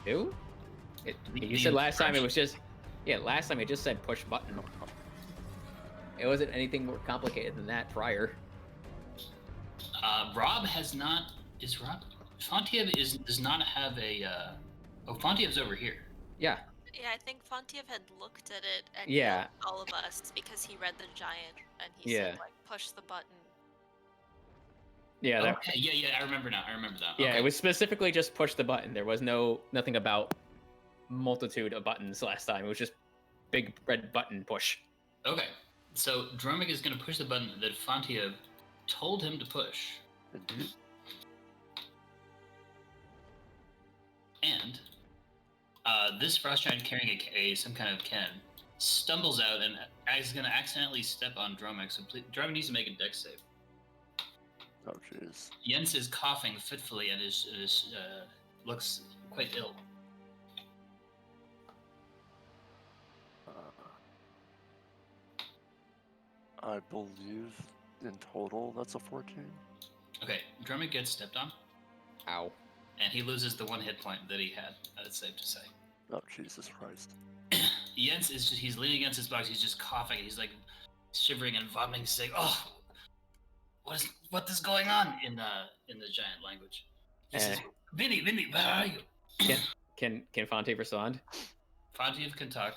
Who? You said last time it was just... Yeah, last time it just said push button. It wasn't anything more complicated than that prior. Rob has not... Is Rob... Fontiev does not have a... Oh, Fontiev's over here. Yeah. Yeah, I think Fontiev had looked at it and Yeah. yelled at all of us because he read the giant and he Yeah. said, like, push the button. Yeah, that, Okay, yeah, I remember now. I remember that. yeah, Okay. it was specifically just push the button. There was nothing about multitude of buttons last time. It was just big red button push. Okay, so Dromik is going to push the button that Fontiev told him to push. And this frost giant carrying some kind of cannon stumbles out and is going to accidentally step on Dromik. So Dromik needs to make a dex save. Oh, jeez. Jens is coughing fitfully and looks quite ill. I believe in total that's a 14. Okay, Dromik gets stepped on, Ow. and he loses the 1 hit point that he had. That's safe to say. Oh, Jesus Christ. Jens is he's leaning against his box. He's just coughing. He's like shivering and vomiting, saying, "Oh, what is going on?" in the giant language. He says, "Vinny, where are you?" Can Fontiev respond? Fontiev can talk.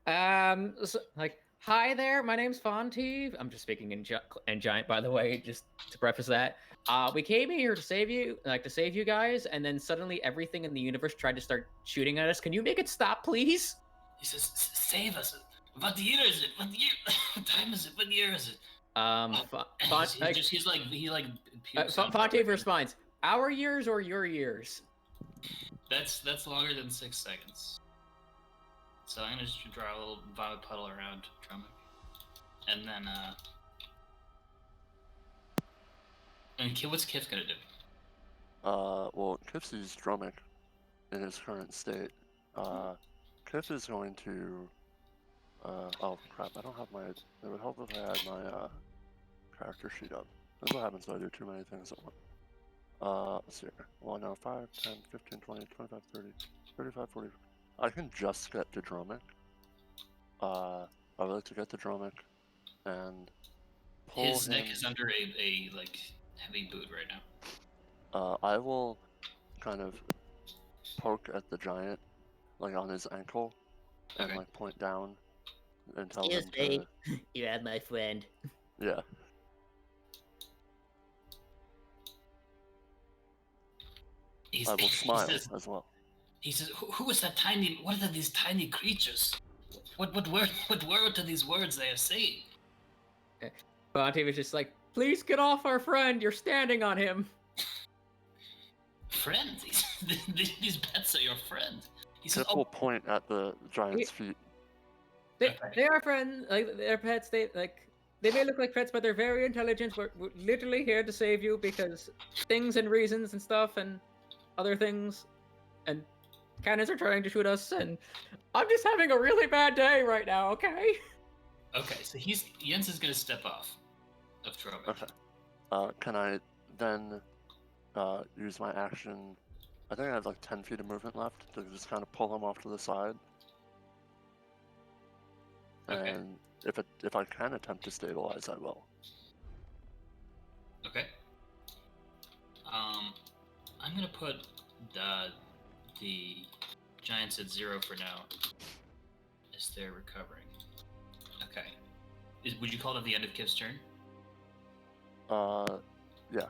So, like, hi there, my name's Fontiev. I'm just speaking in giant, by the way, just to preface that. We came here to save you, guys, and then suddenly everything in the universe tried to start shooting at us. Can you make it stop, please? He says, "Save us! What year is it? What time is it? What year is it?" Fontiev responds, "Our years or your years?" That's longer than 6 seconds. So I'm gonna just draw a little vomit puddle around Dromik, and then what's Kiff gonna do? Well, Kiff sees Dromik in his current state. Kiff is going to, oh crap, I don't have my, it would help if I had my, character sheet up. That's what happens when I do too many things at once. Let's see here. Well, now 5, 10, 15, 20, 25, 30, 35, 40. I can just get to Dromik. I would like to get to Dromik and pull His him. neck is under a like heavy boot right now. I will kind of poke at the giant, like on his ankle, and Okay. like point down and tell Excuse him me, you have my friend. to. Yeah. I will smile as well. He says, "Who is that tiny? What are these tiny creatures? What word are these words they are saying?" Fontiev is just like, "Please get off our friend. You're standing on him." Friend, these pets are your friend. He says, Kiff will point at the giant's feet. They are friends. Like, they're pets. They may look like pets, but they're very intelligent. We're literally here to save you because things and reasons and stuff and other things, and cannons are trying to shoot us, and I'm just having a really bad day right now. Okay. Okay, so Jens is gonna step off of Dromik. Okay. Can I then use my action? I think I have like 10 feet of movement left to just kind of pull him off to the side. Okay. And if I can attempt to stabilize, I will. Okay. I'm gonna put the giants at 0 for now, as they're recovering. Okay. Would you call it the end of Kiff's turn? Yeah.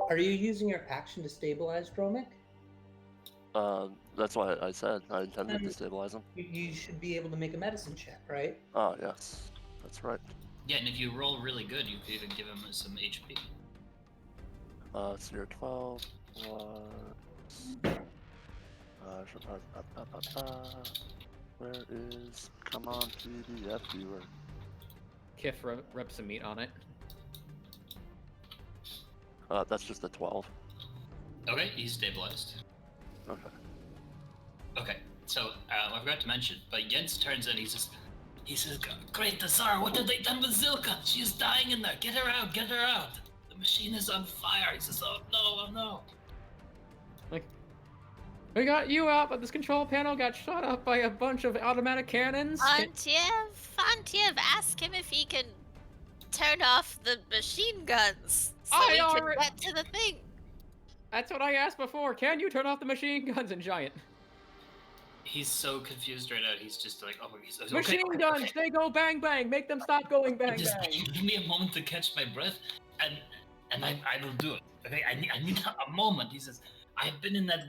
Are you using your action to stabilize Dromik? That's why I said I intended to stabilize him. You should be able to make a medicine check, right? Oh, yes. That's right. Yeah, and if you roll really good, you could even give him some HP. It's year 12 plus... Where is... Come on, PDF viewer. Kiff rub some meat on it. That's just a 12. Okay, he's stabilized. Okay. Okay, so I forgot to mention, but Jens turns in. He says, "Great Tsar, what have they done with Zilka? She is dying in there. Get her out! Get her out! The machine is on fire." He says, "Oh no! Oh no!" Like, we got you out, but this control panel got shot up by a bunch of automatic cannons. Fontiev, ask him if he can turn off the machine guns so I we can already- get to the thing. That's what I asked before. Can you turn off the machine guns in Giant? He's so confused right now. He's just like, oh, he's okay, Machine okay, guns, okay. they go bang bang. Make them stop going bang Just bang. give me a moment to catch my breath, and I will do it. Okay, I need a moment. He says, I've been in that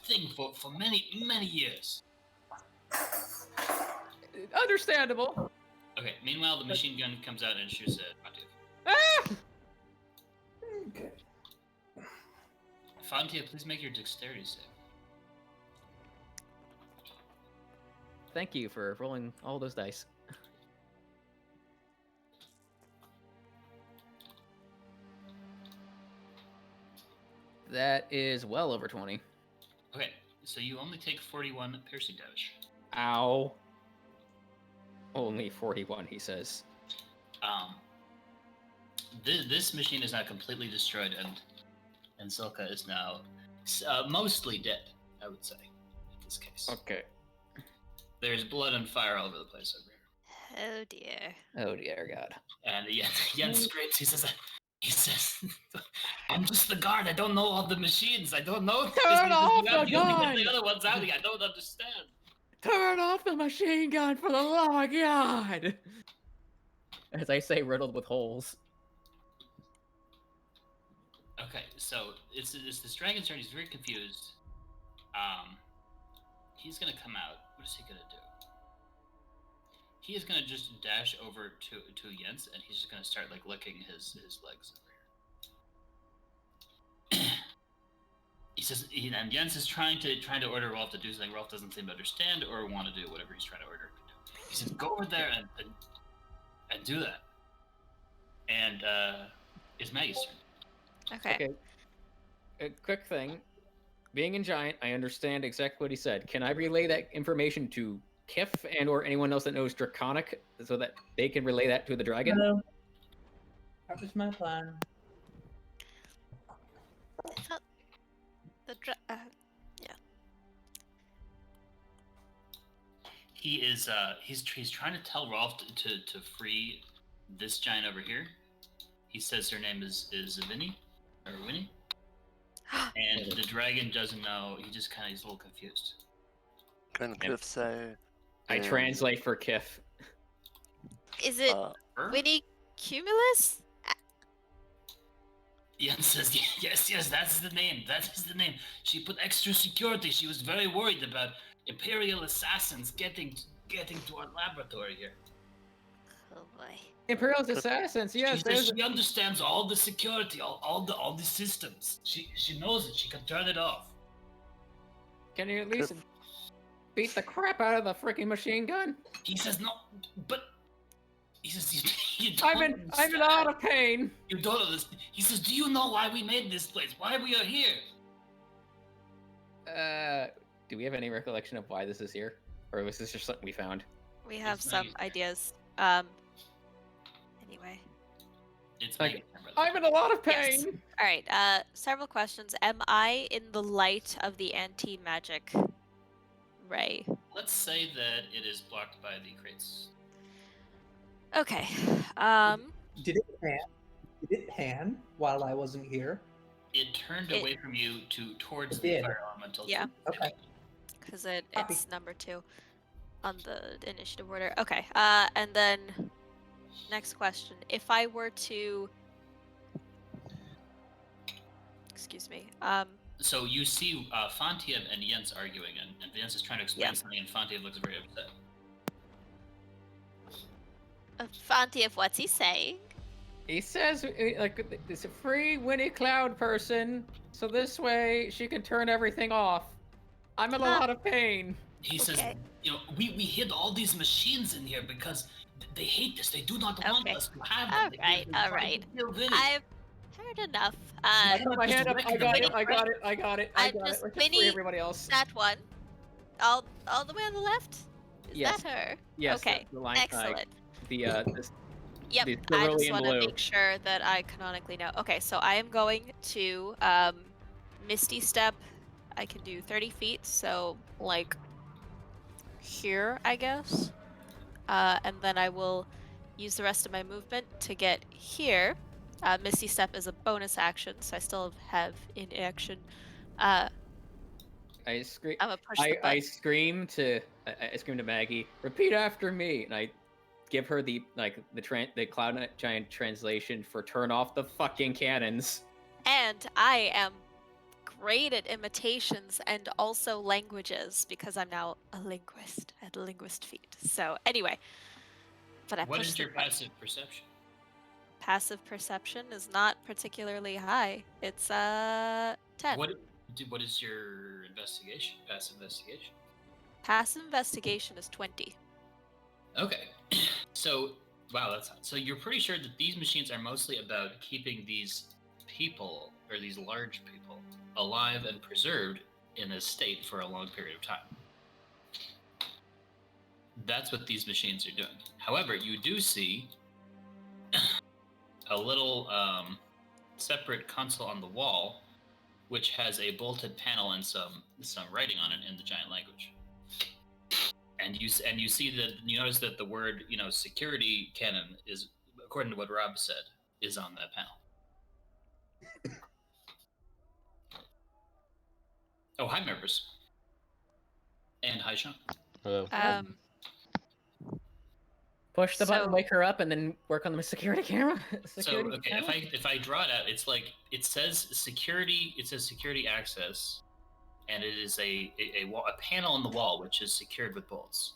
thing for many years. Understandable. Okay. Meanwhile, the machine gun comes out and shoots at Fontiev. Ah! Okay. Fontiev, please make your dexterity save. Thank you for rolling all those dice. That is well over 20. Okay, so you only take 41 piercing damage. Ow. Only 41, he says. This machine is now completely destroyed, and Silka is now mostly dead, I would say, in this case. Okay. There's blood and fire all over the place over here. Oh dear. Oh dear God. And Jens screams. He says, I'm just the guard. I don't know all the machines. I don't know. Turn off the You only gun! get the other ones out. I don't understand. Turn off the machine gun for the love of God! As I say, riddled with holes. Okay, so it's this dragon's turn. He's very confused. He's gonna come out. What is he gonna do? He is gonna just dash over to Jens, and he's just gonna start like licking his legs over here. He says, and Jens is trying to order Rolf to do something. Rolf doesn't seem to understand or want to do whatever he's trying to order him to do. He says, go over there and do that. And it's Maggie's turn. Okay. A quick thing. Being in Giant, I understand exactly what he said. Can I relay that information to Kiff and or anyone else that knows Draconic so that they can relay that to the dragon? No. That was my plan. I thought the yeah. He is he's trying to tell Rolf to free this giant over here. He says her name is Vinny or Winnie. And the dragon doesn't know. He just kind of is a little confused. Can Kiff say? I translate for Kiff. Is it Winnie Cumulus? Jens says, yes, that's the name. That is the name. She put extra security. She was very worried about Imperial assassins getting to our laboratory here. Oh boy. Imperial's assassins, yes. She understands all the security, all the systems. She knows it. She can turn it off. Can you at least beat the crap out of the freaking machine gun? He says no, but he says you don't I'm in a lot of pain. You don't understand. He says, do you know why we made this place? Why we are here? Do we have any recollection of why this is here, or was this just something we found? We have It's some nice. ideas. Anyway. It's Like, Maggie, my brother. I'm in a lot of Yes. pain. All right. Several questions. Am I in the light of the anti-magic ray? Let's say that it is blocked by the crates. Okay. Did it pan? Did it pan while I wasn't here? It turned It- away from you towards It the did. fire elemental. Yeah. Okay. Because Copy. it's number 2 on the initiative order. Okay. And then next question: if I were to, excuse me, So you see Fontiev and Jens arguing, and Jens is trying to explain Yeah. something, and Fontiev looks very upset. Fontiev, what's he saying? He says, like, it's a free Winnie Cloud person, so this way she can turn everything off. I'm in a Huh. lot of pain. He says, Okay. we hid all these machines in here because they hate this. They do not want Okay. us to have them. All They- right, they're all trying right. to kill Vinny. I've heard enough. I put my hand up. I got it. I got it. I got it. I I'm got it. just Let's just free Winnie- everybody else. that one, all the way on the left. Is Yes. that her? Yes. Okay. The line, Excellent. This, Yep, the I just cerulean want to blue. make sure that I canonically know. Okay, so I am going to Misty Step I can do 30 feet, so like here, I guess. And then I will use the rest of my movement to get here. Misty Step is a bonus action, so I still have inaction. I scream. I'm gonna push the button. I scream to Maggie. Repeat after me, and I give her the Cloud Giant translation for "turn off the fucking cannons." And I am great at imitations and also languages because I'm now a linguist at linguist feat. So anyway, but I What pushed is the your button. passive perception? Passive perception is not particularly high. It's 10. What is your investigation? Passive investigation. Passive investigation is 20. Okay. So wow, that's hot. So you're pretty sure that these machines are mostly about keeping these people or these large people alive and preserved in a state for a long period of time. That's what these machines are doing. However, you do see a little separate console on the wall, which has a bolted panel and some writing on it in the giant language. And you see that you notice that the word security cannon is, according to what Rob said, is on that panel. Oh, hi, Marvis. And hi, Sean. Hello. Push the button, So- wake her up, and then work on the security camera. Security So okay, camera? if I draw it out, it's like it says security. It says security access, and it is a panel on the wall which is secured with bolts.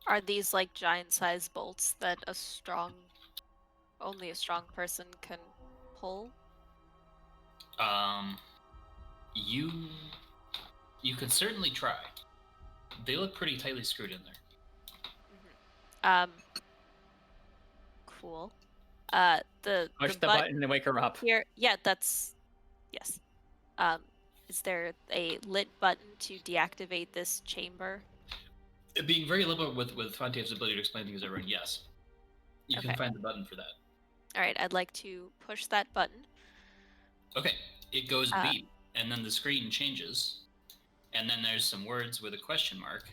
Are these like giant-sized bolts that only a strong person can pull? You could certainly try. They look pretty tightly screwed in there. Cool. The Push the button and wake her up. here. Yeah, that's yes. Is there a lit button to deactivate this chamber? Being very liberal with Fontiev's ability to explain things to everyone, yes. You can Okay. find the button for that. All right, I'd like to push that button. Okay, it goes beep, and then the screen changes, and then there's some words with a question mark,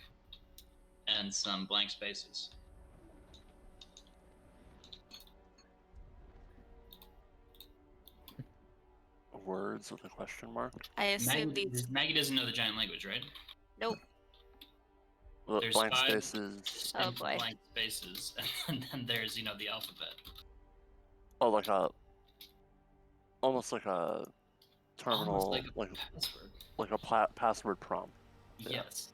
and some blank spaces. Words with a question mark. I assume these. Maggie doesn't know the giant language, right? Nope. There's Blank 5 spaces. Oh, boy. blank spaces, and then there's the alphabet. Oh, almost like a terminal, Almost like a password. like a password prompt. Yeah. Yes.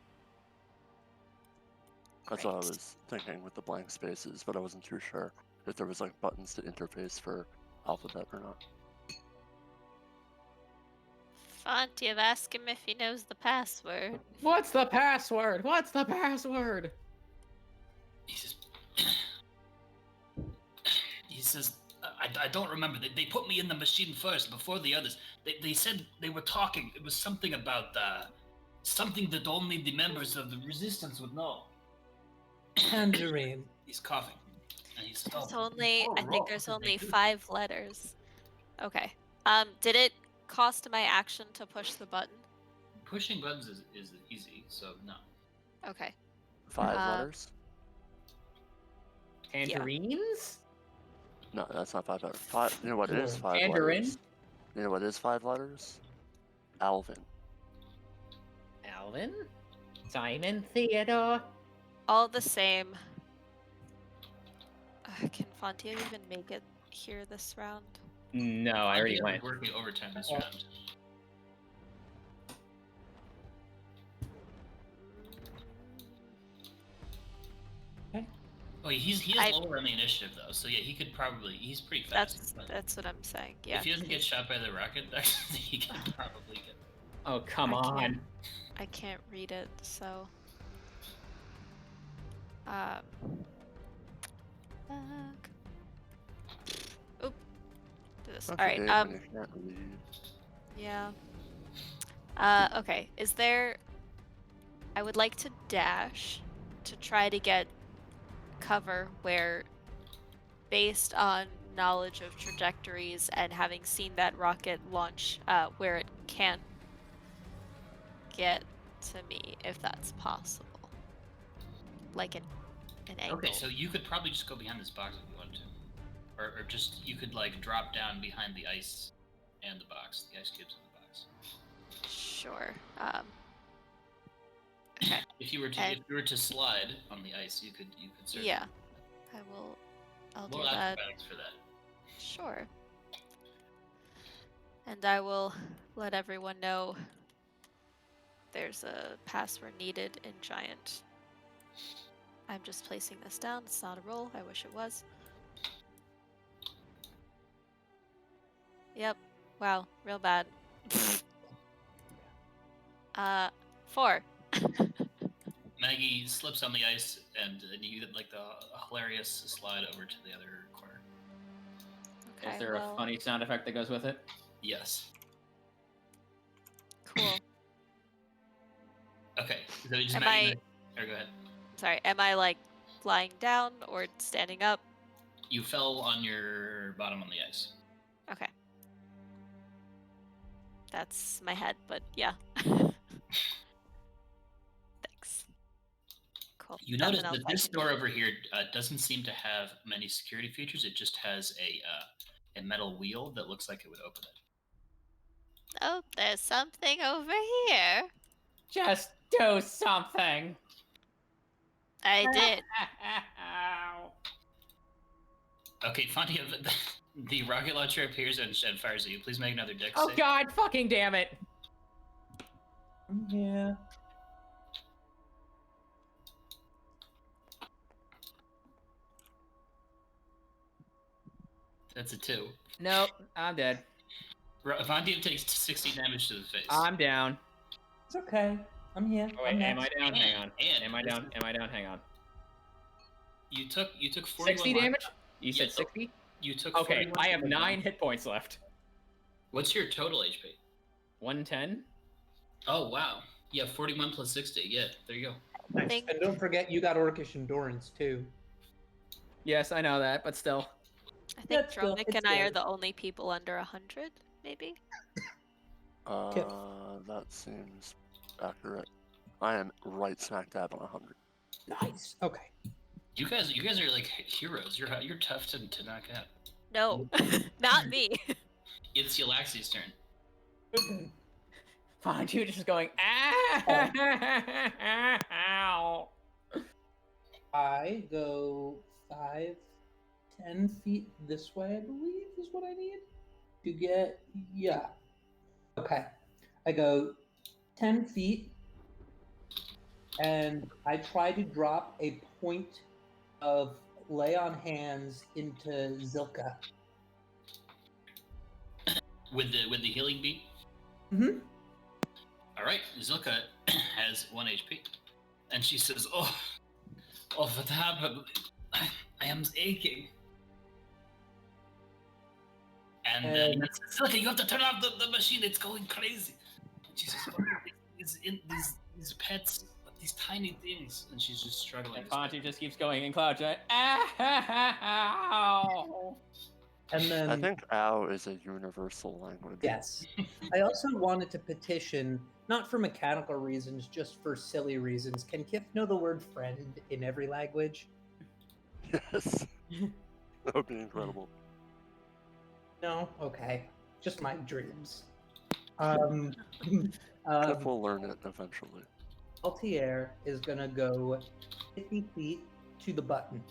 That's what I Great. was thinking with the blank spaces, but I wasn't too sure if there was like buttons to interface for alphabet or not. Fontiev, ask him if he knows the password. What's the password? What's the password? He says, I don't remember. They put me in the machine first before the others. They said they were talking. It was something about something that only the members of the resistance would know. Tangerine. He's coughing. And he says, There's "Oh, I think rock, there's what did they only do?" 5 letters. Okay. Did it cost my action to push the button? Pushing buttons is easy, so no. Okay. 5 letters? Tangerines? No, that's not 5 letters. You know what it is? Sure. 5 Mandarin? letters. You know what is 5 letters? Alvin. Alvin? Simon Theodore? All the same. Can Fontiev even make it here this round? No, I already I'm went. working overtime this round. Oh, he is lower on the initiative though, so yeah, he could probably. He's pretty fast. That's what I'm saying. Yeah. If he doesn't get shot by the rocket, he can probably get. Oh, come I on. can't- I can't read it, so. Fuck. Oop. Do this. Don't All you right. hate when you can't read? Yeah. Okay. Is there? I would like to dash to try to get cover where, based on knowledge of trajectories and having seen that rocket launch where it can't get to me, if that's possible. Like an angle. Okay, so you could probably just go behind this box if you wanted to. Or just, you could like drop down behind the ice and the box, the ice cubes in the box. Sure. Okay. If you were to slide on the ice, you could certainly. Yeah. I'll do More that. acrobatics for that. Sure. And I will let everyone know there's a password needed in Giant. I'm just placing this down. It's not a roll. I wish it was. Yep. Wow. Real bad. 4. Maggie slips on the ice, and you get like the hilarious slide over to the other corner. Okay, Is there a funny sound effect that goes with it? Yes. Cool. Okay. So just Am Maggie. Or go ahead. Sorry, am I like lying down or standing up? You fell on your bottom on the ice. Okay. That's my head, but yeah. Thanks. Cool. You notice that this door over here doesn't seem to have many security features. It just has a metal wheel that looks like it would open it. Oh, there's something over here. Just do something. I did. Okay, Fontiev, the rocket launcher appears and fires at you. Please make another dex Oh save. god, fucking damn it! Yeah. That's a 2. Nope, I'm dead. Fontiev takes 60 damage to the face. I'm down. It's okay. I'm here. Oh wait, I'm am I next. down? Hang on. And Am I down? Am I down? Hang on. You took 41 60 damage? You said Yeah, 60? You took Okay, 41 I have damage. 9 hit points left. What's your total HP? 110? Oh wow. Yeah, 41 plus 60. Yeah, there you go. Nice. Thank- And don't forget, you got Orcish Endurance too. Yes, I know that, but still. I think That's still- Dromik it's and I are good. the only people under 100, maybe? That seems accurate. I am right smack dab on 100. Nice. Okay. You guys are like heroes. You're tough to knock out. No, not me. It's Yllaxis' turn. Fine, you just going, ow! I go 5, 10 feet this way, I believe, is what I need to get. Yeah. Okay. I go 10 feet, and I try to drop a point of lay on hands into Zilka. With the healing beat. Mm-hmm. All right, Zilka has 1 HP, and she says, "Oh, what happened? I am aching." And And- Zilka, you have to turn off the machine. It's going crazy. She says, "Oh, it's in these pets, these tiny things," and she's just struggling. And Fonty just keeps going in cloud giant. Ow! And then, I think ow is a universal language. yes. I also wanted to petition, not for mechanical reasons, just for silly reasons. Can Kiff know the word friend in every language? Yes. That would be incredible. No? Okay. Just my dreams. Cliff will learn it eventually. Altier is going to go 50 feet to the button.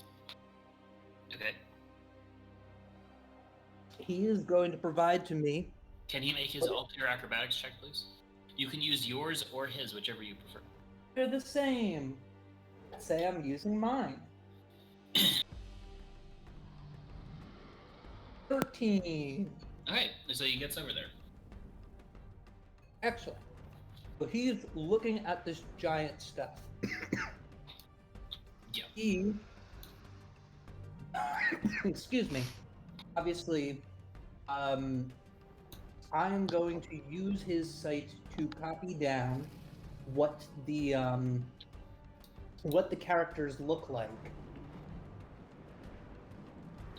Okay. He is going to provide to me. Can he make his alter acrobatics check, please? You can use yours or his, whichever you prefer. They're the same. Let's say I'm using mine. 13. Okay, so he gets over there. Excellent. So he's looking at this giant stuff. Yeah. He, excuse me. Obviously, I'm going to use his sight to copy down what the characters look like.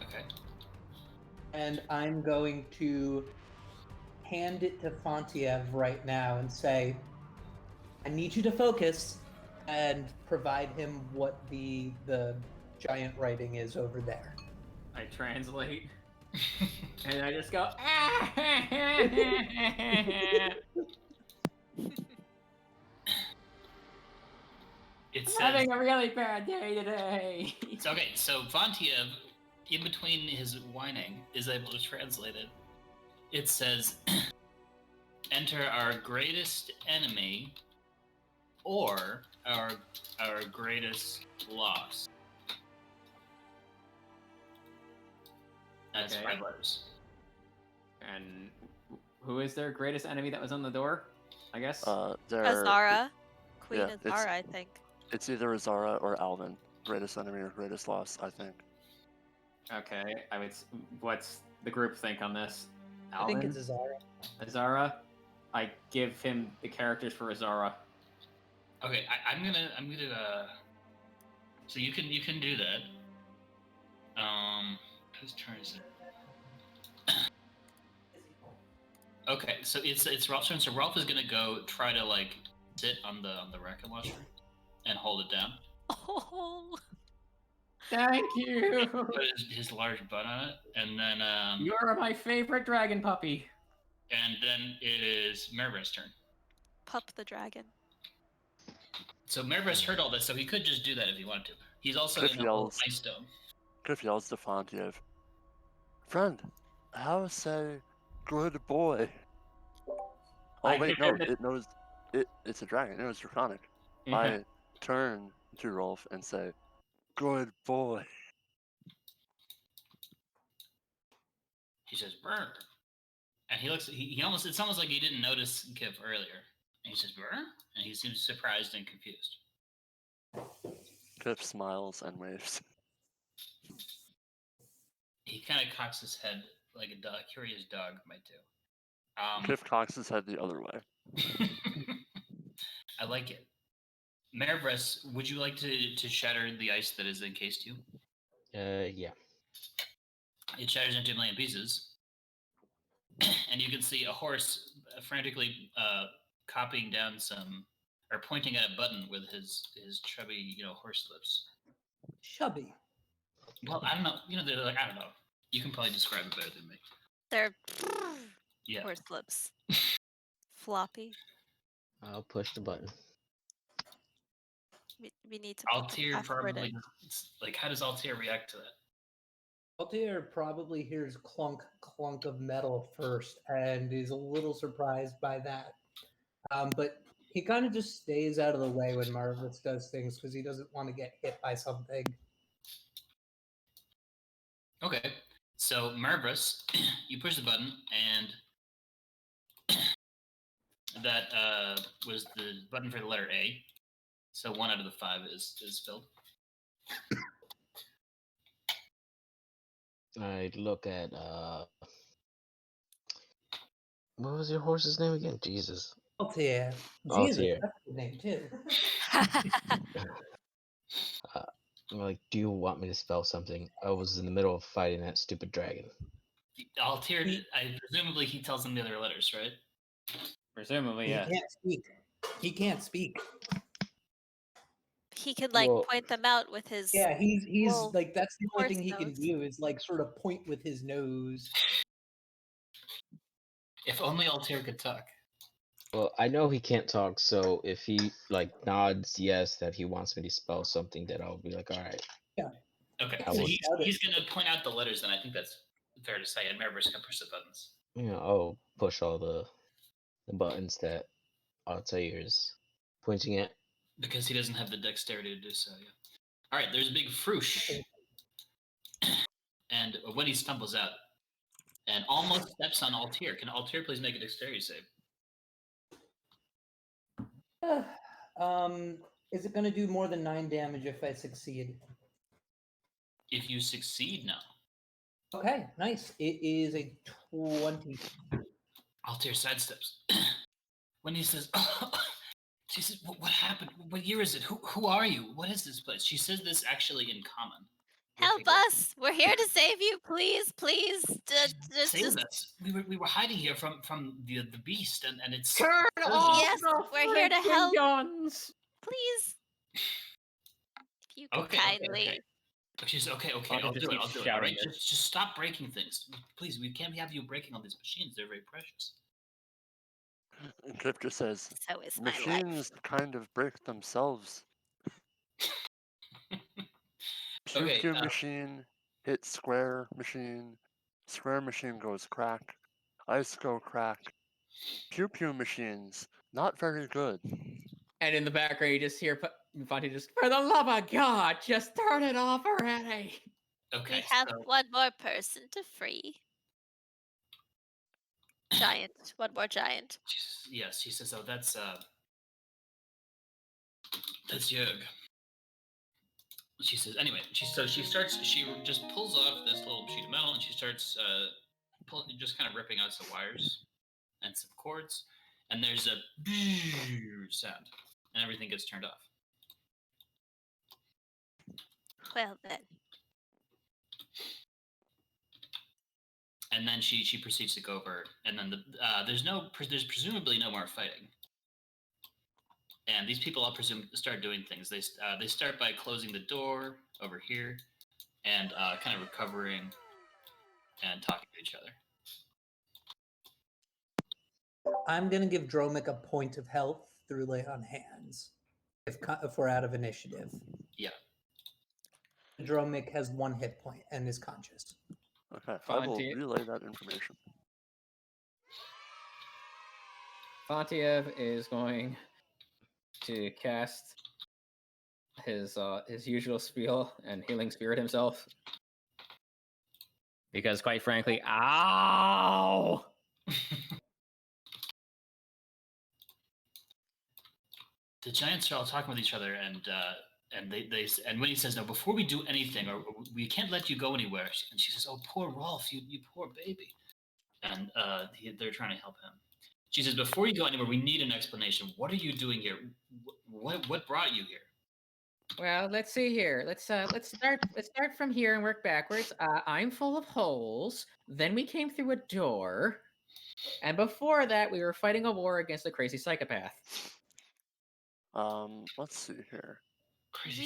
Okay. and I'm going to hand it to Fontiev right now and say, I need you to focus and provide him what the giant writing is over there. I translate, and I just go. It says, Having a really bad day today. okay, so Fontiev, in between his whining, is able to translate it. It says, enter our greatest enemy or our greatest loss. That's Okay. 5 letters. And who is their greatest enemy that was on the door? I guess. They're Azara. Queen yeah, it's- Azara, I think. It's either Azara or Alvin. Greatest enemy or greatest loss, I think. Okay. I mean, what's the group think on this? I think Alvin? it's Azara. Azara. I give him the characters for Azara. Okay, I'm gonna so you can do that. Whose turn is it? Okay, so it's Ralph's turn. So Ralph is gonna go try to like sit on the rocket launcher and hold it down. Oh, Thank you. Put his large butt on it, and then You're my favorite dragon puppy. and then it is Marvis' turn. Pup the dragon. So Marvis heard all this, so he could just do that if he wanted to. He's also Cliff in a little yells. ice dome. Cliff yells to Fontiev, friend, how say good boy? Oh I wait, hear no, that- it knows it's a dragon, it knows draconic. Yeah. I turn to Rolf and say, good boy. He says, "Brr," and he looks. He almost. It's almost like he didn't notice Kiff earlier. And he says, "Brr," and he seems surprised and confused. Cliff smiles and waves. He kind of cocks his head like a dog, curious dog might do. Cliff cocks his head the other way. I like it. Marvis, would you like to shatter the ice that is encased you? Yeah. It shatters into 1 million pieces, and you can see a horse frantically copying down or pointing at a button with his chubby, horse lips. Chubby. Well, I don't know. They're like, I don't know. You can probably describe it better than me. They're Yeah. horse lips. Floppy. I'll push the button. We need to put the Altair password probably in. how does Altair react to that? Altair probably hears clunk clunk of metal first and is a little surprised by that. But he kind of just stays out of the way when Marvis does things because he doesn't want to get hit by something. Okay. So Marvis, you push the button and that was the button for the letter A. So 1 out of the 5 is filled. I look at what was your horse's name again? Jesus. Altair. Jesus, Altair. that's the name too. I'm like, do you want me to spell something? I was in the middle of fighting that stupid dragon. Altair, presumably he tells them the other letters, right? Presumably, He yeah. can't speak. He can't speak. He can Well- point them out with his. Yeah, he's Well, like that's the only horse thing he can nose. do is like sort of point with his nose. If only Altair could talk. Well, I know he can't talk, so if he like nods yes that he wants me to spell something, then I'll be like, all right. Okay, I so will- he's going to point out the letters, then I think that's fair to say, and Marvis can push the buttons. I'll push all the buttons that Altair is pointing at. Because he doesn't have the dexterity to do so, yeah. All right, there's a big froosh. And when he stumbles out and almost steps on Altair, can Altair please make a dexterity save? Is it going to do more than 9 damage if I succeed? If you succeed, no. Okay, nice. It is a 20. Altair sidesteps. When he says, she says, what happened? What year is it? Who are you? What is this place? She says this actually in common. Help figure. us! We're here to save you, please, please. Save us. We were hiding here from the beast, and it's Turn hurting off us. Yes, the we're here to freaking help. guns. Please. If you could Okay. kindly. She's okay. Fontiev I'll just do it. keeps I'll do it. All shouting right, this. just stop breaking things, please. We can't have you breaking all these machines. They're very precious. And Kiff just says, So is my life. machines kind of break themselves. Pew Okay, pew machine, hit square machine goes crack, ice go crack. Pew pew machines, not very good. And in the background, you just hear Fontiev just, for the love of God, just turn it off already. Okay. We have So, one more person to free. Giant. One more giant. yes, she says, "Oh, that's Jurg." She says, anyway. She just pulls off this little sheet of metal and she starts just kind of ripping out some wires and some cords, and there's a sound, and everything gets turned off. Well then. And then she proceeds to go over, and then there's presumably no more fighting. And these people, I'll presume, start doing things. They start by closing the door over here, and kind of recovering and talking to each other. I'm gonna give Dromik a point of health through lay on hands. If we're out of initiative, Yeah. Dromik has 1 hit point and is conscious. Okay, I will Fontiev. relay that information. Fontiev is going to cast his usual spiel and healing spirit himself. Because quite frankly, ow! The giants are all talking with each other, and when he says, "No, before we do anything, or we can't let you go anywhere," and she says, "Oh, poor Rolf, you poor baby," and they're trying to help him. She says, "Before you go anywhere, we need an explanation. What are you doing here? What brought you here?" Well, let's see here. Let's start from here and work backwards. I'm full of holes. Then we came through a door, and before that, we were fighting a war against a crazy psychopath. Let's see here. Crazy.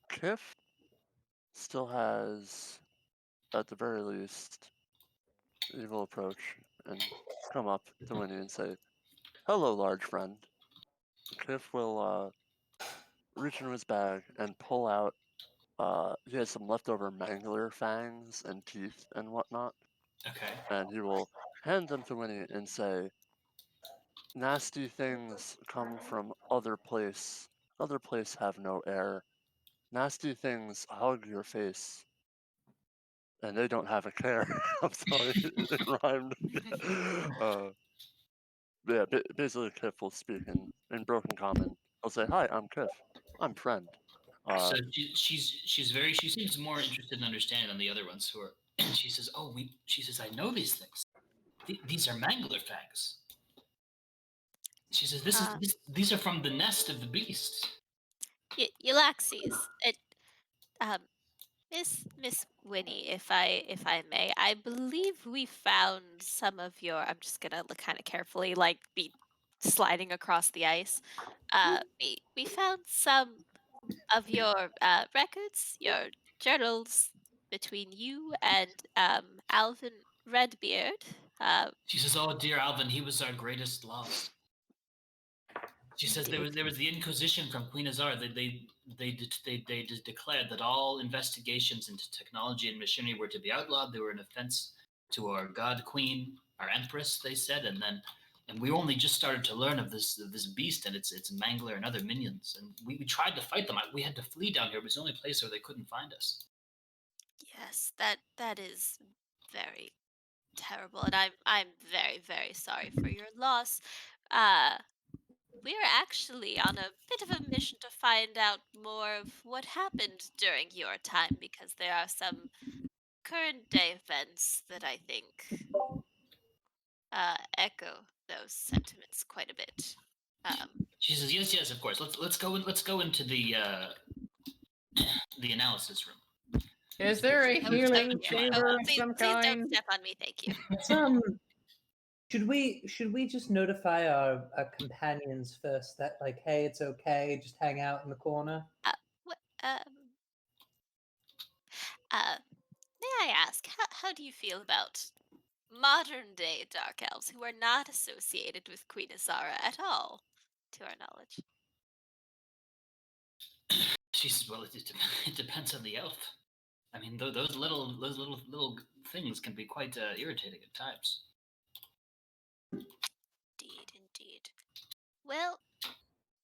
Kiff still has, at the very least, evil approach and come up to Winnie and say, "Hello, large friend." Kiff will reach into his bag and pull out. He has some leftover mangler fangs and teeth and whatnot, Okay. and he will hand them to Winnie and say, "Nasty things come from other place. Other place have no air. Nasty things hug your face, and they don't have a care." I'm sorry, it rhymed. Yeah, basically Kiff will speak in broken common. He'll say, "Hi, I'm Kiff. I'm friend." So she seems more interested in understanding than the other ones who are. She says, "Oh, she says, I know these things. These are mangler fangs." She says, these are from the nest of the beast." Yllaxis. Miss Winnie, if I may, I believe we found some of your. I'm just gonna look kind of carefully, like be sliding across the ice. We found some of your records, your journals between you and Alvin Redbeard. She says, "Oh, dear Alvin, he was our greatest loss." She says there was the Inquisition from Queen Azar. They declared that all investigations into technology and machinery were to be outlawed. They were an offense to our god queen, our empress. They said, and we only just started to learn of this beast and its mangler and other minions. And we tried to fight them. We had to flee down here. It was the only place where they couldn't find us. Yes, that is very terrible, and I'm very very sorry for your loss. We are actually on a bit of a mission to find out more of what happened during your time, because there are some current day events that I think echo those sentiments quite a bit. She says, "Yes, of course. Let's go into the the analysis room. Is there a Don't- healing don't- chamber of please, some please don't kind? step on me, thank you. Should we just notify our companions first that like, hey, it's okay, just hang out in the corner? What, may I ask, how do you feel about modern day Dark Elves who are not associated with Queen Azara at all, to our knowledge? She says, "Well, it depends on the elf. I mean, those little things can be quite irritating at times." Indeed. Well,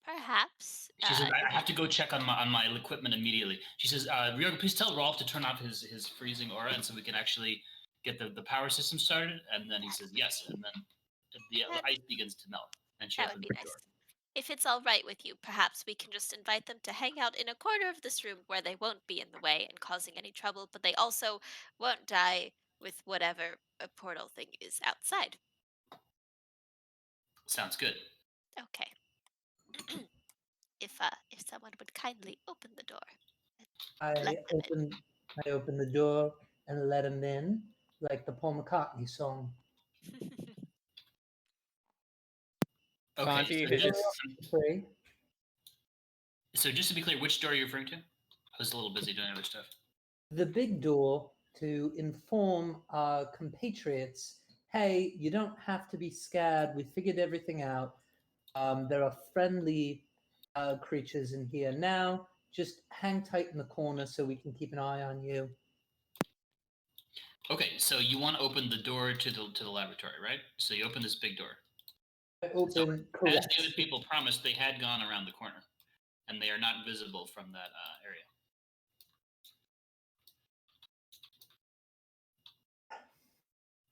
perhaps. She says, "I have to go check on my equipment immediately." She says, "Ryoga, please tell Rolf to turn off his freezing aura, and so we can actually get the power system started." And then he says, "Yes," and then the ice begins to melt, and she That opens would be the nice. door. If it's all right with you, perhaps we can just invite them to hang out in a corner of this room where they won't be in the way and causing any trouble, but they also won't die with whatever a portal thing is outside. Sounds good. Okay. If someone would kindly open the door. I open the door and let him in, like the Paul McCartney song. Okay. Fontiev So is just, Free. so just to be clear, which door are you referring to? I was a little busy doing other stuff. The big door to inform our compatriots, hey, you don't have to be scared. We figured everything out. There are friendly creatures in here now. Just hang tight in the corner so we can keep an eye on you. Okay, so you want to open the door to the laboratory, right? So you open this big door. I open, As correct. the other people promised, they had gone around the corner, and they are not visible from that area.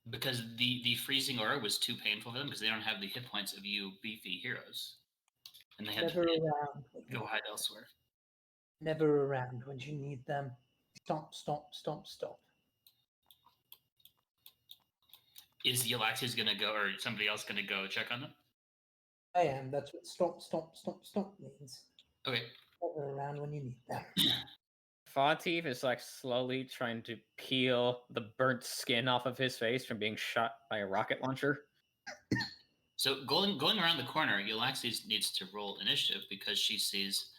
Because the freezing aura was too painful for them because they don't have the hit points of you beefy heroes, and they had Never to around. go hide elsewhere. Never around when you need them. Stomp, stomp, stomp, stomp. Is Yllaxis gonna go, or somebody else gonna go check on them? I am. That's what stomp, stomp, stomp, stomp means. Okay. Never around when you need them. Fontiev is like slowly trying to peel the burnt skin off of his face from being shot by a rocket launcher. So going around the corner, Yllaxis needs to roll initiative because she sees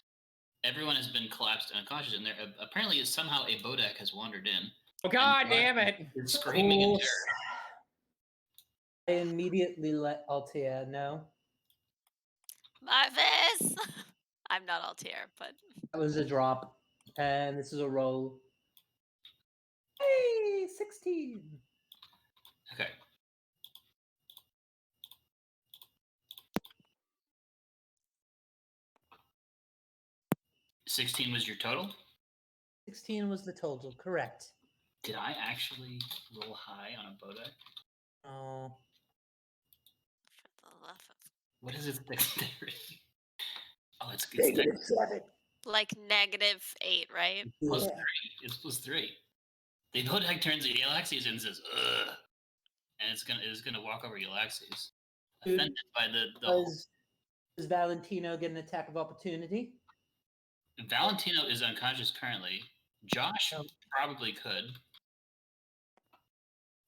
everyone has been collapsed and unconscious, and there apparently somehow a Bodak has wandered in. Oh god damn it! It's screaming in terror. I immediately let Altair know. Marvis! I'm not Altair, but That was a drop. And this is a roll. Hey, 16. Okay. $16 was your total? 16 was the total, correct. Did I actually roll high on a Bodak? Oh, for the love of... What is its dexterity? Oh, it's negative 7. Like -8, right? plus Yeah. 3. It's plus 3. The Bodak turns at Yllaxis and says, "Ugh," and it's gonna walk over Yllaxis, Dude, offended by the whole. Does Valentino get an attack of opportunity? Valentino is unconscious currently. Josh Oh. probably could,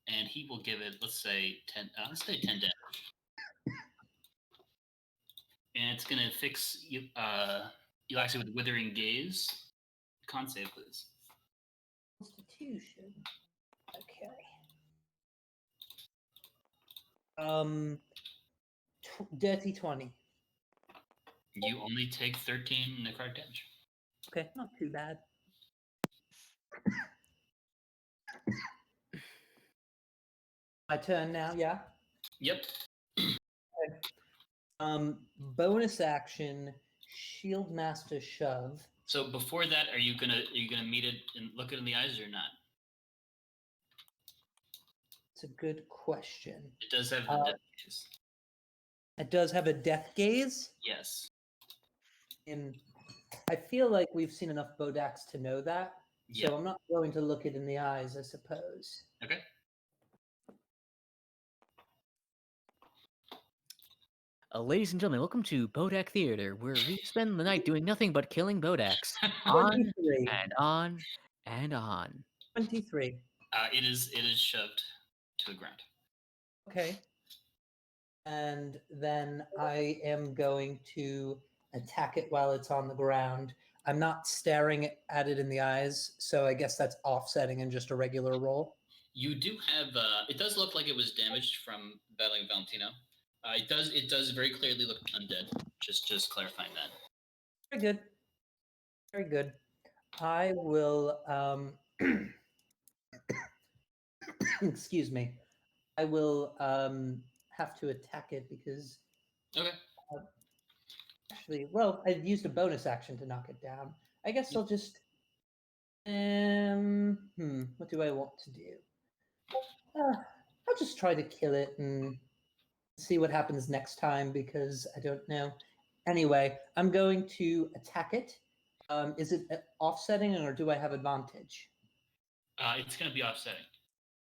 and he will give it, let's say 10. Let's say 10 damage, and it's gonna fix Yllaxis with Withering Gaze. Con save, please. Constitution. Okay. Dirty 20. You only take 13 necrotic damage. Okay, not too bad. My turn now, yeah? Yep. Bonus action, Shield Master Shove. So before that, are you gonna meet it and look it in the eyes or not? It's a good question. It does have the death gaze. It does have a death gaze. Yes. And I feel like we've seen enough Bodaks to know that. Yeah. So I'm not going to look it in the eyes, I suppose. Okay. Ladies and gentlemen, welcome to Bodak Theater, where we spend the night doing nothing but killing Bodaks. On 23. and on and on. 23. It is shoved to the ground. Okay. And then I am going to attack it while it's on the ground. I'm not staring at it in the eyes, so I guess that's offsetting in just a regular roll. You do have. It does look like it was damaged from battling Valentino. It does very clearly look undead. Just clarifying that. Very good. Very good. I will excuse me. I will have to attack it because Okay. actually, well, I've used a bonus action to knock it down. I guess I'll just what do I want to do? I'll just try to kill it and see what happens next time because I don't know. Anyway, I'm going to attack it. Is it offsetting or do I have advantage? It's going to be offsetting,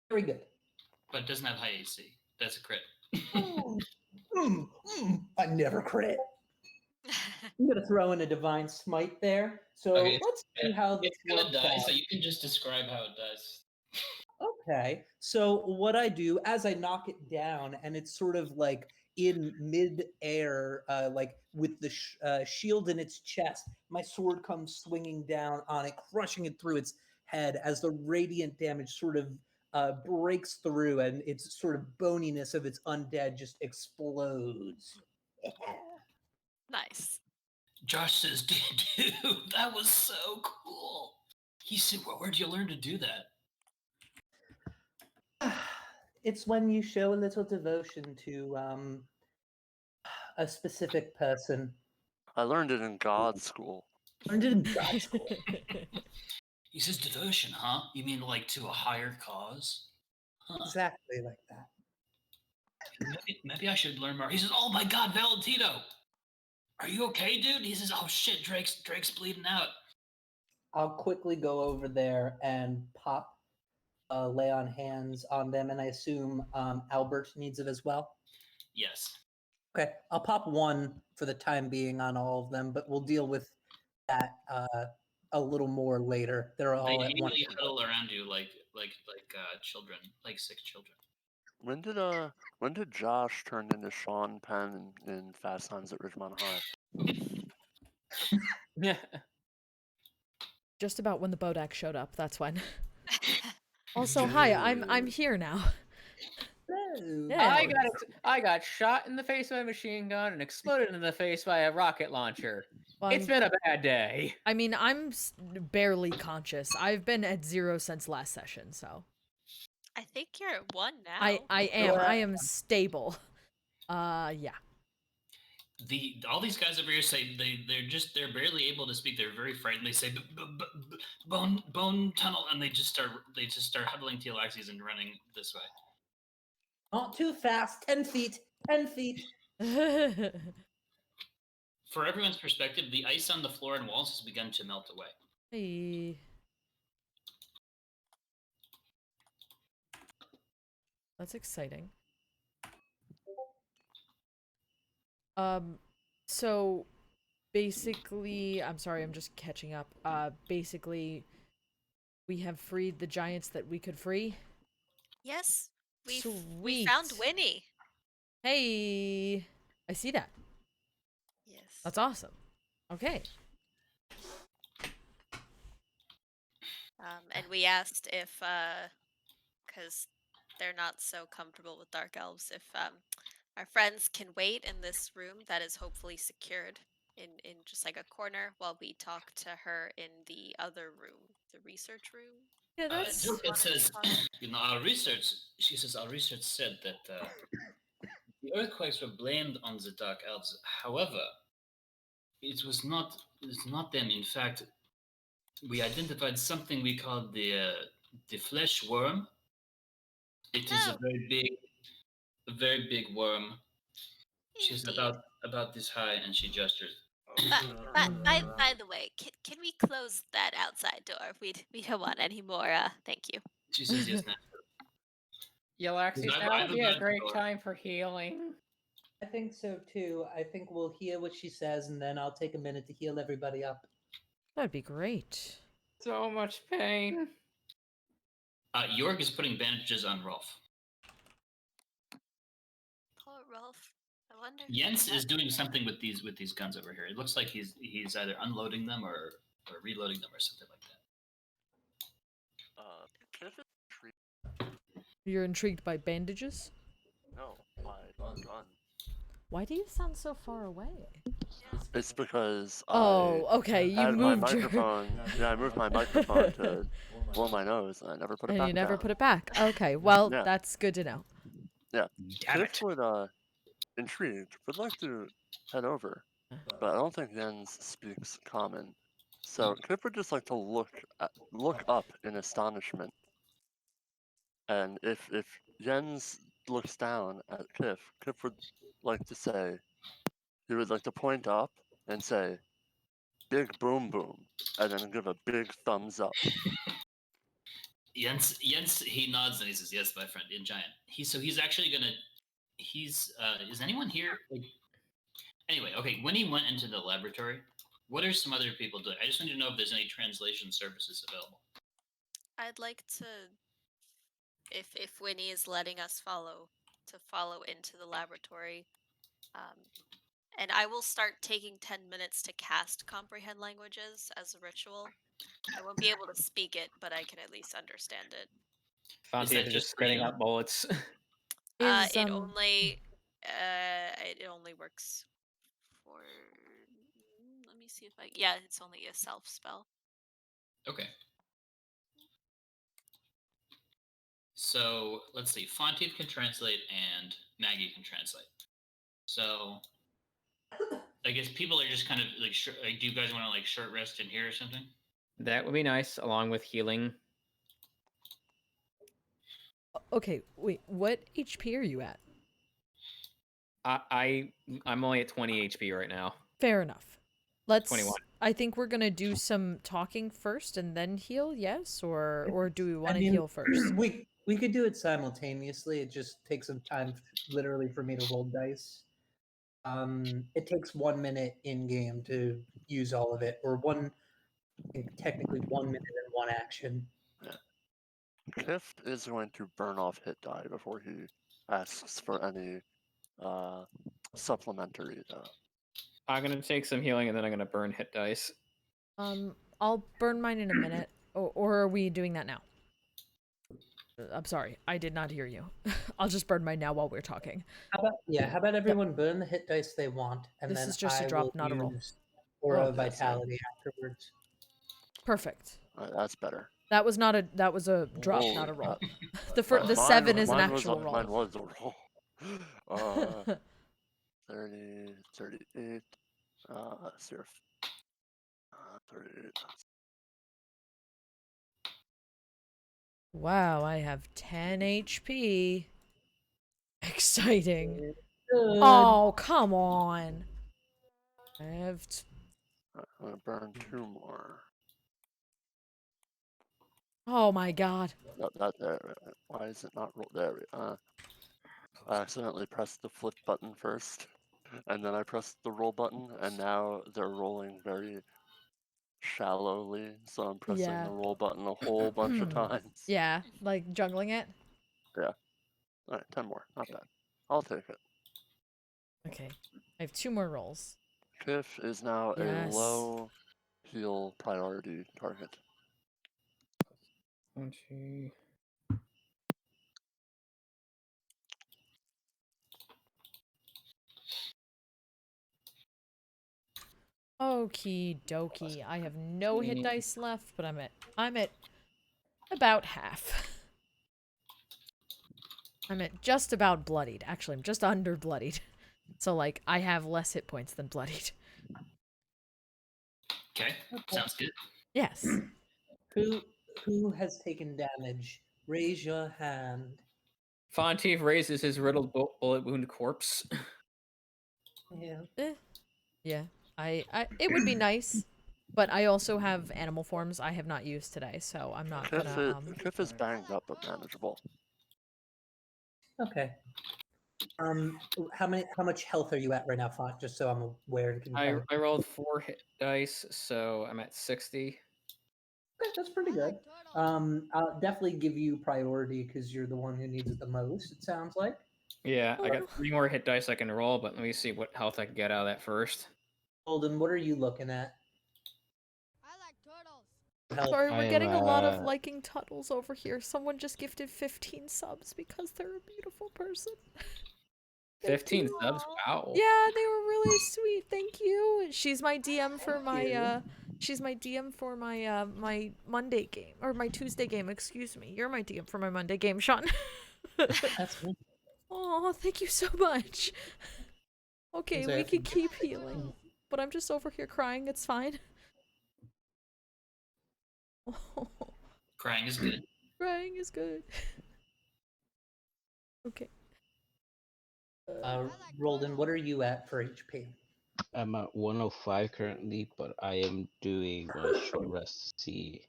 Very good. but it doesn't have high AC. That's a crit. I never crit. I'm going to throw in a divine smite there. So Okay, let's see how this It's going to works die, out. so you can just describe how it does. Okay. So what I do as I knock it down, and it's sort of like in mid-air, like with the shield in its chest, my sword comes swinging down on it, crushing it through its head as the radiant damage sort of breaks through, and its sort of boniness of its undead just explodes. Nice. Josh says, dude, that was so cool. He said, where'd you learn to do that? It's when you show a little devotion to a specific person. I learned it in God school. Learned it in God school. He says, devotion, huh? You mean like to a higher cause? Huh. Exactly like that. Maybe I should learn more. He says, oh my God, Valentino. Are you okay, dude? He says, oh shit, Drake's bleeding out. I'll quickly go over there and pop, lay on hands on them, and I assume Albert needs it as well. Yes. Okay, I'll pop one for the time being on all of them, but we'll deal with that a little more later. They're all They at one. immediately huddle around you like children, like sick children. When did Josh turn into Sean Penn in Fast Times at Ridgemont High? Yeah. Just about when the Bodak showed up, that's when. Also, hi, I'm here now. Hello. Yeah. I got shot in the face by a machine gun and exploded in the face by a rocket launcher. Well, It's been a bad day. I mean, I'm barely conscious. I've been at 0 since last session, so. I think you're at 1 now. I am. I am stable. Yeah. All these guys over here say they're barely able to speak. They're very frightened. They say bone tunnel, and they just start huddling to Yllaxis and running this way. Not too fast. 10 feet. 10 feet. For everyone's perspective, the ice on the floor and walls has begun to melt away. Hey. That's exciting. So basically, I'm sorry, I'm just catching up. Basically, we have freed the giants that we could free. Yes. We Sweet. found Winnie. Hey, I see that. Yes. That's awesome. Okay. And we asked if, because they're not so comfortable with dark elves, if our friends can wait in this room that is hopefully secured in just like a corner while we talk to her in the other room, the research room. Yeah, that's. Druid says, our research. She says our research said that the earthquakes were blamed on the dark elves. However, it's not them. In fact, we identified something we called the flesh worm. It is a very big worm. She's about this high, and she gestures. By the way, can we close that outside door? We don't want any more. Thank you. She says yes, now. Yllaxis, I now have would be a a bad great door. time for healing. I think so too. I think we'll hear what she says, and then I'll take a minute to heal everybody up. That'd be great. So much pain. York is putting bandages on Rolf. Poor Rolf. I wonder. Jens is doing something with these guns over here. It looks like he's either unloading them or reloading them or something like that. Kiff is intrigued. You're intrigued by bandages? No, my gun. Why do you sound so far away? It's because Oh, okay. I You had my moved your. microphone. Yeah, I moved my microphone to blow my nose, and I never put it And back you never down. put it back. Okay, well, Yeah. that's good to know. Yeah. Damn Kiff would intrigued would like to head over, but I don't think Jens speaks common. So Kiff would just like to look up in astonishment. And if Jens looks down at Kiff would like to say, he would like to point up and say, "Big boom boom," and then give a big thumbs up. Jens, he nods and he says, "Yes, my friend, in giant." He's actually gonna. Is anyone here? Anyway, okay. When he went into the laboratory, what are some other people doing? I just need to know if there's any translation services available. I'd like to, if Winnie is letting us follow into the laboratory, and I will start taking 10 minutes to cast comprehend languages as a ritual. I won't be able to speak it, but I can at least understand it. Fontiev is just spitting out bullets. It only works for. Let me see if I. Yeah, it's only a self spell. Okay. So let's see. Fontiev can translate and Maggie can translate. So I guess people are just kind of like, do you guys want to like short rest in here or something? That would be nice, along with healing. Okay, wait. What HP are you at? I'm only at 20 HP right now. Fair enough. Let's. 21. I think we're gonna do some talking first and then heal. Yes, or do we want to I mean, heal first? We could do it simultaneously. It just takes some time, literally, for me to roll dice. It takes 1 minute in game to use all of it, or technically 1 minute and one action. Kiff is going to burn off hit die before he asks for any supplementary. I'm gonna take some healing and then I'm gonna burn hit dice. I'll burn mine in a minute. Or are we doing that now? I'm sorry, I did not hear you. I'll just burn mine now while we're talking. How about everyone burn the hit dice they want, and This then is just a I drop, will not a roll. use Aura Oh, of Vitality afterwards. Perfect. That's better. That was not a. That was a drop, Roll, not a roll. the the 7 is an actual roll. Mine was a roll. 30, 38. 38. Wow, I have 10 HP. Exciting. Good. Oh, come on. I have. I'm gonna burn 2 more. Oh my god. Why is it not rolled there? I accidentally pressed the flip button first, and then I pressed the roll button, and now they're rolling very shallowly, so I'm pressing the roll button a whole bunch of times. Yeah, like juggling it. Yeah. Alright, 10 more. Not bad. I'll take it. Okay. I have 2 more rolls. Kiff is now Yes. a low heal priority target. 20. Okie dokie. I have no hit dice left, but I'm at about half. I'm at just about bloodied. Actually, I'm just under bloodied. So like I have less hit points than bloodied. Okay, sounds good. Yes. Who has taken damage? Raise your hand. Fontiev raises his riddled bullet wound corpse. Yeah. Yeah. It would be nice, but I also have animal forms I have not used today, so I'm not gonna Kiff is banged up but manageable. Okay. How much health are you at right now, Font? Just so I'm aware and can count. I rolled 4 hit dice, so I'm at 60. Okay, that's pretty good. I'll definitely give you priority because you're the one who needs it the most. It sounds like. Yeah, I got 3 more hit dice I can roll, but let me see what health I can get out of that first. Holden, what are you looking at? Health. Sorry, we're I am, getting a lot of liking Tuttles over here. Someone just gifted 15 subs because they're a beautiful person. Thank 15 you. subs? Wow. Yeah, they were really sweet. Thank you. She's my DM for my she's my DM for my my Monday game or my Tuesday game, excuse me. You're my DM for my Monday game, Sean. That's good. Oh, thank you so much. Okay, we Exactly. can keep healing. But I'm just over here crying, it's fine. Crying is good. Crying is good. Okay. Rolden, what are you at for HP? I'm at 105 currently, but I am doing a short rest to see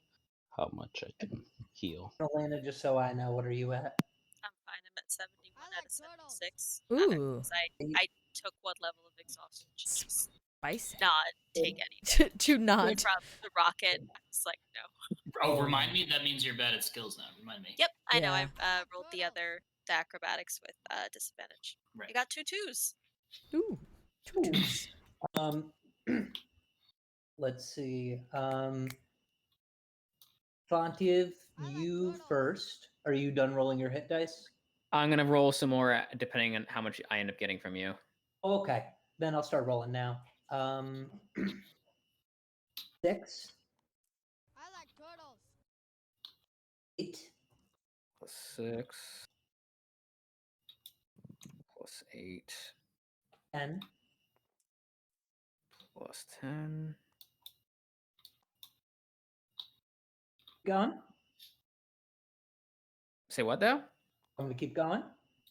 how much I can heal. Elena, just so I know, what are you at? I'm fine. I'm at 71 out of 76. Ooh. 'Cause I took one level of exhaustion to just Spicy. not take any to not. from the rocket. I was like, no. Oh, remind me. That means you're bad at skills now. Remind me. Yep, I know. Yeah. I rolled the acrobatics with disadvantage. Right. I got 2 2s. Ooh. Let's see. Fontiev, you first. Are you done rolling your hit dice? I'm gonna roll some more depending on how much I end up getting from you. Okay, then I'll start rolling now. 6. 8. Plus 6. Plus 8. 10. Plus 10. Going. Say what though? I'm gonna keep going.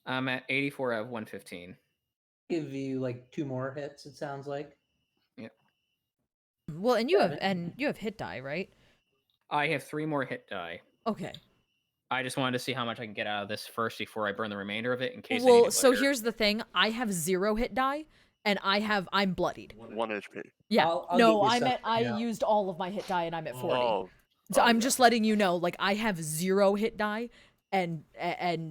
I'm at 84 out of 115. Give you like 2 more hits. It sounds like. Yep. Well, and you have 7. hit die, right? I have 3 more hit die. Okay. I just wanted to see how much I can get out of this first before I burn the remainder of it in case. I need Well, it so later. here's the thing. I have 0 hit die, and I'm bloodied. 1 HP. Yeah. I'll No, give you some I now. used all of my hit die, and I'm at 40. Oh. So I'm yeah. just letting you know, like, I have 0 hit die, and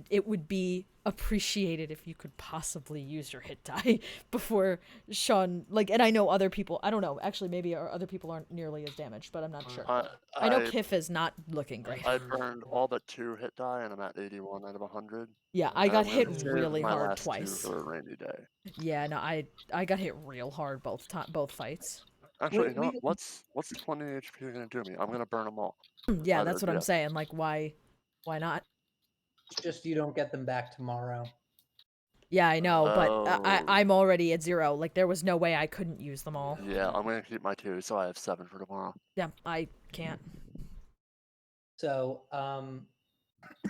it would be appreciated if you could possibly use your hit die before Sean, like, and I know other people, I don't know, actually maybe our other people aren't nearly as damaged, but I'm not sure. I know Kiff is not looking great. I burned all but 2 hit die, and I'm at 81 out of 100. Yeah, I And got I'm hit gonna save really my hard last 2 twice. for a rainy day. Yeah, no, I got hit real hard both fights. Actually, you know what? What's 20 HP gonna do me? I'm gonna burn them all. Yeah, Either that's what I'm yeah. saying. Like, why not? It's just you don't get them back tomorrow. Yeah, I know, but Oh. I'm already at 0. Like, there was no way I couldn't use them all. Yeah, I'm gonna keep my 2, so I have 7 for tomorrow. Yeah, I can't. So,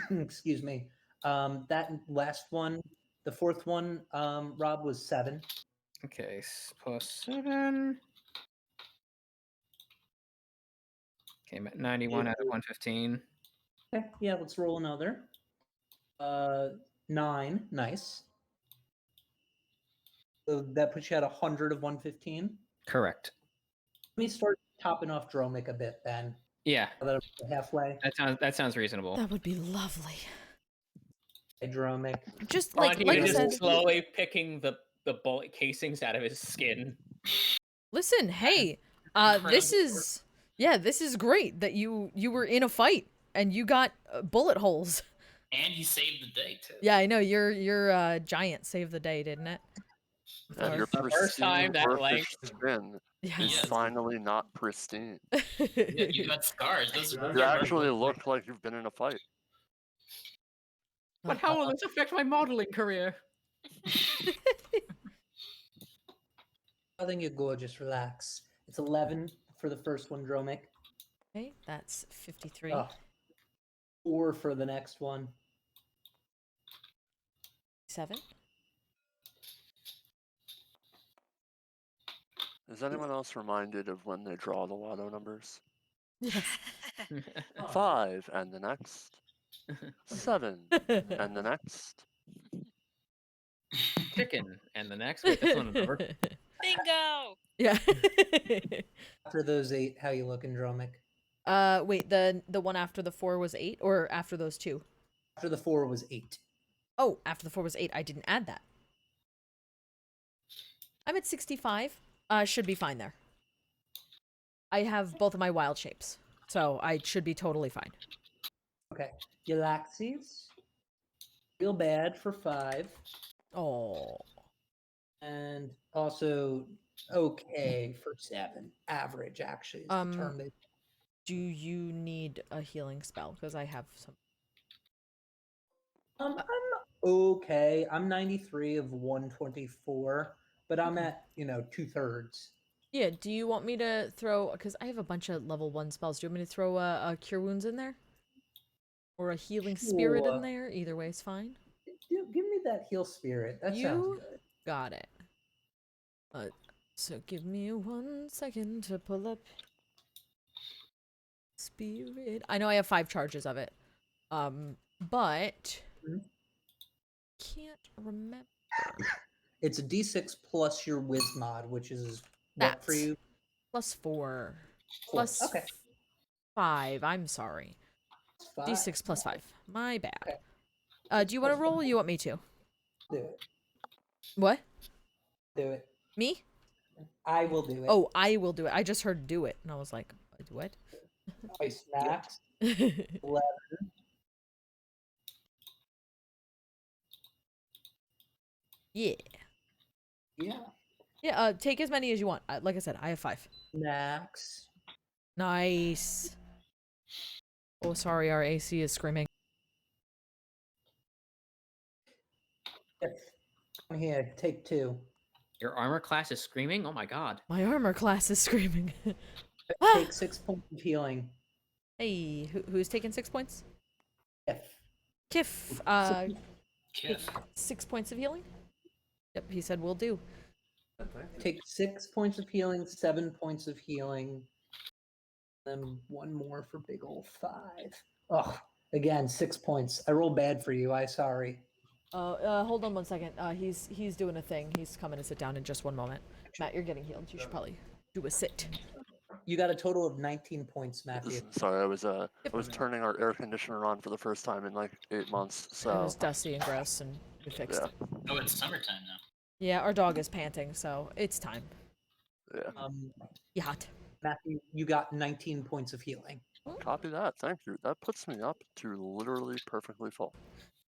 excuse me. That last one, the fourth one, Rob, was 7. Okay, plus 7. Okay, I'm at 91 out of 115. Okay, yeah, let's roll another. 9, nice. So that puts you at 100 of 115. Correct. Let me start topping off Dromik a bit then. Yeah, Halfway. that sounds reasonable. That would be lovely. Hey, Dromik. Just like I just said. slowly picking the bullet casings out of his skin. Listen, hey, this is great that you were in a fight and you got bullet holes. And you saved the day too. Yeah, I know your giant saved the day, didn't it? And your The first time pristine that Warforged skin Yes. is Yes. finally not pristine. Yeah, you got scars. Those You actually look like you've been in a fight. But how will this affect my modeling career? I think you're gorgeous. Relax. It's 11 for the first one, Dromik. Okay, that's 53. 4 for the next one. 7. Is anyone else reminded of when they draw the lotto numbers? Yes. 5 and the next. 7 and the next. chicken, and the next wait, this one number. Bingo! Yeah. After those 8, how you looking, Dromik? Wait, the one after the 4 was 8, or after those 2? After the 4 was 8. Oh, after the 4 was 8. I didn't add that. I'm at 65. Should be fine there. I have both of my wild shapes, so I should be totally fine. Okay. Yllaxis. Feel bad for 5. Oh. And also okay for 7. Average, actually, is the term they. Do you need a healing spell? Because I have some. I'm okay. I'm 93 of 124, but I'm at 2/3. Yeah, do you want me to throw, because I have a bunch of level 1 spells, do you want me to throw a Cure Wounds in there? Or a Healing Spirit in Sure. there? Either way is fine. Give me that heal spirit. That sounds You good. got it. So give me 1 second to pull up Spirit. I know I have 5 charges of it. But Mhm. can't remember. It's a D6 plus your Wiz mod, which is what for That's you? +4. Four. Plus Okay. 5. I'm sorry. Five. D6 plus 5. My bad. Okay. Do you want to roll or you want me to? Do it. What? Do it. Me? I will do it. Oh, I will do it. I just heard do it. And I was like, what? Ice max. 11. Yeah. Yeah. Yeah, take as many as you want. Like I said, I have 5. Max. Nice. Oh, sorry, our AC is screaming. Come here. Take 2. Your armor class is screaming. Oh my god. My armor class is screaming. Take 6 points of healing. Hey, who's taking 6 points? If. Kiff, Kiff. 6 points of healing? Yep, he said will do. Take 6 points of healing, 7 points of healing, then 1 more for big old 5. Oh, again, 6 points. I roll bad for you. Sorry. Hold on 1 second. He's doing a thing. He's coming to sit down in just 1 moment. Matt, you're getting healed. You should probably do a sit. You got a total of 19 points, Matthew. Sorry, I was turning our air conditioner on for the first time in like 8 months. It So was dusty and gross, and we fixed it. Oh, it's summertime now. Yeah, our dog is panting, so it's time. yeah, You hot. Matthew, you got 19 points of healing. copy that. Thank you. That puts me up to literally perfectly full.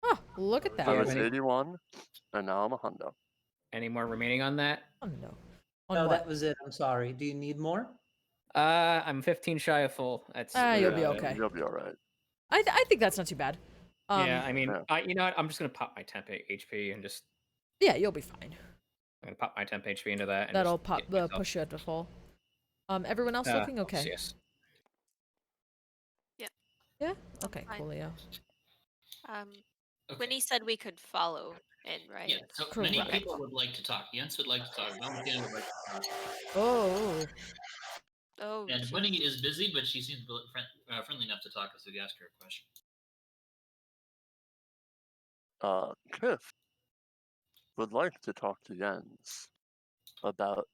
Oh, look at that. I Yeah, was when it- 81, and now I'm a hundo. Any more remaining on that? Oh no. On No, what? that was it. I'm sorry. Do you need more? I'm 15 shy of full. That's You'll be about it. okay. You'll be all right. I think that's not too bad. Yeah, I mean, Yeah. you know what? I'm just gonna pop my temp HP and just Yeah, you'll be fine. I'm gonna pop my temp HP into that. And That'll just pop get myself- push you to full. Everyone else looking okay? Yes. Yeah. Okay. fine. Coolio. Okay. Winnie said we could follow in, right? Yeah, so many Correct. people would like to talk. Jens would like to talk. Valentina would like to talk. Oh. Oh, And gee. Winnie is busy, but she seems friendly enough to talk us if you ask her a question. Kiff would like to talk to Jens about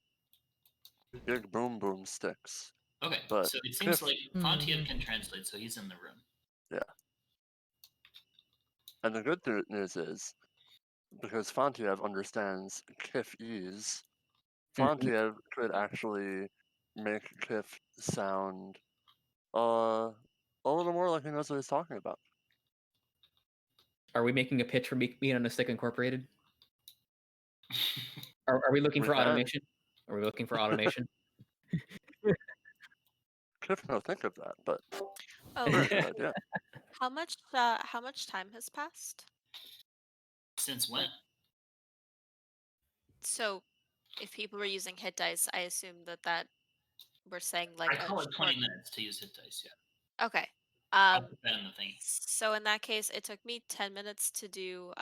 big boom boom sticks. Okay, But so it seems Kiff- like Fontiev can translate, so he's in the room. And the good news is, because Fontiev understands Kiff-ese, Fontiev could actually make Kiff sound a little more like he knows what he's talking about. Are we making a pitch for Meat on a Stick Incorporated? Are we looking We for can. automation? Are we looking for automation? Kiff no think of that, but Oh, very good idea. how much time has passed? Since when? So, if people were using hit dice, I assume that we're saying like I a call it 20 short- minutes to use hit dice, yeah. Okay. I'll put that in the thing. So in that case, it took me 10 minutes to do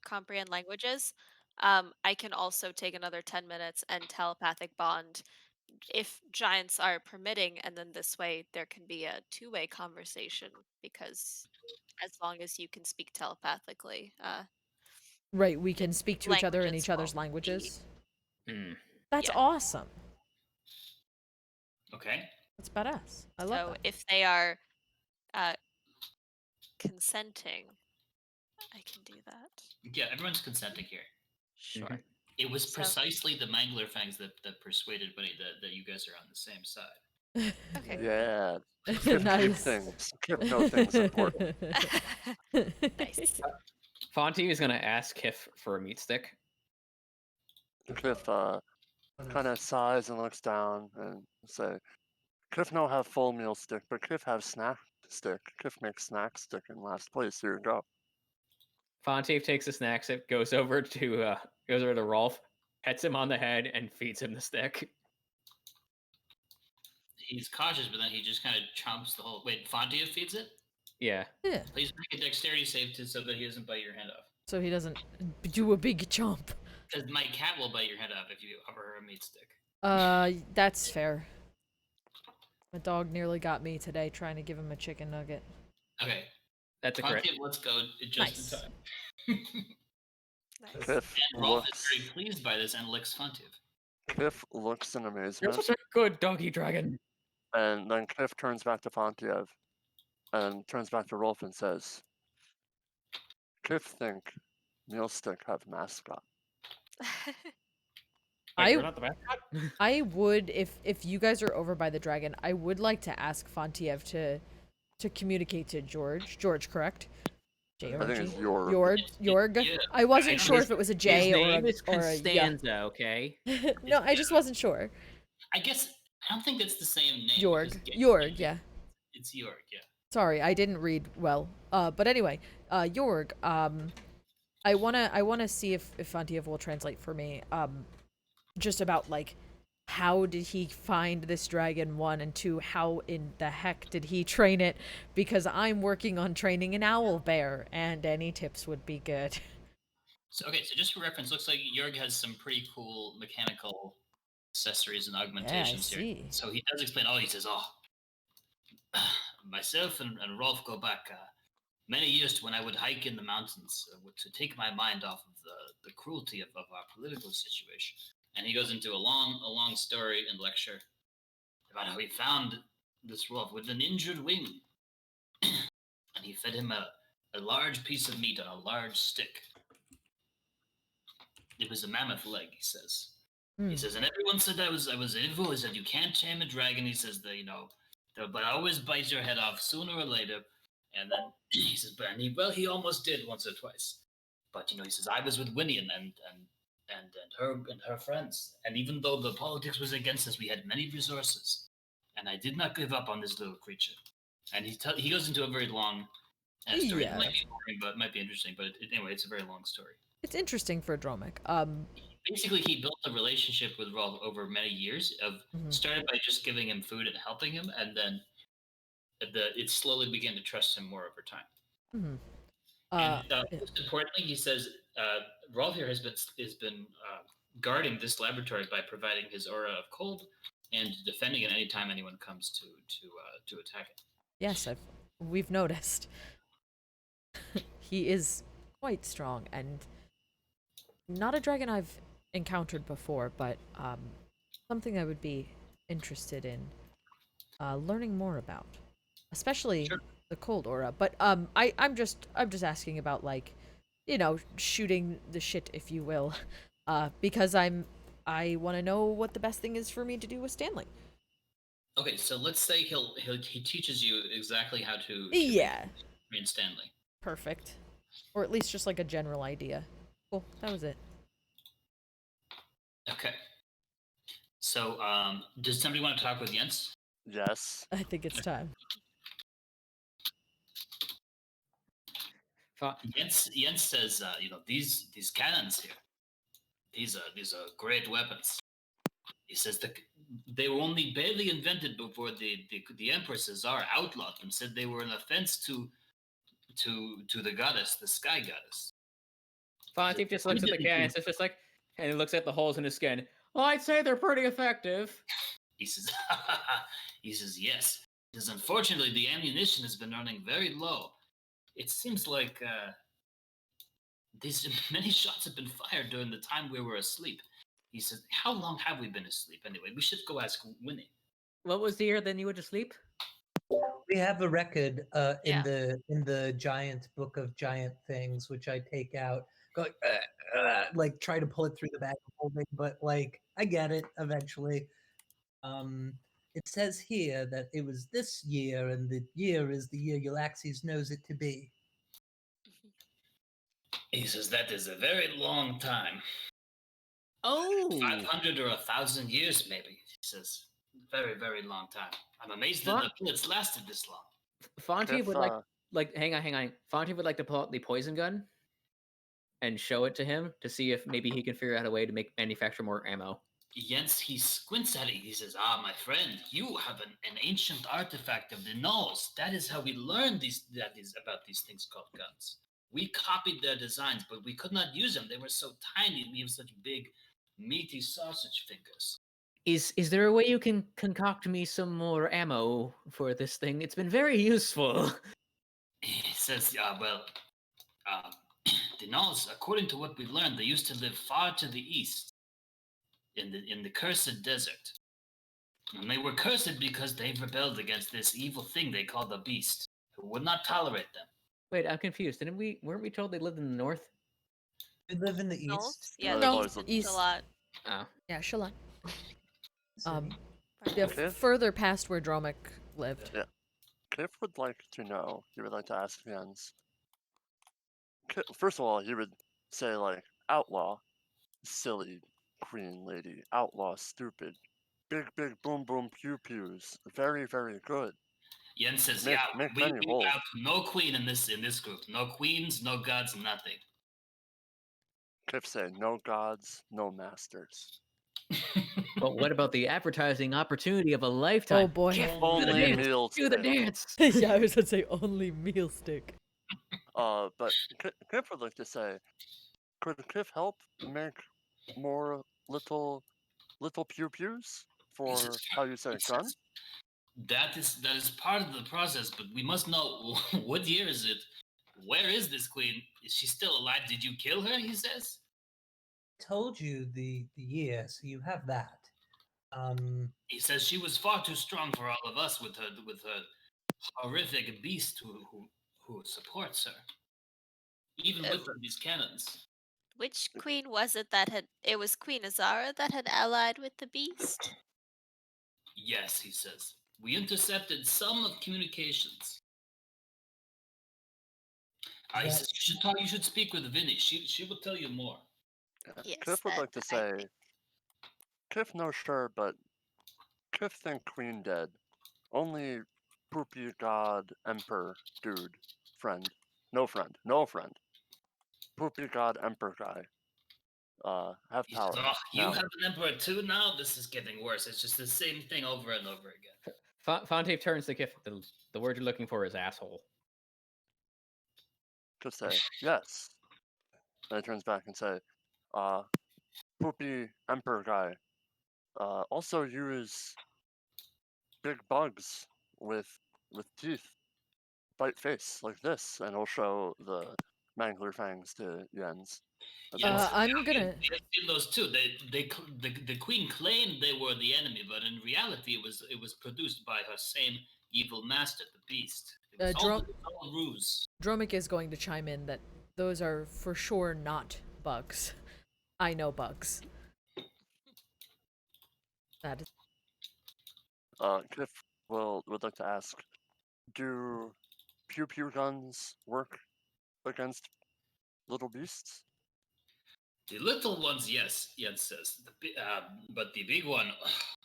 comprehend languages. I can also take another 10 minutes and telepathic bond if giants are permitting, and then this way there can be a two-way conversation because as long as you can speak telepathically. Right, we can speak to each other in languages each other's will languages. Hmm. That's Yeah. awesome. Okay. That's badass. I love So that. if they are consenting, I can do that. Yeah, everyone's consenting here. Sure. Mhm. It was So- precisely the Mangler fangs that persuaded Bunny that you guys are on the same side. Okay. Yeah. Kip Nice. things. Kip know things important. Nice. Fontie is gonna ask Kiff for a meat stick. Cliff kind of sighs and looks down and say, Cliff no have full meal stick, but Cliff have snack stick. Cliff makes snack stick in last place. Here you go. Fontiev takes a snack sip, goes over to Rolf, pets him on the head, and feeds him the stick. He's cautious, but then he just kind of chomps the whole. Wait, Fontiev feeds it? Yeah. Yeah. Please make a dexterity save so that he doesn't bite your hand off. So he doesn't do a big chomp. Because my cat will bite your head off if you offer her a meat stick. That's fair. My dog nearly got me today trying to give him a chicken nugget. Okay. That's a crit. Fontiev, let's go just in time. Nice. Cliff And Rolf is looks. very pleased by this and licks Fontiev. Cliff looks in You're amazement, such a good doggy dragon. and then Cliff turns back to Fontiev, and turns back to Rolf and says, Cliff think meal stick have mascot. Wait, I- we're not the mascot? I would, if you guys are over by the dragon, I would like to ask Fontiev to communicate to George. George, correct? I think it's Jorg. Jorg. Yeah. I wasn't I sure don't- if it was a His J name is or a yeah. Constanza, okay? No, I just wasn't sure. I guess I don't think that's the same name. Jorg. because Jorg, yeah. It's Jorg, yeah. Sorry, I didn't read well. But anyway, Jorg, I wanna see if Fontiev will translate for me. Just about like how did he find this dragon, 1, and 2, how in the heck did he train it? Because I'm working on training an owl bear, and any tips would be good. So just for reference, looks like Jorg has some pretty cool mechanical accessories and augmentations here. see. So he does explain. He says, myself and Rolf go back many years to when I would hike in the mountains to take my mind off of the cruelty of our political situation. And he goes into a long story and lecture about how he found this Rolf with an injured wing. And he fed him a large piece of meat on a large stick. It was a mammoth leg, he says. He says, and everyone said I was evil. He said, you can't tame a dragon. He says, but I always bite your head off sooner or later. And then he says, he almost did once or twice. But he says, I was with Winnie and her friends. And even though the politics was against us, we had many resources. And I did not give up on this little creature. And he goes into a very long story. Yeah. It might be boring, but it might be interesting. But anyway, it's a very long story. It's interesting for Dromik. Basically, he built a relationship with Rolf over many years. Started by just giving him food and helping him, and then it slowly began to trust him more over time. Most importantly, he says Rolf here has been guarding this laboratory by providing his aura of cold and defending it anytime anyone comes to attack it. Yes, we've noticed. He is quite strong and not a dragon I've encountered before, but something I would be interested in learning more about, especially the cold aura. But I'm just asking about, like, shooting the shit, if you will, because I want to know what the best thing is for me to do with Stanley. Okay, so let's say he teaches you exactly how to train Stanley. Perfect. Or at least just like a general idea. Cool, that was it. Okay. So, does somebody want to talk with Jens? Yes. I think it's time. Jens says, these cannons here, these are great weapons. He says that they were only barely invented before the Empress Czar outlawed them, said they were an offense to the goddess, the sky goddess. Fontiev just looks at the cannons, it's just like, and he looks at the holes in his skin. Well, I'd say they're pretty effective. He says, yes. He says, unfortunately, the ammunition has been running very low. It seems like These many shots have been fired during the time we were asleep. He says, how long have we been asleep anyway? We should go ask Winnie. What was the year then you went to sleep? We have a record Yeah. in the giant book of giant things, which I take out, go like try to pull it through the bag of holding, but like I get it eventually. It says here that it was this year, and the year is the year Yllaxis knows it to be. He says, that is a very long time. Oh, 500 or 1,000 years, maybe. He says, very, very long time. I'm amazed that the bullets lasted this long. Fontiev If, would like hang on. Fontiev would like to pull out the poison gun and show it to him to see if maybe he can figure out a way to manufacture more ammo. Jens, he squints at it. He says, my friend, you have an ancient artifact of the Knolls. That is how we learned about these things called guns. We copied their designs, but we could not use them. They were so tiny. We have such big, meaty sausage fingers. Is there a way you can concoct me some more ammo for this thing? It's been very useful. He says, the Knolls, according to what we learned, they used to live far to the east, in the cursed desert. And they were cursed because they rebelled against this evil thing they call the Beast, who would not tolerate them. Wait, I'm confused. Weren't we told they lived in the north? We live in the No? east. Yeah, No, the it's east the is east. a lot. Oh. Yeah, Shalon. City. Yeah, Okay. further past where Dromik lived. Yeah. Kiff would like to know, he would like to ask Jens. First of all, he would say, like, outlaw, silly queen lady, outlaw, stupid, big, big, boom, boom, pew pews, very, very good. Jens says, Make we many bold. have no queen in this group. No queens, no gods, nothing. Kiff say, no gods, no masters. But what about the advertising opportunity of a lifetime? Oh boy. Kiff, Only do the dance. meals. Do the dance. Yeah, I was gonna say only meal stick. But Kiff would like to say, could Kiff help make more little pew pews for how you say gun? That is part of the process, but we must know what year is it? Where is this queen? Is she still alive? Did you kill her? He says. Told you the year, so you have that. He says she was far too strong for all of us with her horrific beast who supports her, even with these cannons. Which queen was it that had? It was Queen Azara that had allied with the beast. Yes, he says. We intercepted some of communications. He says you should speak with Vinny. She will tell you more. Yes, Kiff would that like to I say, think. Kiff no sure, but Kiff think queen dead. Only poopy god emperor dude friend. No friend. Poopy god emperor guy. Have He says, power. you now. have an emperor too now? This is getting worse. It's just the same thing over and over again. Fontiev turns to Kiff. The word you're looking for is asshole. Kiff say, yes. Then he turns back and say, poopy emperor guy. Also use big bugs with teeth. Bite face like this, and he'll show the mangler fangs to Jens. I'm gonna. We have seen those too. The queen claimed they were the enemy, but in reality, it was produced by her same evil master, the beast. It was all ruse. Dromik is going to chime in that those are for sure not bugs. I know bugs. That is. Kiff would like to ask, do pew pew guns work against little beasts? The little ones, yes, Jens says. But the big one,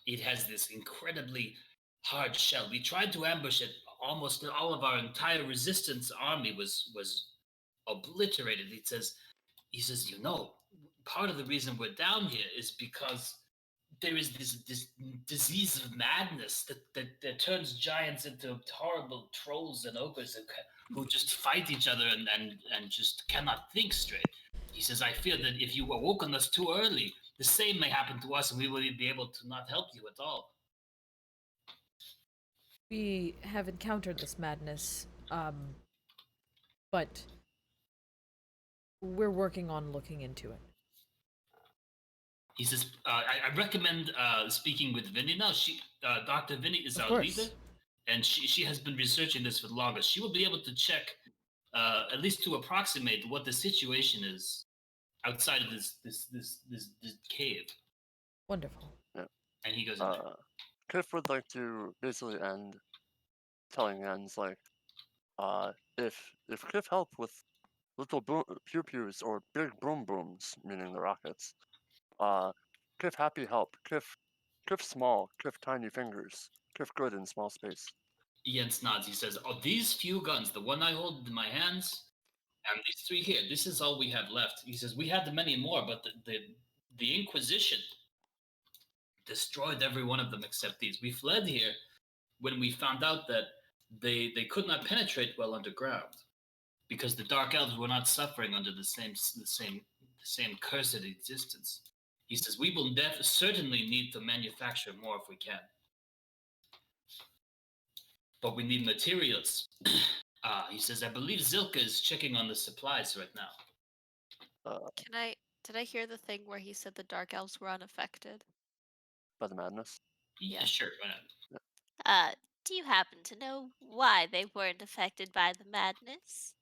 it has this incredibly hard shell. We tried to ambush it. Almost all of our entire resistance army was obliterated. He says, part of the reason we're down here is because there is this disease of madness that turns giants into horrible trolls and ogres who just fight each other and just cannot think straight. He says, I fear that if you awoken us too early, the same may happen to us and we will be able to not help you at all. We have encountered this madness, but We're working on looking into it. He says, I recommend speaking with Vinny now. Dr. Vinny is Of our course. leader, and she has been researching this for the longest. She will be able to check, at least to approximate what the situation is outside of this cave. Wonderful. Yeah. And he goes, in there. Kiff would like to basically end telling ends like, if Kiff helped with little pew pews or big boom booms, meaning the rockets, Kiff happy help. Kiff small. Kiff tiny fingers. Kiff good in small space. Jens nods. He says, "Oh, these few guns, the one I hold in my hands, and these three here, this is all we have left." He says, "We had many more, but the Inquisition destroyed every one of them except these. We fled here when we found out that they could not penetrate well underground because the Dark Elves were not suffering under the same cursed existence." He says, "We will certainly need to manufacture more if we can. But we need materials." He says, "I believe Zilka is checking on the supplies right now." Did I hear the thing where he said the Dark Elves were unaffected? By the madness? Yeah, sure. Why not? Do you happen to know why they weren't affected by the madness?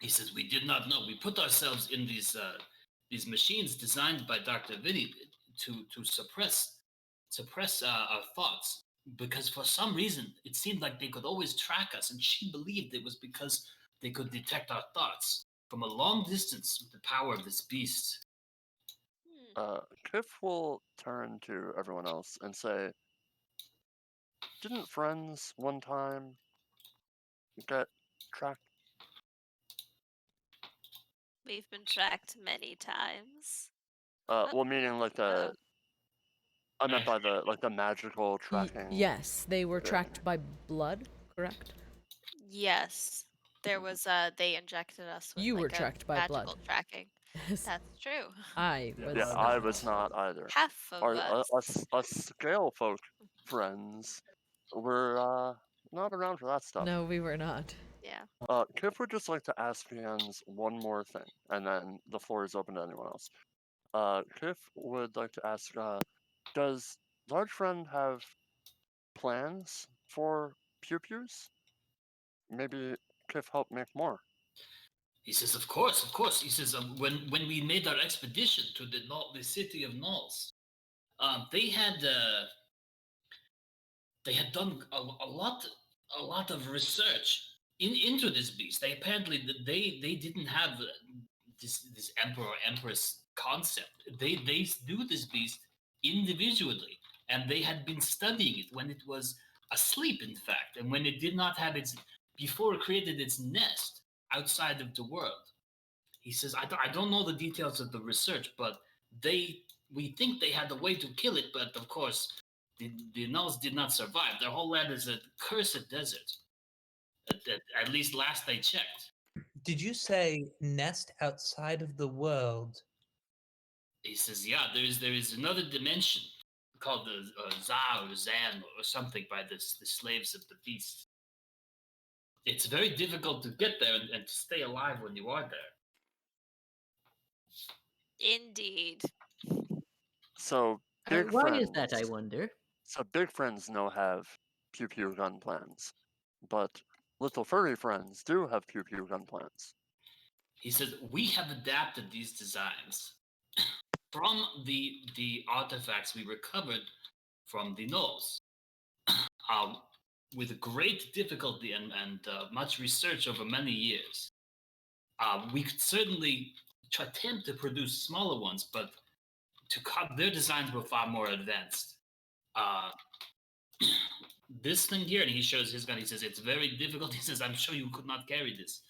He says, "We did not know. We put ourselves in these machines designed by Dr. Vinny to suppress our thoughts, because for some reason it seemed like they could always track us, and she believed it was because they could detect our thoughts from a long distance with the power of this beast." Kiff will turn to everyone else and say, didn't friends one time get tracked? We've been tracked many times. Well, meaning like the... I meant by the magical tracking. Yes, they were tracked by blood, correct? Yes. There was they injected us with You were like, a tracked by blood. magical tracking. Yes. That's true. I Yeah, was I was not either. Half of us. Us scale folk friends were not around for that stuff. No, we were not. Yeah. Kiff would just like to ask Jens one more thing, and then the floor is open to anyone else. Kiff would like to ask, does Large Friend have plans for pew pews? Maybe Kiff help make more. He says, of course. He says, when we made our expedition to the city of Knolls, they had done a lot of research into this beast. They apparently they didn't have this emperor or empress concept. They knew this beast individually, and they had been studying it when it was asleep, in fact, and when it did not have before it created its nest outside of the world. He says, I don't know the details of the research, but we think they had a way to kill it, but of course, the Knolls did not survive. Their whole land is a cursed desert. At least last I checked. Did you say nest outside of the world? He says, yeah, there is another dimension called the Za or Zan or something by the slaves of the beast. It's very difficult to get there and to stay alive when you are there. Indeed. So big Why friends. is that, I wonder? So big friends no have pew pew gun plans, but little furry friends do have pew pew gun plans. He says, we have adapted these designs from the artifacts we recovered from the Knolls. With great difficulty and much research over many years. We could certainly attempt to produce smaller ones, but their designs were far more advanced. This thing here, and he shows his gun, he says, it's very difficult. He says, I'm sure you could not carry this.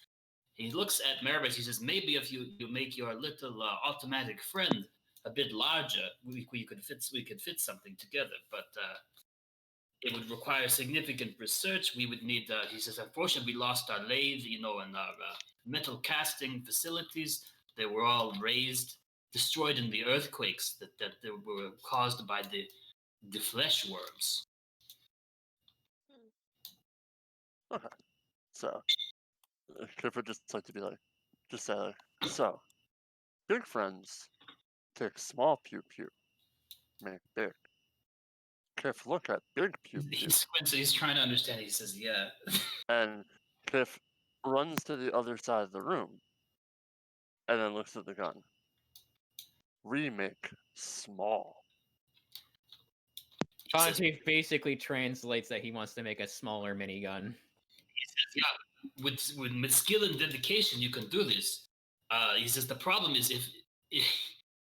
He looks at Marvis, he says, maybe if you make your little automatic friend a bit larger, we could fit something together, but it would require significant research. We would need, he says, unfortunately, we lost our lathe, and our metal casting facilities. They were all destroyed in the earthquakes that were caused by the flesh worms. Okay. So, Kiff would just like to be like, so, big friends take small pew pew, make big. Kiff look at big pew He pew, squints. He's trying to understand. He says, "Yeah." and Kiff runs to the other side of the room, and then looks at the gun. Remake small. He says, Fontiev basically translates that he wants to make a smaller minigun. "Yeah, with skill and dedication, you can do this." He says, "The problem is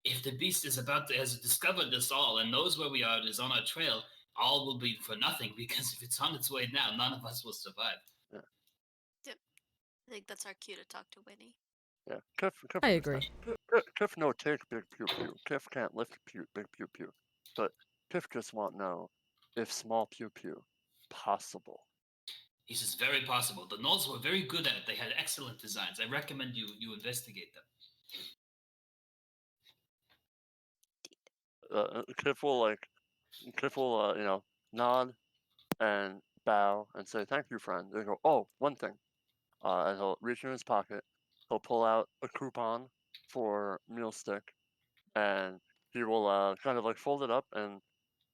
if the beast has discovered us all and knows where we are and is on our trail, all will be for nothing, because if it's on its way now, none of us will survive." I think that's our cue to talk to Winnie. Yeah, Kiff I agree. Kiff no take big pew pew. Kiff can't lift big pew pew. But Kiff just want know if small pew pew possible. He says, "Very possible. The Knolls were very good at it. They had excellent designs. I recommend you investigate them." Kiff will nod and bow and say thank you, friend. They go, oh, one thing. And he'll reach in his pocket. He'll pull out a coupon for meal stick, and he will kind of like fold it up. And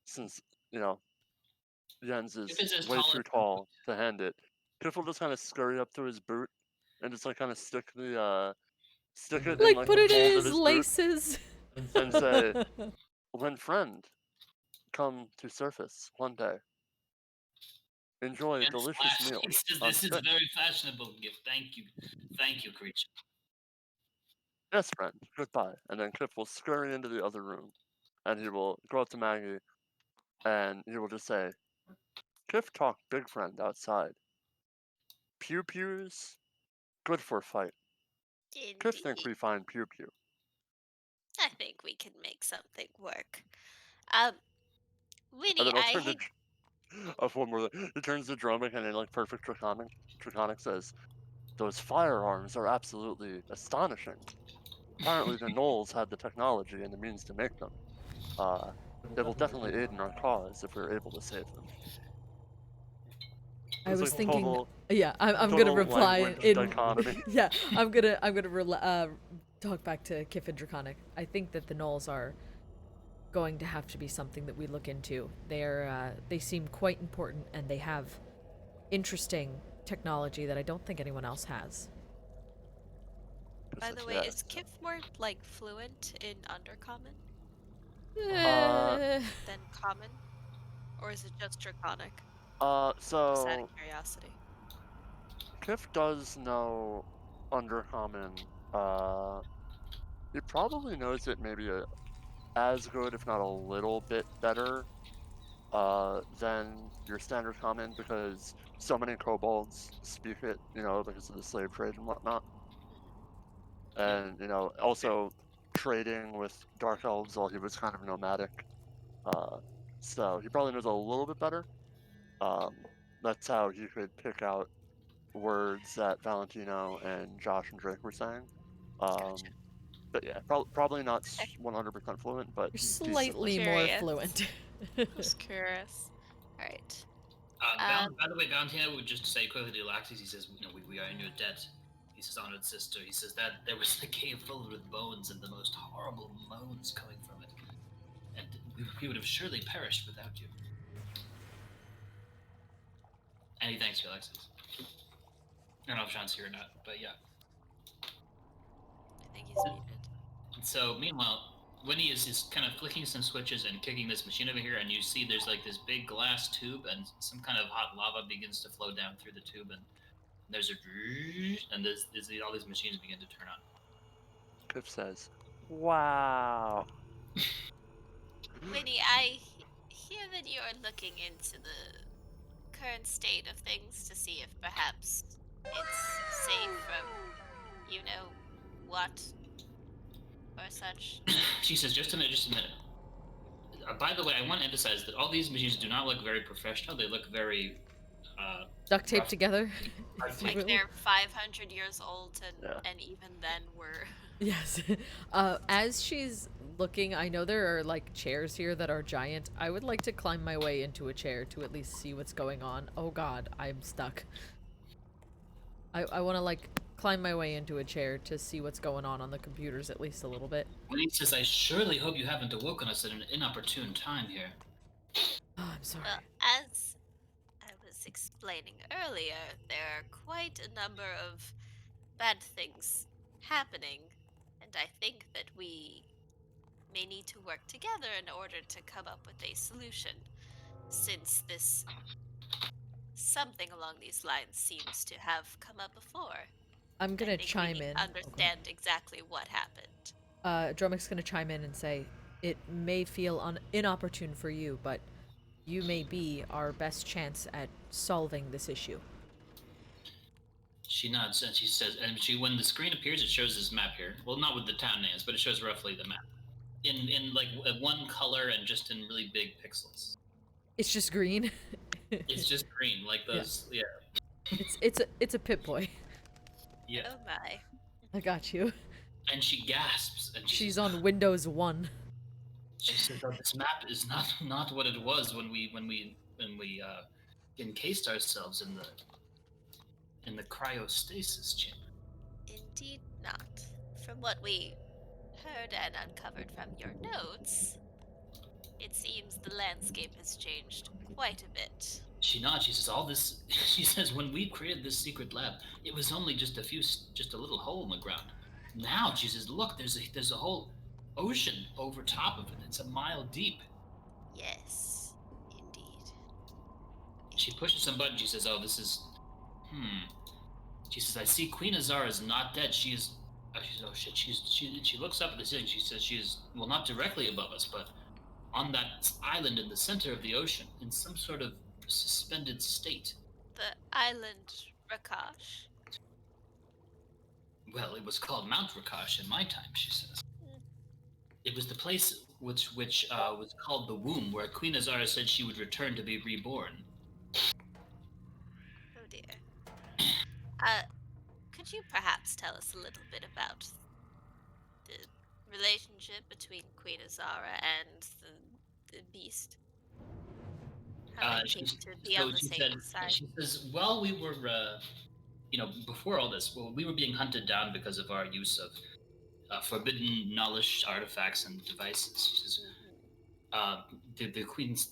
since Jens is If it's as way tall too as- tall to hand it, Kiff will just kind of scurry up to his boot and just like kind of stick it in Like, like put the it in folds of his his boot laces. and say, when friend, come to surface one day. Enjoy a Jens delicious laughs. meal. He says, on "This is stick." very fashionable gift. Thank you, creature." Yes, friend. Goodbye. And then Kiff will scurry into the other room, and he will go up to Maggie, and he will just say, Kiff talk big friend outside. Pew pews, good for fight. Kiff think Indeed. we find pew pew. I think we can make something work. And Winnie, then I'll I turn hate to one more. He turns to Dromik and in like perfect Draconic says, "Those firearms are absolutely astonishing. Apparently the Knolls had the technology and the means to make them. They will definitely aid in our cause if we're able to save them." I It's was like thinking, total- yeah, I'm gonna total reply language in. dichotomy. Yeah, I'm gonna talk back to Kiff and Draconic. I think that the Knolls are going to have to be something that we look into. They seem quite important, and they have interesting technology that I don't think anyone else has. By the way, Yeah. is Kiff more like fluent in Undercommon Eh, than Common, or is it just Draconic? Just out So of curiosity. Kiff does know Undercommon. He probably knows it maybe as good, if not a little bit better, than your standard common, because so many kobolds speak it, because of the slave trade and whatnot. And, also trading with dark elves while he was kind of nomadic. So he probably knows a little bit better. That's how he could pick out words that Valentino and Josh and Drake were saying. But yeah, probably not 100% fluent, but you're decently. slightly more Curious. fluent. Just curious. Alright. By the way, Valentino would just say quickly to Yllaxis, he says, we are in your debt. He says, honored sister. He says that there was a cave filled with bones and the most horrible moans coming from it. And we would have surely perished without you. And he thanks you, Yllaxis. I don't know if Sean's here or not, but yeah. I think he's muted. And so, meanwhile, Winnie is kind of flicking some switches and kicking this machine over here, and you see there's like this big glass tube, and some kind of hot lava begins to flow down through the tube, and there's all these machines begin to turn on. Kiff says, wow. Winnie, I hear that you are looking into the current state of things to see if perhaps it's safe from, what or such. She says, just a minute. By the way, I want to emphasize that all these machines do not look very professional. They look very Duct taped rough. together. Rough. Like they're 500 years old, Yeah. and even then we're. Yes. As she's looking, I know there are like chairs here that are giant. I would like to climb my way into a chair to at least see what's going on. Oh god, I'm stuck. I want to like climb my way into a chair to see what's going on the computers at least a little bit. When he says, I surely hope you haven't awoken us at an inopportune time here. Oh, I'm sorry. Well, as I was explaining earlier, there are quite a number of bad things happening, and I think that we may need to work together in order to come up with a solution, since this something along these lines seems to have come up before. I'm I gonna think we chime need in. to understand exactly what happened. Dromik's gonna chime in and say, it may feel inopportune for you, but you may be our best chance at solving this issue. She nods and she says, and when the screen appears, it shows this map here. Well, not with the town names, but it shows roughly the map. In like one color and just in really big pixels. It's just green. It's just green, like those, yeah. It's a Pip-Boy. Yeah. Oh my. I got you. And she gasps, and She's says, on Windows 1. She says, "Oh, this map is not what it was when we encased ourselves in the cryostasis chamber." Indeed not. From what we heard and uncovered from your notes, it seems the landscape has changed quite a bit. She nods. She says, "All this." She says, "When we created this secret lab, it was only just a little hole in the ground. Now," she says, "look, there's a whole ocean over top of it. It's a mile deep." Yes, indeed. She pushes some button. She says, "Oh, this is, She says, "I see Queen Azara is not dead. She is." She says, "Oh shit!" She looks up at the ceiling. She says, "She is, well, not directly above us, but on that island in the center of the ocean, in some sort of suspended state." The island Rakash. "Well, it was called Mount Rakash in my time," she says. "It was the place which was called the Womb, where Queen Azara said she would return to be reborn." Oh dear. Could you perhaps tell us a little bit about the relationship between Queen Azara and the beast? How they came to be on the same side? She says, "Well, we were, before all this, well, we were being hunted down because of our use of forbidden knowledge artifacts and devices." She says,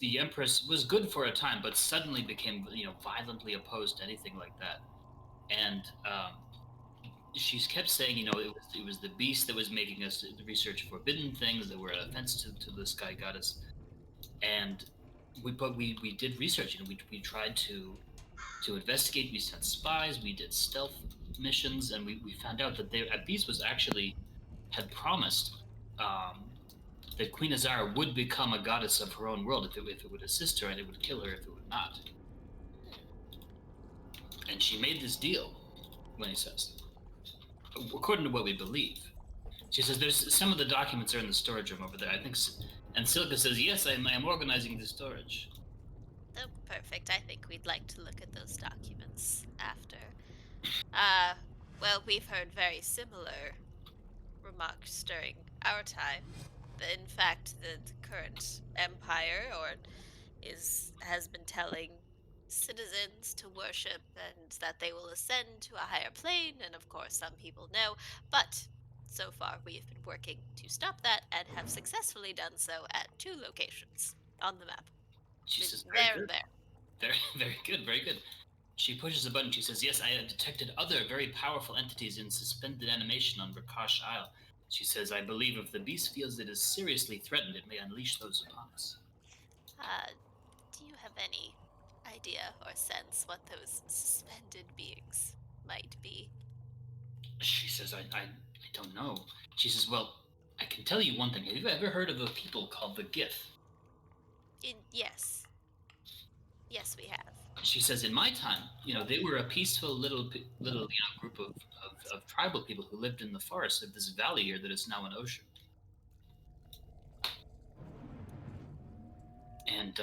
the Empress was good for a time, but suddenly became, violently opposed to anything like that. And she's kept saying, it was the beast that was making us research forbidden things that were an offense to the Sky Goddess. And we did research, we tried to investigate. We sent spies, we did stealth missions, and we found out that a beast was actually had promised that Queen Azara would become a goddess of her own world if it would assist her, and it would kill her if it would not. And she made this deal, Lenny says, according to what we believe. She says, "There's some of the documents are in the storage room over there, I think." And Silka says, "Yes, I am organizing the storage." Oh, perfect. I think we'd like to look at those documents after. Well, we've heard very similar remarks during our time. In fact, the current empire has been telling citizens to worship and that they will ascend to a higher plane, and of course some people know, but so far we have been working to stop that and have successfully done so at 2 locations on the map. She says, there "Very and good. there. Very good, very good." She pushes a button. She says, "Yes, I have detected other very powerful entities in suspended animation on Rakash Isle." She says, "I believe if the beast feels it is seriously threatened, it may unleash those upon us." Do you have any idea or sense what those suspended beings might be? She says, I don't know." She says, "Well, I can tell you one thing. Have you ever heard of a people called the Gith?" Yes. Yes, we have. She says, "In my time, they were a peaceful little group of tribal people who lived in the forest of this valley here that is now an ocean. And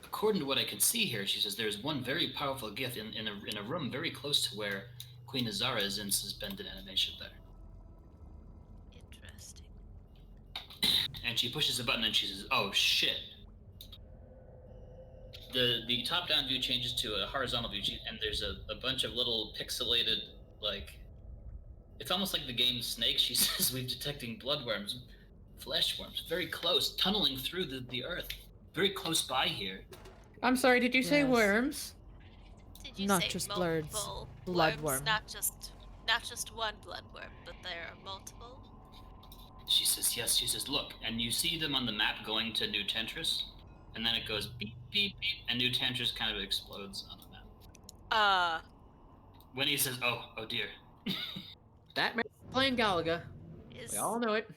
according to what I can see here," she says, "there's one very powerful Gith in a room very close to where Queen Azara is in suspended animation there." Interesting. And she pushes a button and she says, "Oh shit." the top-down view changes to a horizontal view, and there's a bunch of little pixelated, like, it's almost like the game Snake. She says we're detecting bloodworms, fleshworms, very close, tunneling through the earth, very close by here. I'm sorry, did you say Yes. worms? Did you Not say just birds, multiple bloodworm. worms? Not just one bloodworm, but there are multiple. She says yes. She says, look, and you see them on the map going to New Tentris, and then it goes beep beep beep, and New Tentris kind of explodes on the map. When he says, oh dear. That man's playing Galaga. Is We all know it.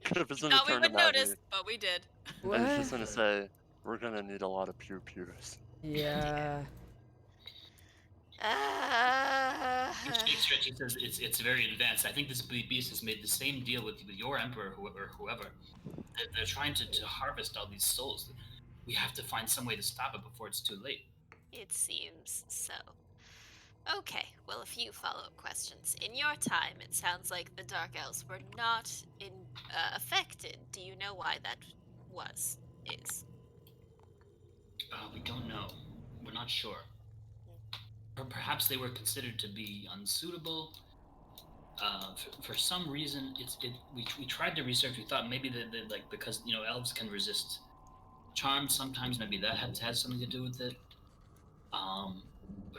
Kiff is gonna thought we turn to would Maggie, notice, but we did. and he's just What? gonna say, "We're gonna need a lot of pew-pews." Yeah. She says it's very advanced. I think this beast has made the same deal with your emperor or whoever. They're trying to harvest all these souls. We have to find some way to stop it before it's too late. It seems so. Okay, well, a few follow-up questions. In your time, it sounds like the Dark Elves were not affected. Do you know why that is? We don't know. We're not sure. Or perhaps they were considered to be unsuitable. For some reason, we tried to research. We thought maybe that like because elves can resist charms sometimes. Maybe that had something to do with it.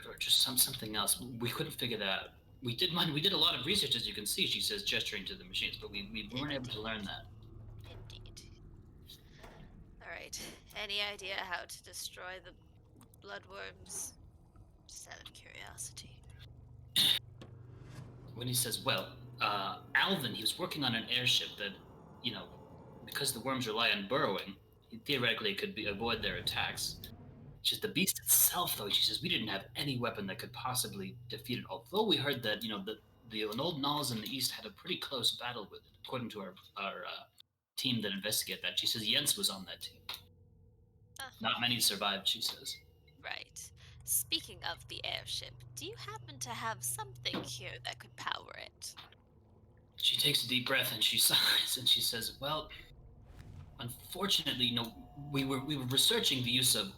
Or just something else. We couldn't figure that out. We did a lot of research, as you can see. She says, gesturing to the machines, but we weren't able to learn that. Indeed. All right. Any idea how to destroy the bloodworms? Just out of curiosity. When he says, well, Alvin, he was working on an airship that, because the worms rely on burrowing, theoretically it could avoid their attacks. Just the beast itself, though, she says, we didn't have any weapon that could possibly defeat it. Although we heard that, the old Gnolls in the east had a pretty close battle with it, according to our team that investigated that. She says Jens was on that team. Not many survived, she says. Right. Speaking of the airship, do you happen to have something here that could power it? She takes a deep breath and she sighs and she says, well, unfortunately, we were researching the use of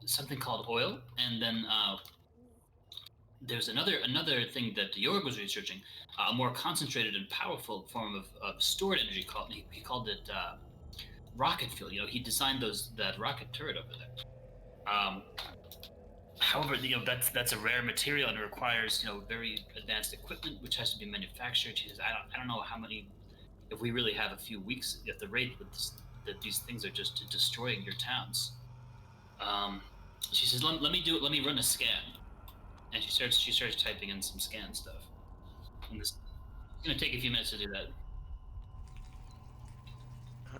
something called oil, and then there's another thing that Jorg was researching, a more concentrated and powerful form of stored energy. He called it rocket fuel. He designed that rocket turret over there. However, that's a rare material and it requires very advanced equipment which has to be manufactured. She says, I don't know how many. If we really have a few weeks at the rate that these things are just destroying your towns. She says, let me do it. Let me run a scan, and she starts typing in some scan stuff. And it's gonna take a few minutes to do that.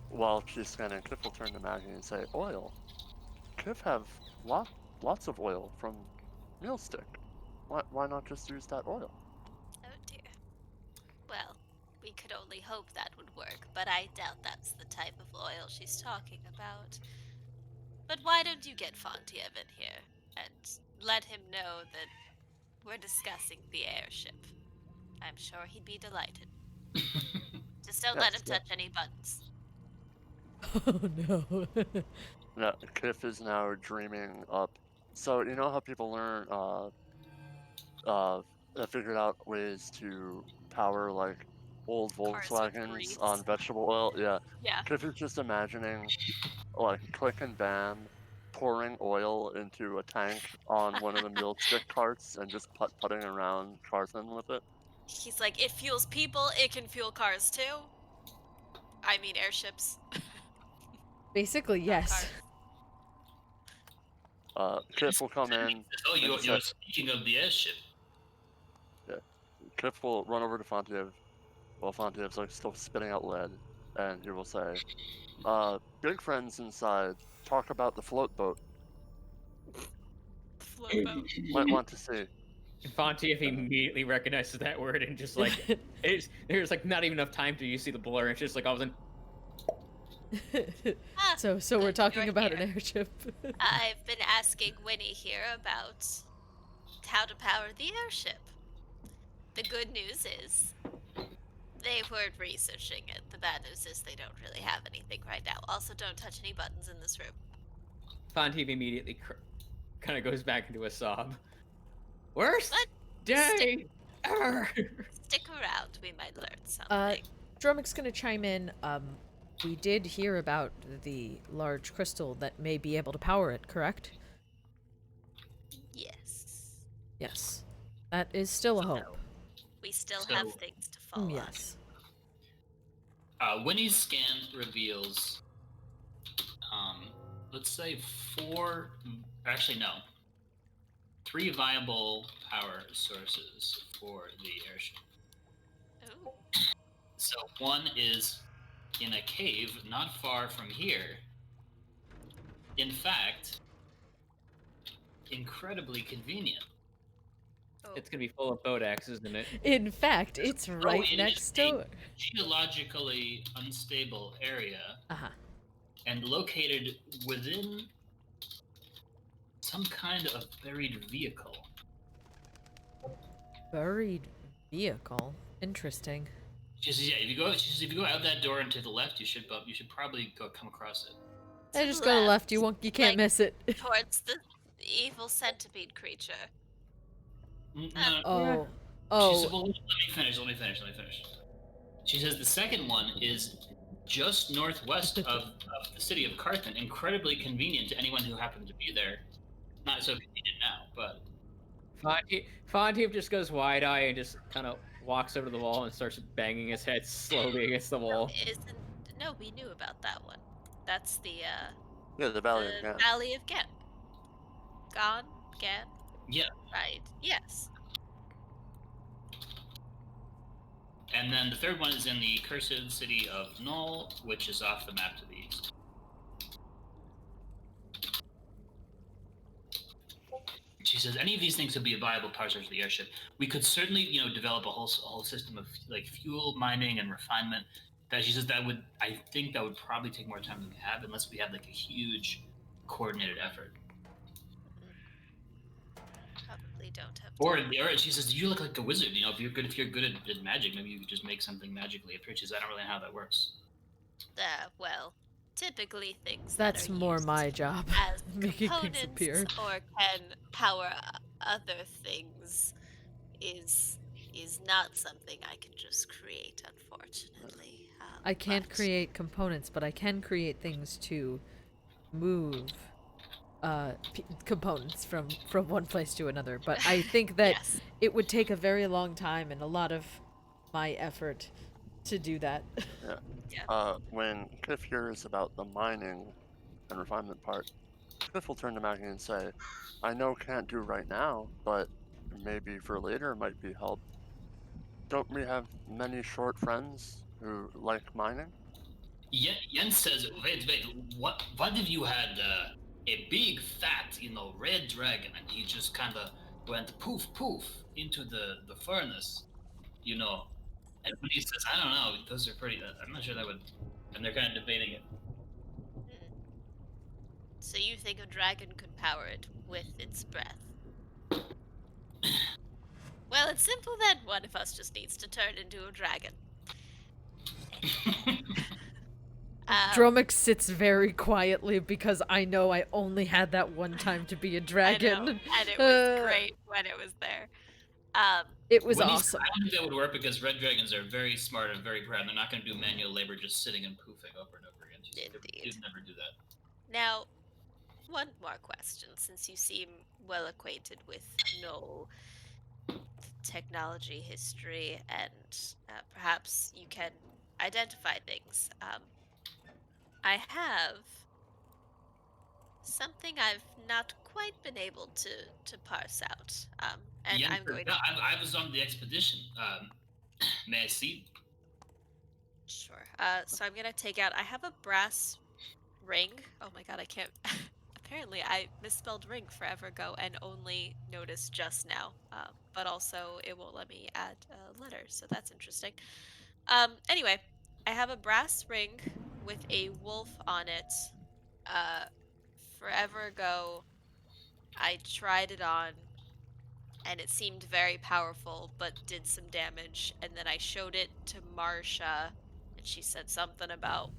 While she's scanning, Kiff will turn to Maggie and say, "Oil. Kiff have lots of oil from Mealstick. Why not just use that oil?" Oh dear. Well, we could only hope that would work, but I doubt that's the type of oil she's talking about. But why don't you get Fontiev in here and let him know that we're discussing the airship? I'm sure he'd be delighted. Just don't let him touch any buttons. Oh no. No, Kiff is now dreaming up. So you know how people learn, figured out ways to power like old Cars with Volkswagens grease. on vegetable oil? Yeah. Yeah. Kiff is just imagining, like Click and Bam pouring oil into a tank on one of the Mealstick carts and just putting around Carson with it. He's like, it fuels people, it can fuel cars too. I mean airships. Basically, yes. Kiff will come in. Oh, you're speaking of the airship. Yeah. Kiff will run over to Fontiev while Fontiev's like still spitting out lead, and he will say, big friends inside, talk about the float boat. Float boat. Might want to see. Fontiev immediately recognizes that word and just like there's like not even enough time to you see the blur. It's just like all of a sudden. So we're talking about an airship. I've been asking Winnie here about how to power the airship. The good news is they weren't researching it. The bad news is they don't really have anything right now. Also, don't touch any buttons in this room. Fontiev immediately kind of goes back into a sob. Worst But day ever. Stick around, we might learn something. Dromik's gonna chime in. We did hear about the large crystal that may be able to power it, correct? Yes. Yes. That is still a hope. We still So- have things to follow. Yes. Winnie's scan reveals, let's say 3 viable power sources for the airship. Ooh. So one is in a cave not far from here. In fact, incredibly convenient. Oh. It's gonna be full of Bodax, isn't it? In fact, it's right it is next a door. geologically unstable area Uh-huh. and located within some kind of buried vehicle. Buried vehicle. Interesting. She says, if you go out that door and to the left, you should probably come across it. I just go left. You can't like- miss it. Towards the evil centipede creature. No, Oh. She Oh. said, well, let me finish. She says the second one is just northwest of the city of Carthan, incredibly convenient to anyone who happened to be there. Not so convenient now, but Fontiev just goes wide-eye and just kind of walks over to the wall and starts banging his head slowly against the wall. No, we knew about that one. That's the the Valley of Gan. Valley of Gan. Gan? yeah. Right. Yes. And then the third one is in the cursed city of Null, which is off the map to the east. She says any of these things would be a viable power source for the airship. We could certainly, develop a whole system of like fuel mining and refinement. That she says I think that would probably take more time than we have, unless we have like a huge coordinated effort. Probably don't have Or time. she says, you look like a wizard. If you're good at magic, maybe you could just make something magically appear. She says, I don't really know how that works. Well, typically things That's that are more used my job. as Making components things appear. or can power other things is not something I can just create, unfortunately. I can't but- create components, but I can create things to move components from one place to another. But I think that Yes. it would take a very long time and a lot of my effort to do that. When Kiff hears about the mining and refinement part, Kiff will turn to Maggie and say, I know can't do right now, but maybe for later might be help. Don't we have many short friends who like mining? Jens says, wait, what if you had a big fat, red dragon, and he just kind of went poof into the furnace, And when he says, I don't know, those are pretty, I'm not sure that would, and they're kind of debating it. So you think a dragon could power it with its breath? Well, it's simple then. One of us just needs to turn into a dragon. Dromik sits very quietly because I know I only had that one time to be a I dragon. know, and it was great when it was there. It was When he awesome. I don't think that would work because red dragons are very smart and very proud. They're not going to do manual labor just sitting and poofing over and over again. You'd never do that. Now, one more question, since you seem well acquainted with Knoll technology history, and perhaps you can identify things. I have something I've not quite been able to parse out, and Yeah, I'm going to... I was on the expedition. May I see? Sure. So I'm gonna take out... I have a brass ring. Oh my god, I can't... Apparently, I misspelled ring forever ago and only noticed just now. But also, it won't let me add letters, so that's interesting. Anyway, I have a brass ring with a wolf on it. Forever ago, I tried it on, and it seemed very powerful, but did some damage. And then I showed it to Marsha, and she said something about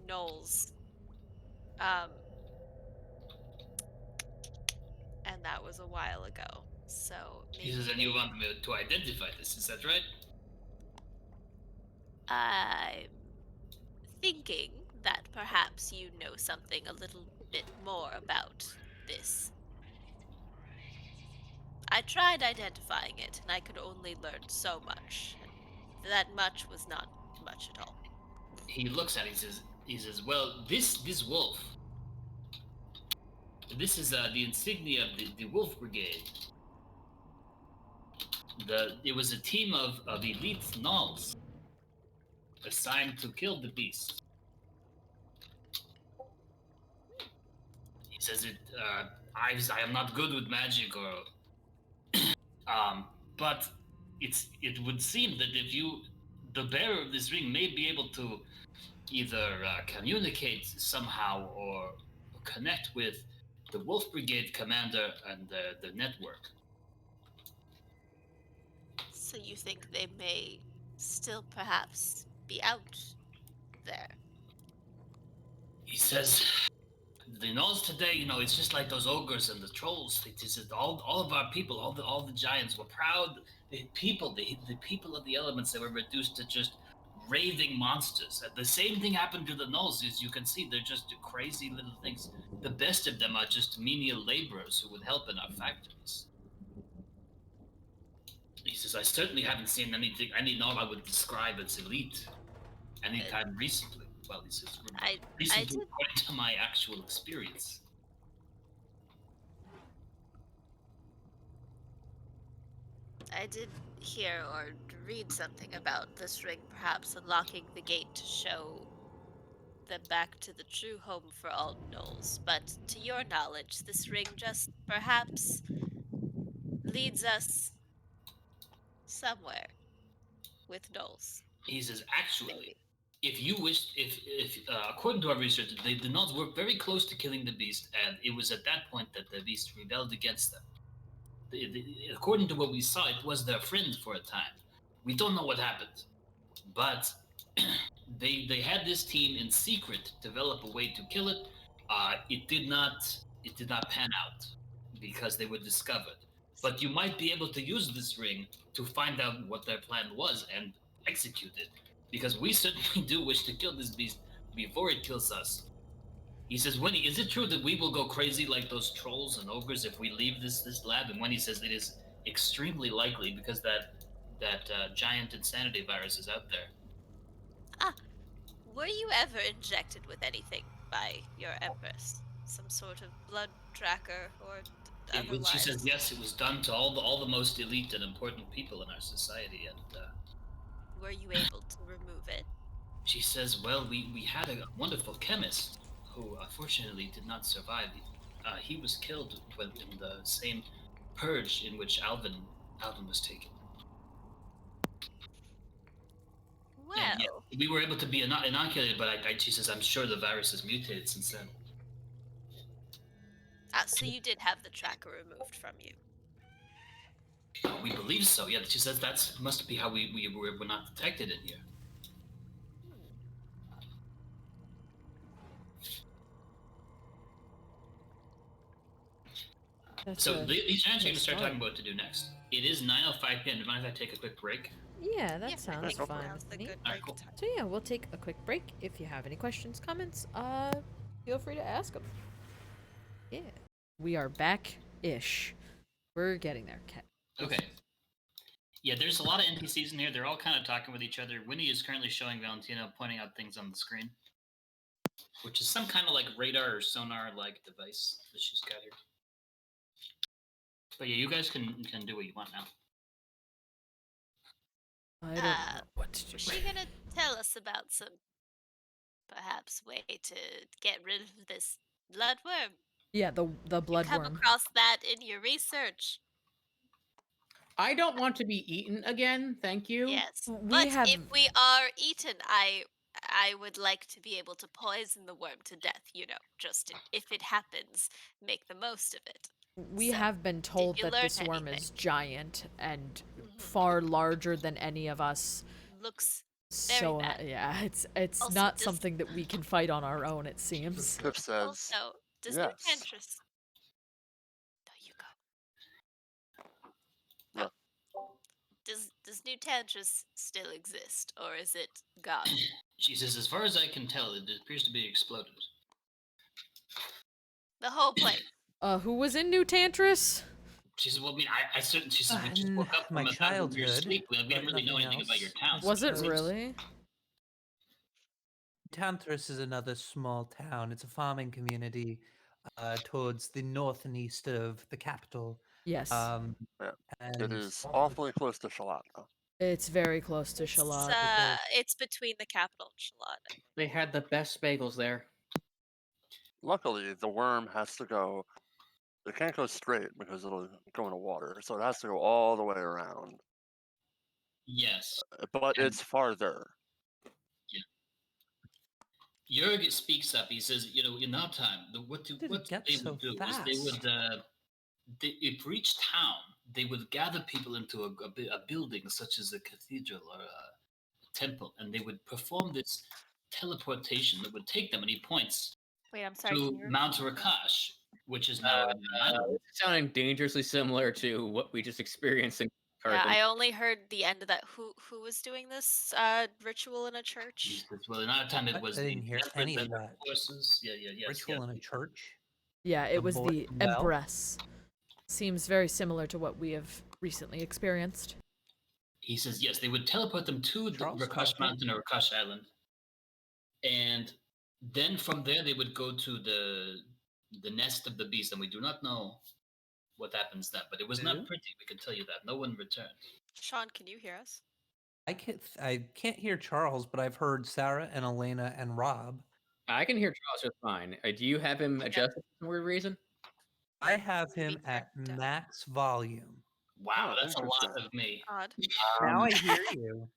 gnolls. and that was a while ago. So maybe He says, and you want me to identify this, is that right? I'm thinking that perhaps you know something a little bit more about this. I tried identifying it, and I could only learn so much. And that much was not much at all. He looks at it, he says, well, this wolf, this is the insignia of the Wolf Brigade. It was a team of elite gnolls assigned to kill the beast. He says it. I am not good with magic, or but it would seem that if the bearer of this ring may be able to either communicate somehow or connect with the Wolf Brigade commander and the network. So you think they may still perhaps be out there? He says, the gnolls today, it's just like those ogres and the trolls. It is all of our people, all the giants were proud. The people of the elements, they were reduced to just raving monsters. The same thing happened to the gnolls. As you can see, they're just crazy little things. The best of them are just menial laborers who would help in our factories. He says, I certainly haven't seen any gnoll I would describe as elite anytime recently. Well, he says, recently according to my actual experience. I did hear or read something about this ring perhaps unlocking the gate to show them back to the true home for all gnolls. But to your knowledge, this ring just perhaps leads us somewhere with gnolls. He says, actually, Maybe. if you wish, if according to our research, they did not work very close to killing the beast, and it was at that point that the beast rebelled against them. According to what we saw, it was their friend for a time. We don't know what happened, but they had this team in secret develop a way to kill it. It did not pan out because they were discovered. But you might be able to use this ring to find out what their plan was and execute it, because we certainly do wish to kill this beast before it kills us. He says, Winnie, is it true that we will go crazy like those trolls and ogres if we leave this lab? And Winnie says it is extremely likely because that giant insanity virus is out there. Were you ever injected with anything by your empress? Some sort of blood tracker or otherwise? She says yes, it was done to all the most elite and important people in our society. And were you able to remove it? She says, well, we had a wonderful chemist who unfortunately did not survive. He was killed in the same purge in which Alvin was taken. Well, and, yeah, we were able to be inoculated, but she says, I'm sure the virus has mutated since then. So you did have the tracker removed from you? We believe so, yeah. She says that must be how we were not detected in here. So these giants are going to start talking about what to do next. It is 9:05 p.m. Do you mind if I take a quick break? Yeah, that Yeah, I sounds think fine now's with the me. good Alright, break cool. time. So yeah, we'll take a quick break. If you have any questions, comments, feel free to ask them. Yeah, we are back-ish. We're getting there, Kat. Okay. Yeah, there's a lot of NPCs in here. They're all kind of talking with each other. Winnie is currently showing Valentina, pointing out things on the screen, which is some kind of like radar or sonar-like device that she's got here. But yeah, you guys can do what you want now. I don't know what to do. Was she gonna tell us about some perhaps way to get rid of this bloodworm? Yeah, the Come bloodworm. across that in your research? I don't want to be eaten again, thank you. Yes, We but have- if we are eaten, I would like to be able to poison the worm to death. Just if it happens, make the most of it. We So, have been told you that learn this worm anything? is giant and Mhm. far larger than any of us. Looks So bad. yeah, it's Also, not does- something that we can fight on our own. It seems. Kiff says, Also, does yes. Enchantress? No, you go. Does New Tantris still exist, or is it gone? She says, as far as I can tell, it appears to be exploded. The whole place. Who was in New Tantris? She says, well, I mean, I certainly, she says, we just woke up My from a childhood, sleep. We didn't really know nothing anything about your else, town. I Was it suppose. really? Tantris is another small town. It's a farming community towards the north and east of the capital. Yes. Yeah, And it is awfully close to Shalat, though. It's very close to Shalat. It's between the capital and Shalat. They had the best bagels there. Luckily, the worm has to go. It can't go straight because it'll go into water, so it has to go all the way around. Yes. But And- it's farther. Jurg speaks up. He says, in our time, what Did it they get would so do is they would, for each town, they would gather people into a building such as a cathedral or a temple, and they would perform this teleportation that would take them, and he points Wait, I'm sorry. to Can you Mount Rakash, which is now in the island. Sounding dangerously similar to what we just experienced in Yeah, Carthage. I only heard the end of that. Who was doing this ritual in a He church? says, well, in our time, it I was didn't the hear Emperor any of and the that. forces. Yes. ritual in a church. Yeah, it The was boy- the well. Empress. Seems very similar to what we have recently experienced. He says, yes, they would teleport them to the Charles Rakash talking. Mountain or Rakash Island. And then from there, they would go to the nest of the beast. And we do not know what happens then. But it was not Mhm. pretty, we can tell you that. No one returned. Sean, can you hear us? I can't hear Charles, but I've heard Sarah and Elena and Rob. I can hear Charles just fine. Do you have him adjusted for some weird reason? I have him Speak at for- max volume. Wow, Oh, that's a lot interesting. of me. Odd. Now I hear you.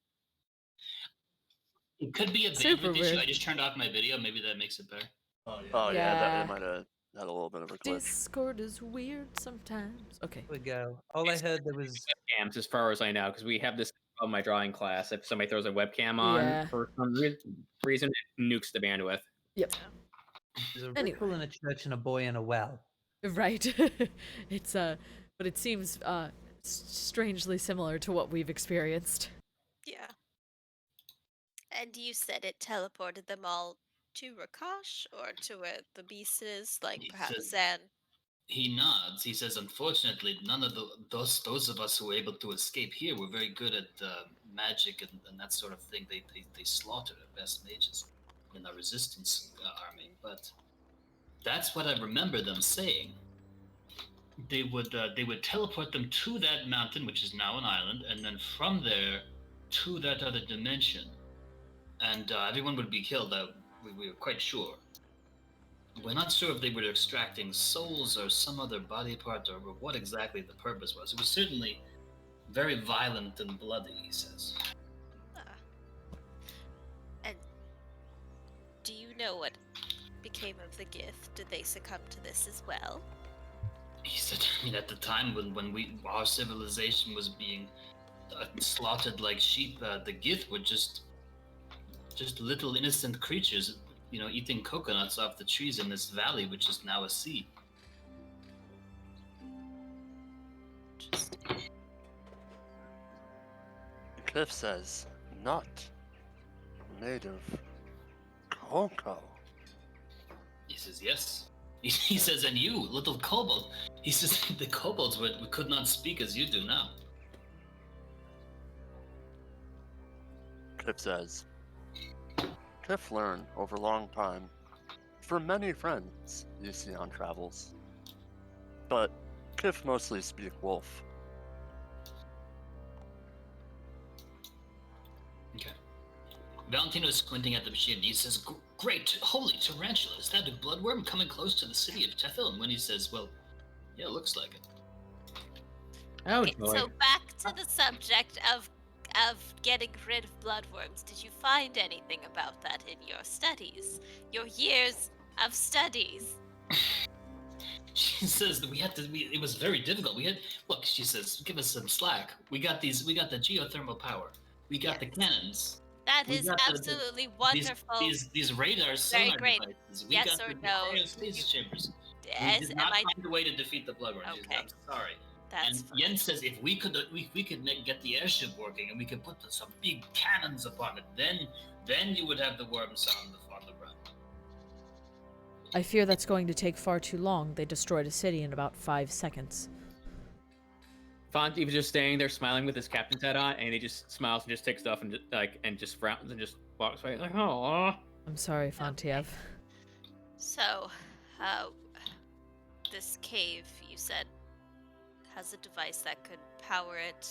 It could be a Super bandwidth issue. weird. I just turned off my video. Maybe that makes it better. Oh yeah, Yeah. that might have had a little bit of a glitch. Discord is weird sometimes. Okay. Here we go. All I heard there was Webcams, as far as I know, because we have this on my drawing class. If somebody throws a webcam on Yeah. for some reason, it nukes the bandwidth. Yep. there's a Anyway. ritual in a church and a boy in a well. Right. It's but it seems strangely similar to what we've experienced. Yeah. And you said it teleported them all to Rakash or to where the beast is, like He perhaps says- Zan. He nods. He says, unfortunately, none of those of us who were able to escape here were very good at magic and that sort of thing. They slaughtered our best mages in the resistance army. But that's what I remember them saying. They would teleport them to that mountain, which is now an island, and then from there to that other dimension. And everyone would be killed. We were quite sure. We're not sure if they were extracting souls or some other body part or what exactly the purpose was. It was certainly very violent and bloody, he says. Ah. And do you know what became of the gift? Did they succumb to this as well? He said, I mean, at the time when our civilization was being slaughtered like sheep, the Gith were just little innocent creatures, eating coconuts off the trees in this valley, which is now a sea. Just Cliff says, not made of cocoa. He says, yes. He says, and you, little kobold. He says, the kobolds could not speak as you do now. Cliff says, Cliff learned over a long time from many friends you see on travels. But Cliff mostly speak wolf. Okay. Valentino is squinting at the machine. He says, great, holy tarantula, is that a bloodworm coming close to the city of Tethel? And when he says, well, yeah, it looks like it. Oh, okay, so back to the subject of getting rid of bloodworms. Did you find anything about that in your studies? Your years of studies? She says that it was very difficult. She says, give us some slack. We got the geothermal power. We got the cannons. That We is got the- absolutely wonderful. These radar Very sonar great. devices. We Yes got or the no? stasis chambers. We Yes, did am not I find a way to defeat the bloodworms. Okay. I'm sorry. That's And fine. Jens says if we could get the airship working and we could put some big cannons upon it, then you would have the worms on the run. I fear that's going to take far too long. They destroyed a city in about 5 seconds. Fontiev was just standing there smiling with his captain's hat on, and he just smiles and just takes stuff and just frowns and just walks away like, oh. I'm sorry, Fontiev. So, this cave, you said, has a device that could power it.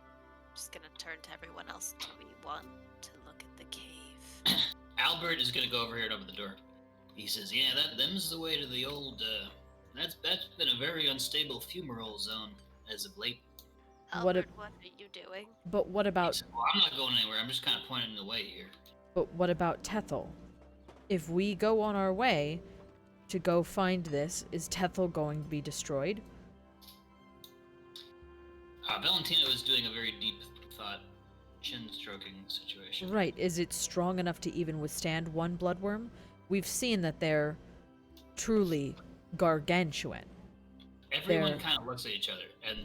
I'm just gonna turn to everyone else. Do we want to look at the cave? Albert is gonna go over here and open the door. He says, "Yeah, them's the way to the old. That's been a very unstable fumarole zone as of late." Albert, what are you doing? But what about... Said, well, I'm not going anywhere. I'm just kind of pointing the way here. But what about Tethel? If we go on our way to go find this, is Tethel going to be destroyed? Valentino is doing a very deep thought, chin-stroking situation. Right. Is it strong enough to even withstand one bloodworm? We've seen that they're truly gargantuan. Everyone kind of looks at each other, and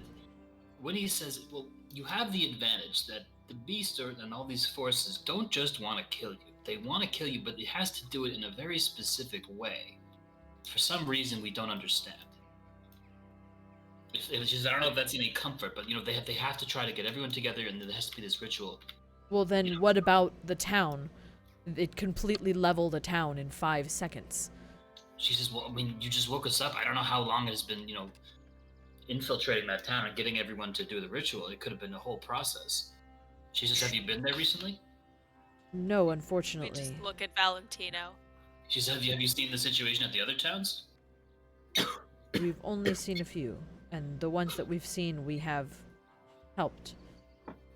when he says, well, you have the advantage that the beast and all these forces don't just want to kill you. They want to kill you, but it has to do it in a very specific way. For some reason we don't understand. It's just, I don't know if that's any comfort, but they have to try to get everyone together, and there has to be this ritual. Well, then what about the town? It completely leveled a town in 5 seconds. She says, well, I mean, you just woke us up. I don't know how long it has been, infiltrating that town and getting everyone to do the ritual. It could have been a whole process. She says, have you been there recently? No, We unfortunately. just look at Valentino. She says, have you seen the situation at the other towns? We've only seen a few, and the ones that we've seen, we have helped.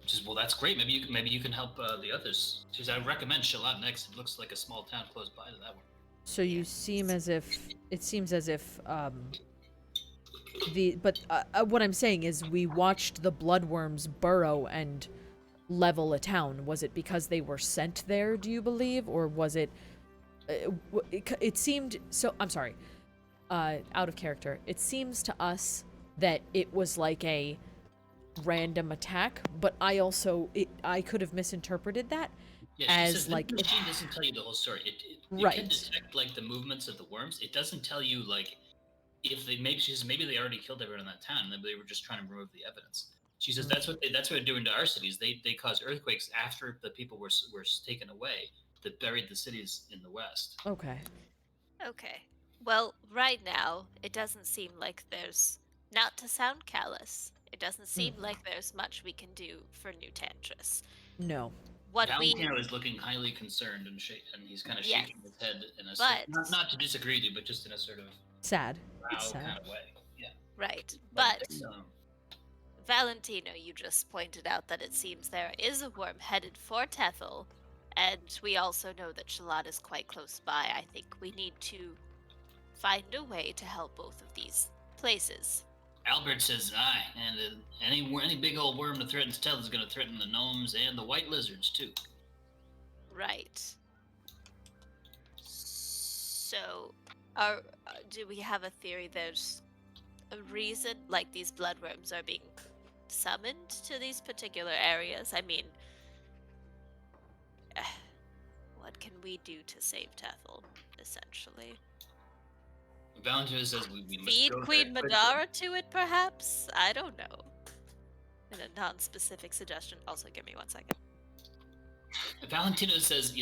She says, well, that's great. Maybe you can help the others. She says, I recommend Shalat next. It looks like a small town close by to that one. So you seem as if it seems as if what I'm saying is we watched the bloodworms burrow and level a town. Was it because they were sent there, do you believe, or was it it seemed so I'm sorry. Out of character. It seems to us that it was like a random attack, but I could have misinterpreted that. Yeah, she as says like the machine doesn't tell you the whole story. It Right. can detect like the movements of the worms. It doesn't tell you like if they maybe they already killed everyone in that town and they were just trying to remove the evidence. She says that's what they're doing to our cities. They cause earthquakes after the people were taken away that buried the cities in the west. Okay. Okay. Well, right now, it doesn't seem like there's, not to sound callous, it doesn't seem like there's much we can do for New Tantris. No. Valentino is looking highly concerned and he's kind of shaking his head in a not to disagree with you, but just in a sort of sad. It's sad kind of way. Yeah. Right, but Valentino, you just pointed out that it seems there is a worm headed for Tethel, and we also know that Shalat is quite close by. I think we need to find a way to help both of these places. Albert says, aye, and any big old worm that threatens Tethel is going to threaten the gnomes and the white lizards, too. Right. So, do we have a theory there's a reason, like, these bloodworms are being summoned to these particular areas? I mean, what can we do to save Tethel, essentially? Valentino says we must feed go Queen there Madara to it, perhaps? I don't know. And a non-specific suggestion. Also, give me 1 second. Valentino says,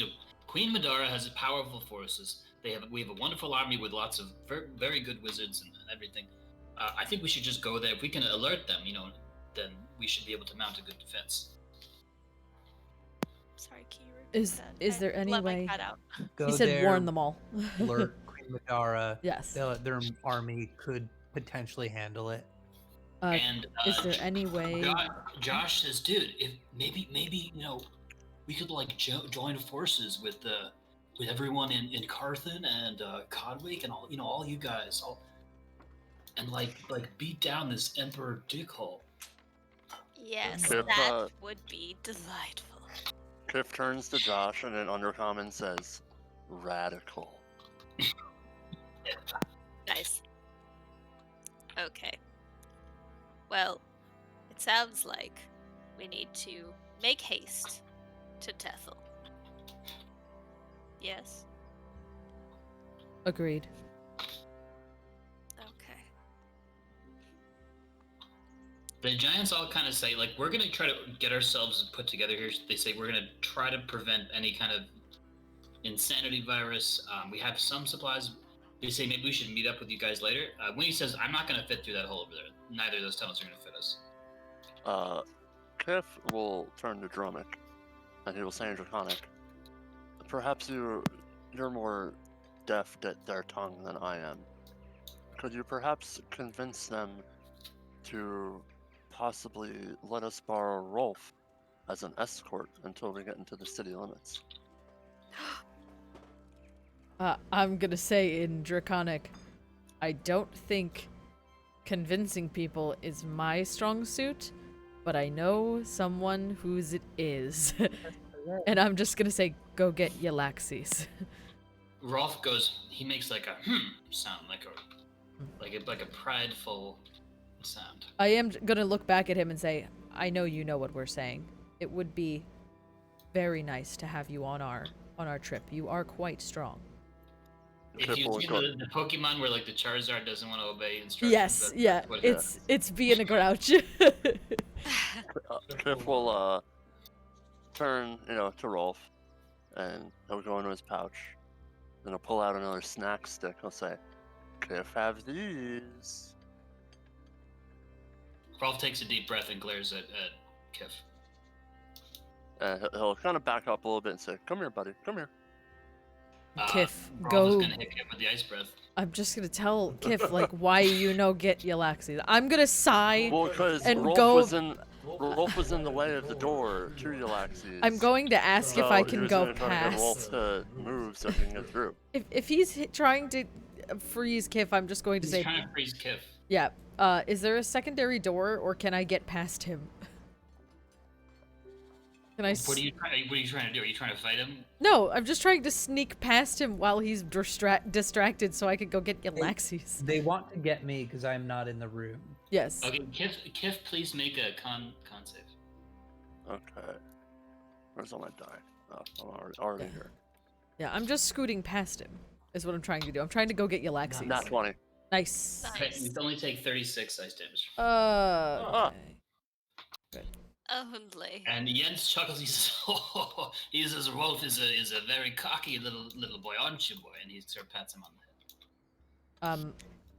Queen Madara has powerful forces. We have a wonderful army with lots of very good wizards and everything. I think we should just go there. If we can alert them, then we should be able to mount a good defense. Sorry, Kira. Is there any way? Go he said there, warn them all. alert Queen Madara. Yes. Their army could potentially handle it. Is there any way? Josh says, dude, if maybe we could like join forces with everyone in Carthan and Codwick and all you guys, and like beat down this Emperor Dickhole. Yes, Kiff, that would be delightful. Kiff turns to Josh and in undercommon says, "Radical." Nice. Okay. Well, it sounds like we need to make haste to Tethel. Yes? Agreed. Okay. The giants all kind of say, like, we're going to try to get ourselves put together here. They say we're going to try to prevent any kind of insanity virus. We have some supplies. They say maybe we should meet up with you guys later. Winnie says, I'm not going to fit through that hole over there. Neither of those tunnels are going to fit us. Kiff will turn to Dromik, and he will say in Draconic, perhaps you're more deft at their tongue than I am. Could you perhaps convince them to possibly let us borrow Rolf as an escort until we get into the city limits? I'm gonna say in Draconic, I don't think convincing people is my strong suit, but I know someone whose it is. And I'm just gonna say, go get Yllaxis. Rolf goes, he makes like a sound, like a prideful sound. I am gonna look back at him and say, I know you know what we're saying. It would be very nice to have you on our trip. You are quite strong. If you see the Pokemon where like the Charizard doesn't want to obey instructions. Yes, yeah, it's being a grouch. Kiff will turn, to Rolf, and he'll go into his pouch. Then he'll pull out another snack stick. He'll say, Kiff, have these. Rolf takes a deep breath and glares at Kiff. He'll kind of back up a little bit and say, come here, buddy, come here. Kiff, Rolf go. is gonna hit Kiff with the ice breath. I'm just gonna tell Kiff, like, why get Yllaxis. I'm gonna sigh and Rolf was in the way of the door to Yllaxis. I'm going to ask if I can go past. Rolf to move so he can get through. If he's trying to freeze Kiff, I'm just going to say. He's trying to freeze Kiff. Yeah. Is there a secondary door, or can I get past him? Can I? What are you trying to do? Are you trying to fight him? No, I'm just trying to sneak past him while he's distracted, so I could go get Yllaxis. They want to get me because I'm not in the room. Yes. Okay, Kiff, please make a con save. Okay. Where's all my die? Oh, I'm already here. Yeah, I'm just scooting past him. Is what I'm trying to do. I'm trying to go get Yllaxis. Nat 20. Nice. Okay, you only take 36 ice damage. Okay. Good. Only. And Jens chuckles. He says, "Oh, he says Rolf is a very cocky little boy, aren't you, boy?" And he sort of pats him on the head.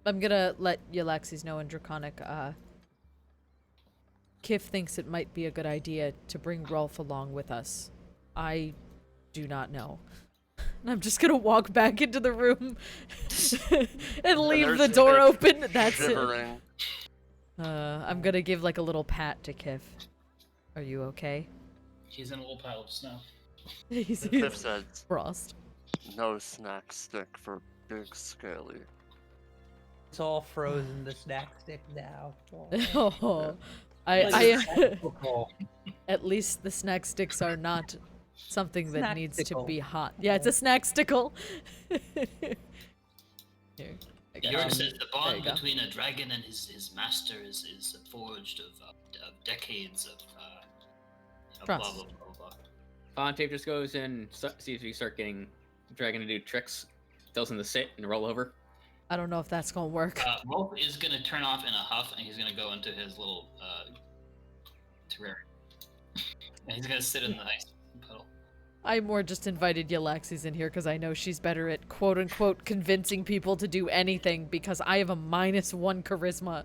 I'm gonna let Yllaxis know in Draconic. Kiff thinks it might be a good idea to bring Rolf along with us. I do not know. And I'm just gonna walk back into the room and leave the door open. That's shivering. it. I'm gonna give like a little pat to Kiff. Are you okay? He's in a little pile of snow. Kiff said, Frost. No snack stick for big scaly. It's all frozen, the snack stick now. Oh, Snack-tickle. at least the snack sticks are not something that needs to Snack-tickle. be hot. Yeah, it's a snack stickle. Here. Jörg says the there you bond go. between a dragon and his master is forged of decades of blah, blah, Trust. blah, blah, blah. Fontiev just goes and sees if you start getting Dragon to do tricks. Tells him to sit and roll over. I don't know if that's gonna work. Rolf is going to turn off in a huff, and he's going to go into his little terrarium. And he's going to sit in the ice puddle. I more just invited Yllaxis in here because I know she's better at quote-unquote convincing people to do anything because I have a -1 charisma.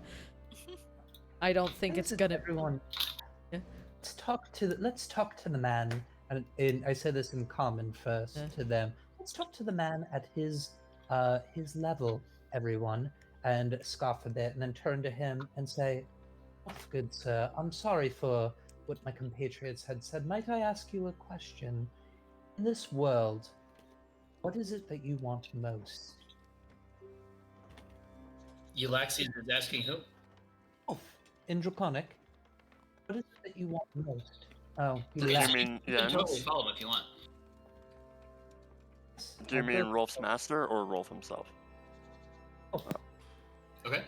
I don't think it's gonna... Everyone, Yeah. let's talk to the man, and I say this in common first Yeah. to them. Let's talk to the man at his level, everyone, and scoff a bit, and then turn to him and say, "Oh, good sir, I'm sorry for what my compatriots had said. Might I ask you a question? In this world, what is it that you want most?" Yllaxis is asking who? Oh, in Draconic, what is it that you want most? Oh, You left. mean You can totally Jens? follow him if you want. Do you mean Rolf's master or Rolf himself? Okay.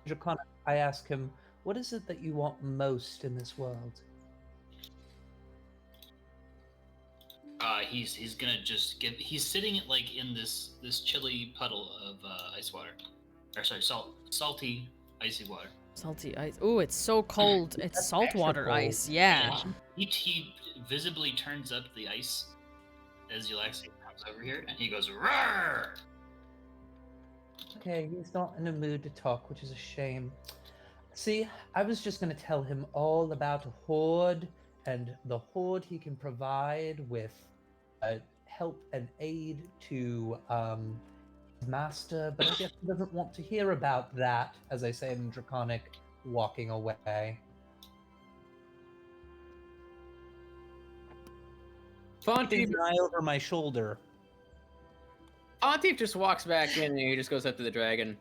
Draconic, I ask him, what is it that you want most in this world? He's gonna just give. He's sitting like in this chilly puddle of ice water, or sorry, salty icy water. Salty ice. Ooh, it's so cold. It's That's saltwater extra cold. ice. Yeah. He visibly turns up the ice as Yllaxis comes over here, and he goes roar. Okay, he's not in a mood to talk, which is a shame. See, I was just going to tell him all about a horde and the horde he can provide with help and aid to his master, but I guess he doesn't want to hear about that, as I say in Draconic, walking away. Keeping an eye over my shoulder. Fontiev just walks back in and he just goes up to the dragon.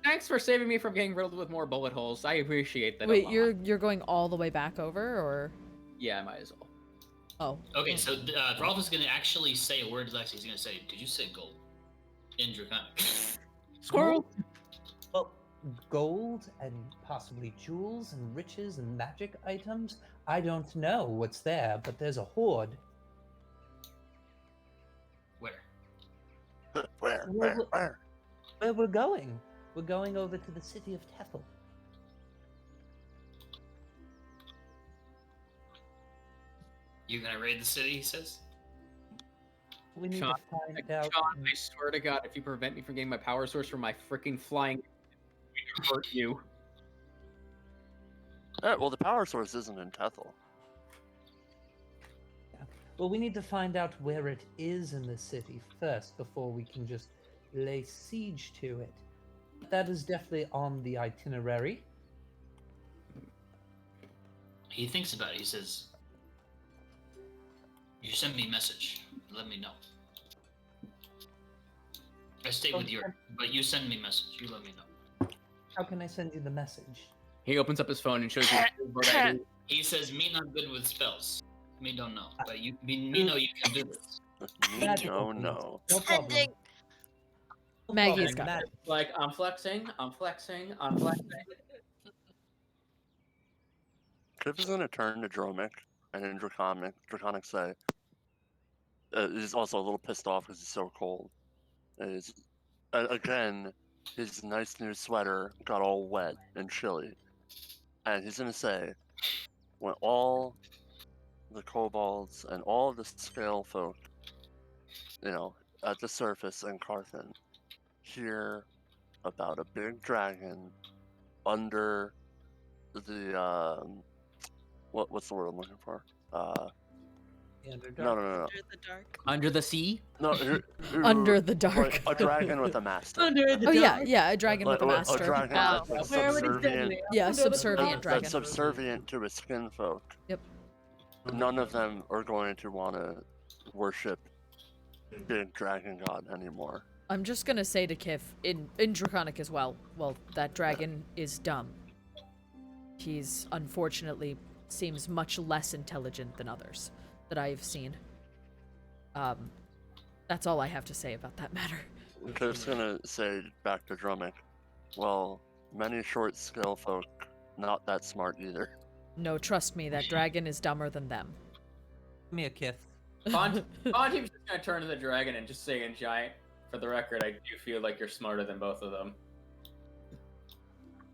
Thanks for saving me from getting riddled with more bullet holes. I appreciate that. Wait, a lot. you're going all the way back over, or? Yeah, I might as well. Oh. Okay, so Rolf is gonna actually say a word to Lexi. He's gonna say, "Did you say gold?" In Draconic. Squirrel. Well, gold and possibly jewels and riches and magic items. I don't know what's there, but there's a horde. Where? Where? Where we're going? We're going over to the city of Tethel. You're gonna raid the city, he says. We need Sean, to find out. Sean, I swear to God, if you prevent me from getting my power source from my freaking flying, I'm gonna hurt you. Well, the power source isn't in Tethel. Well, we need to find out where it is in the city first before we can just lay siege to it. That is definitely on the itinerary. He thinks about it. He says, "You send me a message. Let me know. I stay with you, but you send me a message. You let me know." How can I send you the message? He opens up his phone and shows you. He says, "Me not good with spells. Me don't know, but me know you can do this." Me Magic no, items. no. No problem. Sending. No Maggie's problem. got it. Like, I'm flexing, I'm flexing, I'm flexing. Kiff is gonna turn to Dromik and then Draconic say, he's also a little pissed off because he's so cold. And he's, again, his nice new sweater got all wet and chilly. And he's gonna say, when all the kobolds and all the scale folk, at the surface in Carthan, hear about a big dragon under the, what's the word I'm looking for? The Underdark. No. Under the dark. Under the sea? No, Under the dark. like a dragon with a master. Under the Oh yeah, a dragon with a Like, master. A dragon Oh. that's Where would it subservient, be? Yeah, a Under the subservient dark. dragon. that's subservient to his skin folk. Yep. None of them are going to want to worship big dragon god anymore. I'm just gonna say to Kiff, in Draconic as well, that dragon is dumb. He's unfortunately seems much less intelligent than others that I have seen. That's all I have to say about that matter. Kiff's gonna say back to Dromik, well, many short scale folk not that smart either. No, trust me, that dragon is dumber than them. Give me a kiss. Fontiev's just gonna turn to the dragon and just say in giant, for the record, I do feel like you're smarter than both of them.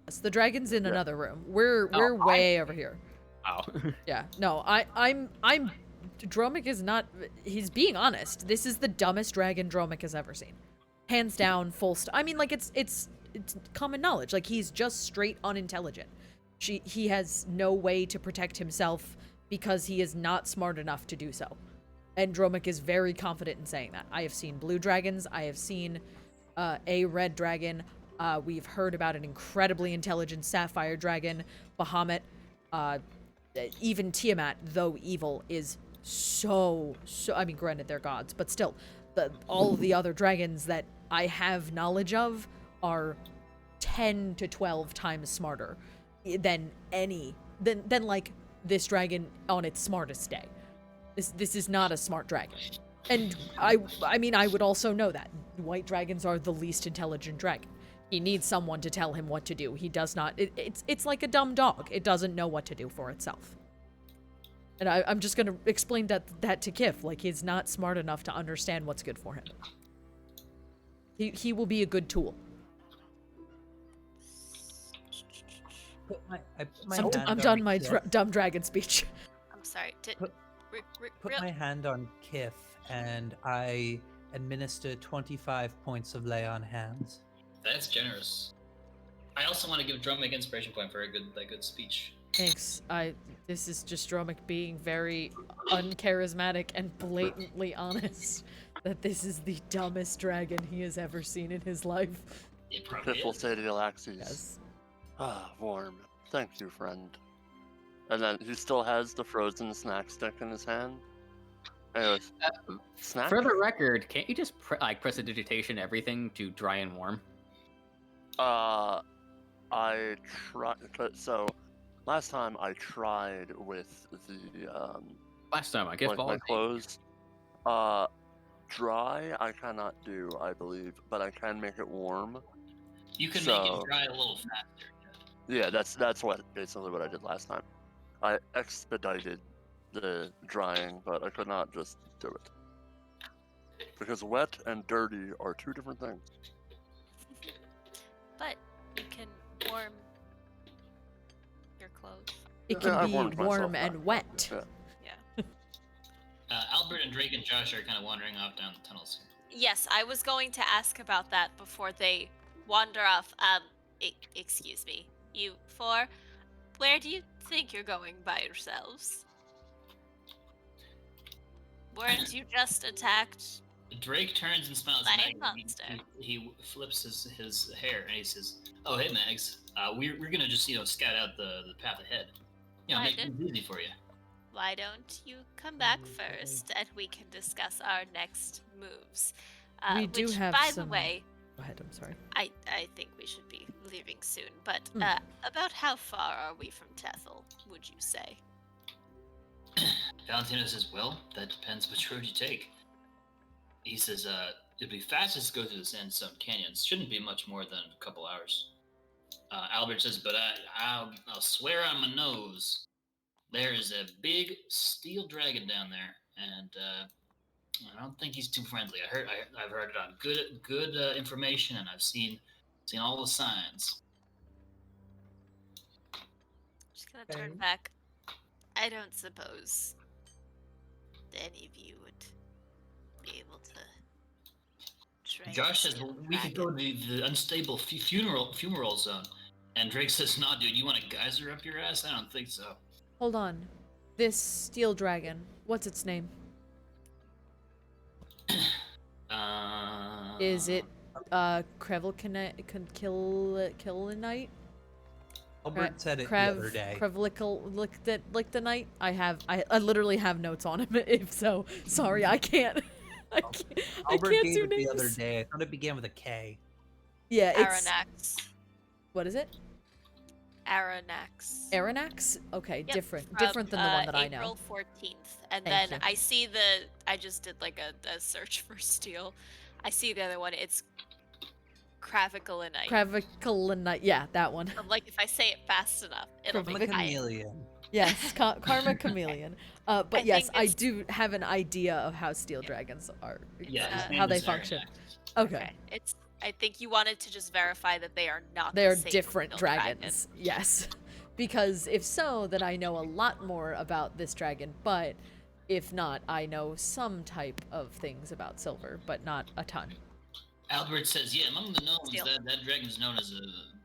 Yes, the dragon's in Yeah. another room. We're Oh, way over here. Wow. Yeah, no, I'm Dromik is not, he's being honest. This is the dumbest dragon Dromik has ever seen. Hands down, I mean, like, it's common knowledge. Like, he's just straight unintelligent. He has no way to protect himself because he is not smart enough to do so. And Dromik is very confident in saying that. I have seen blue dragons. I have seen a red dragon. We've heard about an incredibly intelligent sapphire dragon, Bahamut. Even Tiamat, though evil, is so I mean, granted they're gods, but still, all of the other dragons that I have knowledge of are 10 to 12 times smarter than like this dragon on its smartest day. This is not a smart dragon. And I mean, I would also know that white dragons are the least intelligent dragon. He needs someone to tell him what to do. He does not. It's like a dumb dog. It doesn't know what to do for itself. And I'm just gonna explain that to Kiff. Like, he's not smart enough to understand what's good for him. He will be a good tool. I'm done my dumb dragon speech. I'm sorry. Put my hand on Kiff, and I administer 25 points of lay on hands. That's generous. I also want to give Dromik inspiration point for a good speech. Thanks. This is just Dromik being very uncharismatic and blatantly honest that this is the dumbest dragon he has ever seen in his life. It probably Kiff will is. say to Yllaxis, Yes. "Ah, warm. Thank you, friend." And then he still has the frozen snack stick in his hand. Anyways, snack? For the record, can't you just press a digitation everything to dry and warm? I tried. So, last time I tried with the Last time I guess my clothes. Dry I cannot do, I believe, but I can make it warm. You can make it dry a little faster. Yeah, that's what basically what I did last time. I expedited the drying, but I could not just do it. Because wet and dirty are two different things. But you can warm your clothes. It Yeah, I can be warmed myself warm and back. wet. Yeah. Albert and Drake and Josh are kind of wandering off down the tunnels. Yes, I was going to ask about that before they wander off. Excuse me. You four, where do you think you're going by yourselves? Weren't you just attacked? Drake turns and smiles By at a Maggie. monster. He flips his hair and he says, "Oh, hey, Mags. We're gonna just scout out the path ahead. Make it easy for you." Why don't you come back first and we can discuss our next moves? We do which, have by some- the way, Go ahead, I'm sorry. I think we should be leaving soon. But about how far are we from Tethel, would you say? Valentino says, "Well, that depends which road you take." He says, "It'd be fastest to go through the Sandstone Canyons. Shouldn't be much more than a couple hours." Albert says, "But I'll swear on my nose, there is a big steel dragon down there, and I don't think he's too friendly. I've heard it on good information, and I've seen all the signs." Just gonna turn back. I don't suppose any of you would be able to train. Josh says, "Well, we could go to the unstable fumarole zone," and Drake says, "Nah, dude, you want a geyser up your ass? I don't think so." Hold on. This steel dragon, what's its name? Is it Krevelkinite? Albert said it the other day. Krevlicklicknight? I literally have notes on him. If so, sorry, I can't. I Albert can't gave do it the names. other day. I thought it began with a K. Yeah, it's. Aranax. What is it? Aranax. Aranax? Okay, Yep, different from, than the one that I know. April 14th. And Thank then you. I see I just did like a search for steel. I see the other one. It's Cravicolinite. Krevlicklicknight. Yeah, that one. Like if I say it fast enough, it'll I'm a make chameleon. Yes, Karma Chameleon. But I yes, think I it's- do have an idea of how steel dragons are, Yeah, his name how they is function. Aranax. Okay. I think you wanted to just verify that they are not. They're the same different steel dragons. Yes. Because if so, then I know a lot more about this dragon, but if not, I know some type of things about silver, but not a ton. Albert says, "Yeah, among the gnomes, Steel. that dragon's known as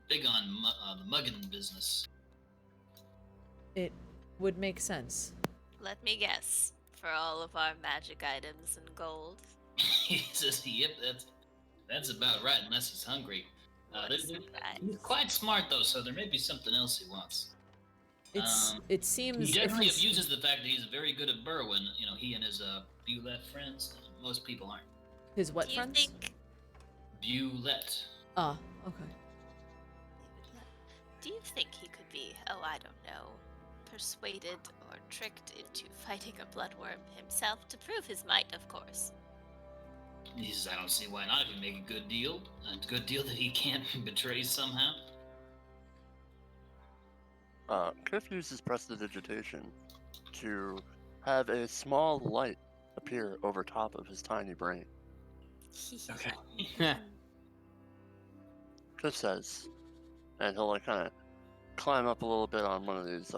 big on the mugging business." It would make sense. Let me guess. For all of our magic items and gold. He says, "Yep, that's about right, unless he's hungry." He's quite smart though, so there may be something else he wants. It seems He if definitely he's- abuses the fact that he's very good at Berwyn. He and his Bulette friends. Most people aren't. his what Do you friends? think? Bulette. Ah, okay. Do you think he could be? Oh, I don't know. persuaded or tricked into fighting a bloodworm himself to prove his might, of course. He says, I don't see why not if you make a good deal that he can't betray somehow. Kiff uses prestidigitation to have a small light appear over top of his tiny brain. Okay. Kiff says, and he'll like kind of climb up a little bit on one of these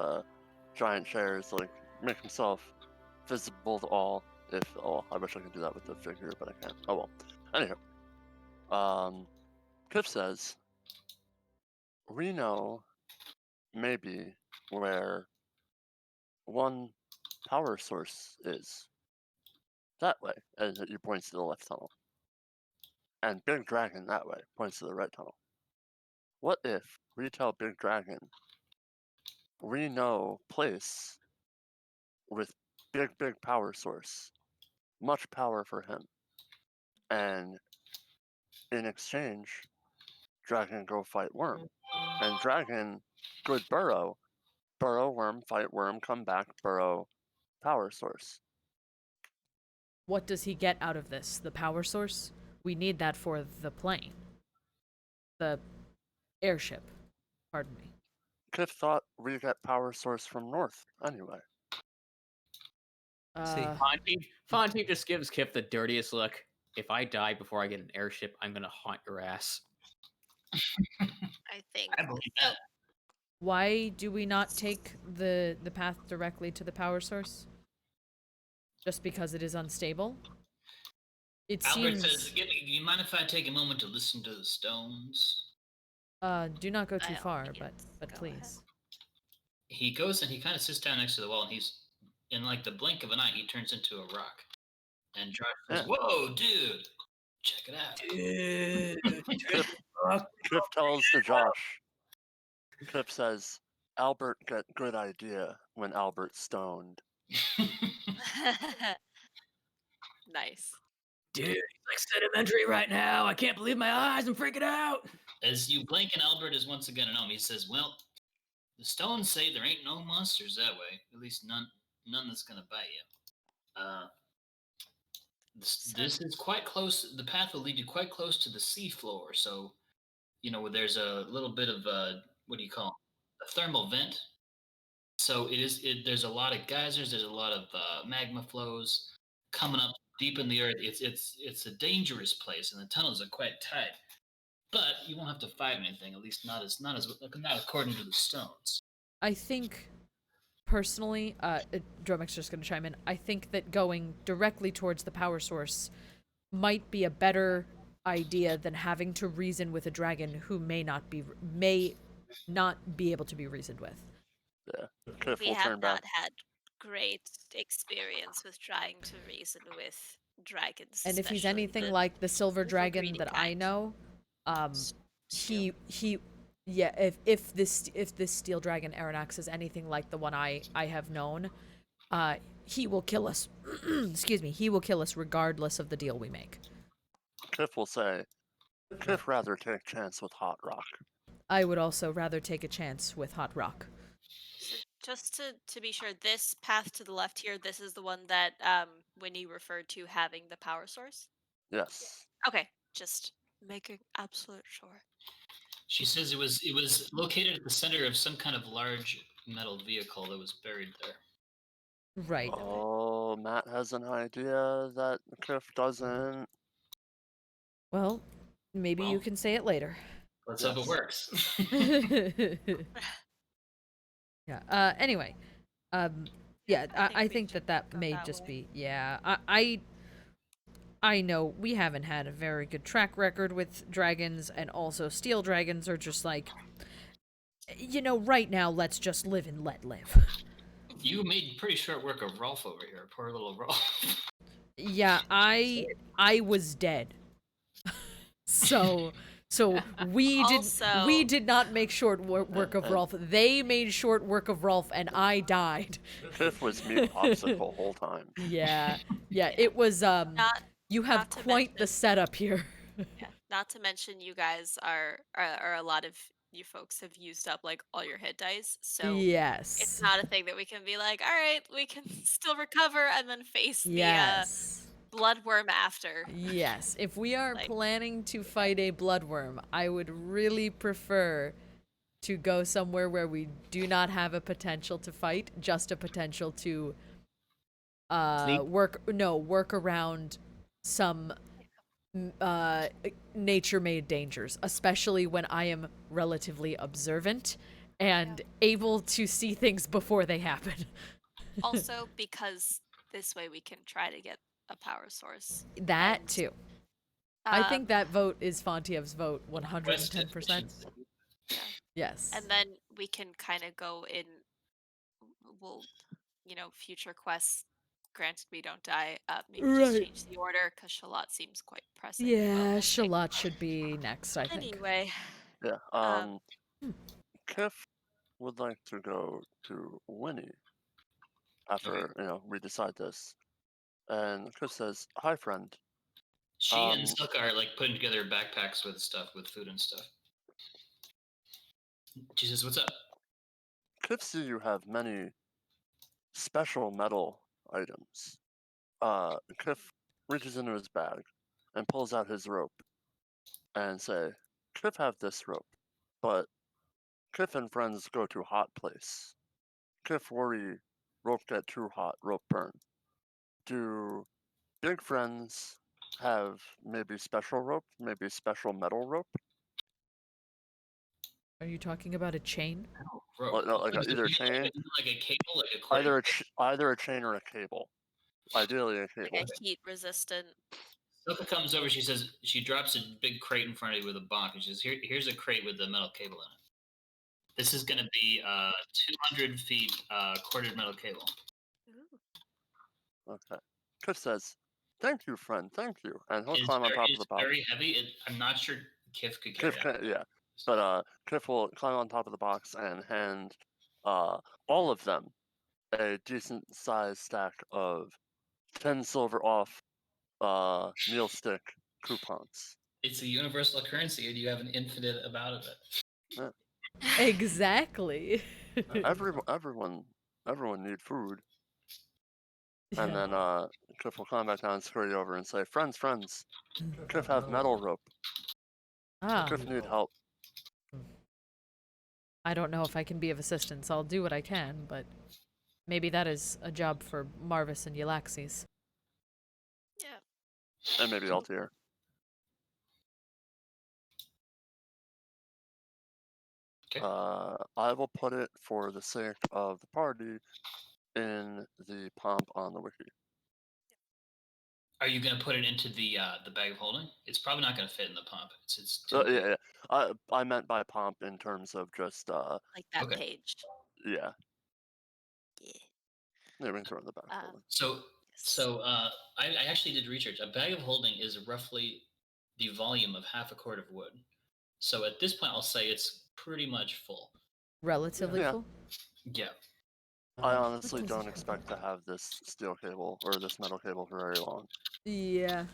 giant chairs, like make himself visible to all. I wish I could do that with the figure, but I can't. Oh well. Anywho, Kiff says, we know maybe where one power source is. That way, and he points to the left tunnel. And Big Dragon that way, points to the right tunnel. What if we tell Big Dragon we know place with big power source, much power for him, and in exchange, Dragon go fight Worm, and Dragon good burrow Worm, fight Worm, come back, burrow power source. What does he get out of this? The power source? We need that for the plane. The airship. Pardon me. Kiff thought we get power source from north anyway. Fontiev just gives Kiff the dirtiest look. If I die before I get an airship, I'm gonna haunt your ass. I think. I believe that. Why do we not take the path directly to the power source? Just because it is unstable? It Albert seems... says, do you mind if I take a moment to listen to the stones? do not go too By all far, means, but go please. He goes and he kind of sits down next to the wall, and he's, in like the blink of an eye, he turns into a rock. And Josh says, whoa, dude, check it out. Dude, Kiff tells to Josh. Kiff says, Albert got good idea when Albert's stoned. Nice. Dude, he's like sedimentary right now. I can't believe my eyes. I'm freaking out. As you blink, and Albert is once again at home, he says, well, the stones say there ain't no monsters that way. At least none that's gonna bite you. This is quite close. The path will lead you quite close to the seafloor. So, there's a little bit of what do you call it? A thermal vent. So there's a lot of geysers. There's a lot of magma flows coming up deep in the earth. It's a dangerous place, and the tunnels are quite tight. But you won't have to fight anything. At least not according to the stones. I think, personally, Dromik's just going to chime in. I think that going directly towards the power source might be a better idea than having to reason with a dragon who may not be able to be reasoned with. Yeah, Kiff We will have turn back. not had great experience with trying to reason with dragons. And if he's especially anything the like the silver little dragon greedy that I kind. know, if this steel dragon Aranax is anything like the one I have known, he will kill us. Excuse me, he will kill us regardless of the deal we make. Kiff will say, Kiff rather take chance with Hot Rock. I would also rather take a chance with Hot Rock. So just to be sure, this path to the left here, this is the one that Winnie referred to having the power source? Yes. Okay, just making absolute sure. She says it was located at the center of some kind of large metal vehicle that was buried there. Right. Oh, Matt has an idea that Kiff doesn't. Well, maybe you can say it later. Let's hope it works. Yeah. Anyway, yeah. I think should that go may that just way. be. Yeah. I know we haven't had a very good track record with dragons, and also steel dragons are just like, right now let's just live and let live. You made pretty short work of Rolf over here. Poor little Rolf. Yeah, I was dead. So we did not make short work of Rolf. They made short work of Rolf, and I died. Kiff was meat popsicle the whole time. Yeah. It was you have not to quite the mention- setup here. Yeah. Not to mention, you guys are a lot of you folks have used up like all your hit dice, so Yes. it's not a thing that we can be like, all right, we can still recover and then face Yes. the bloodworm after. Yes. If we are Like- planning to fight a bloodworm, I would really prefer to go somewhere where we do not have a potential to fight, just a potential to Sleep? work around some nature-made dangers, especially when I am relatively observant and able to see things before they happen. Also, because this way we can try to get a power source. That And, too. I think that vote is Fontiev's vote, 110%. Yes. And then we can kind of go in. We'll, future quests. Granted, we don't die. Maybe just Right. change the order because Shalot seems quite pressing. Yeah, Shalot should be next, I think. Anyway, Yeah. Kiff would like to go to Winnie after we decide this, and Kiff says, "Hi, friend." She and Silk are like putting together backpacks with stuff, with food and stuff. She says, "What's up?" Kiff sees you have many special metal items. Kiff reaches into his bag and pulls out his rope and say, "Kiff have this rope, but Kiff and friends go to hot place. Kiff worry rope get too hot, rope burn. Do big friends have maybe special rope, maybe special metal rope? Are you talking about a chain? Rope. No, like either a chain, like a cable, like a cord. either a chain or a cable. Ideally, a cable. like a heat resistant. Silka comes over. She says she drops a big crate in front of you with a box. And she says, "Here's a crate with the metal cable in it. This is going to be 200 feet corded metal cable." Okay. Kiff says, "Thank you, friend. Thank you," and he'll It's climb on top of it's the box. very heavy. I'm not sure Kiff could carry that. Yeah, but Kiff will climb on top of the box and hand all of them a decent sized stack of 10 silver off meal stick coupons. It's a universal currency, and you have an infinite amount of it. Exactly. Everyone need food. And then Kiff will climb back down and scurry over and say, friends, Kiff have metal rope. Kiff need help. I don't know if I can be of assistance. I'll do what I can, but maybe that is a job for Marvis and Yllaxis. Yeah. And maybe Altair. Okay. I will put it for the sake of the party in the pomp on the wiki. Are you going to put it into the bag of holding? It's probably not going to fit in the pump. It's too yeah. I meant by pomp in terms of just like that okay. page. Yeah. Yeah. Yeah, we can throw it in the bag of holding. So I actually did research. A bag of holding is roughly the volume of half a cord of wood. So at this point, I'll say it's pretty much full. Relatively full? Yeah. I honestly don't expect to have this steel cable or this metal cable for very long. Yeah.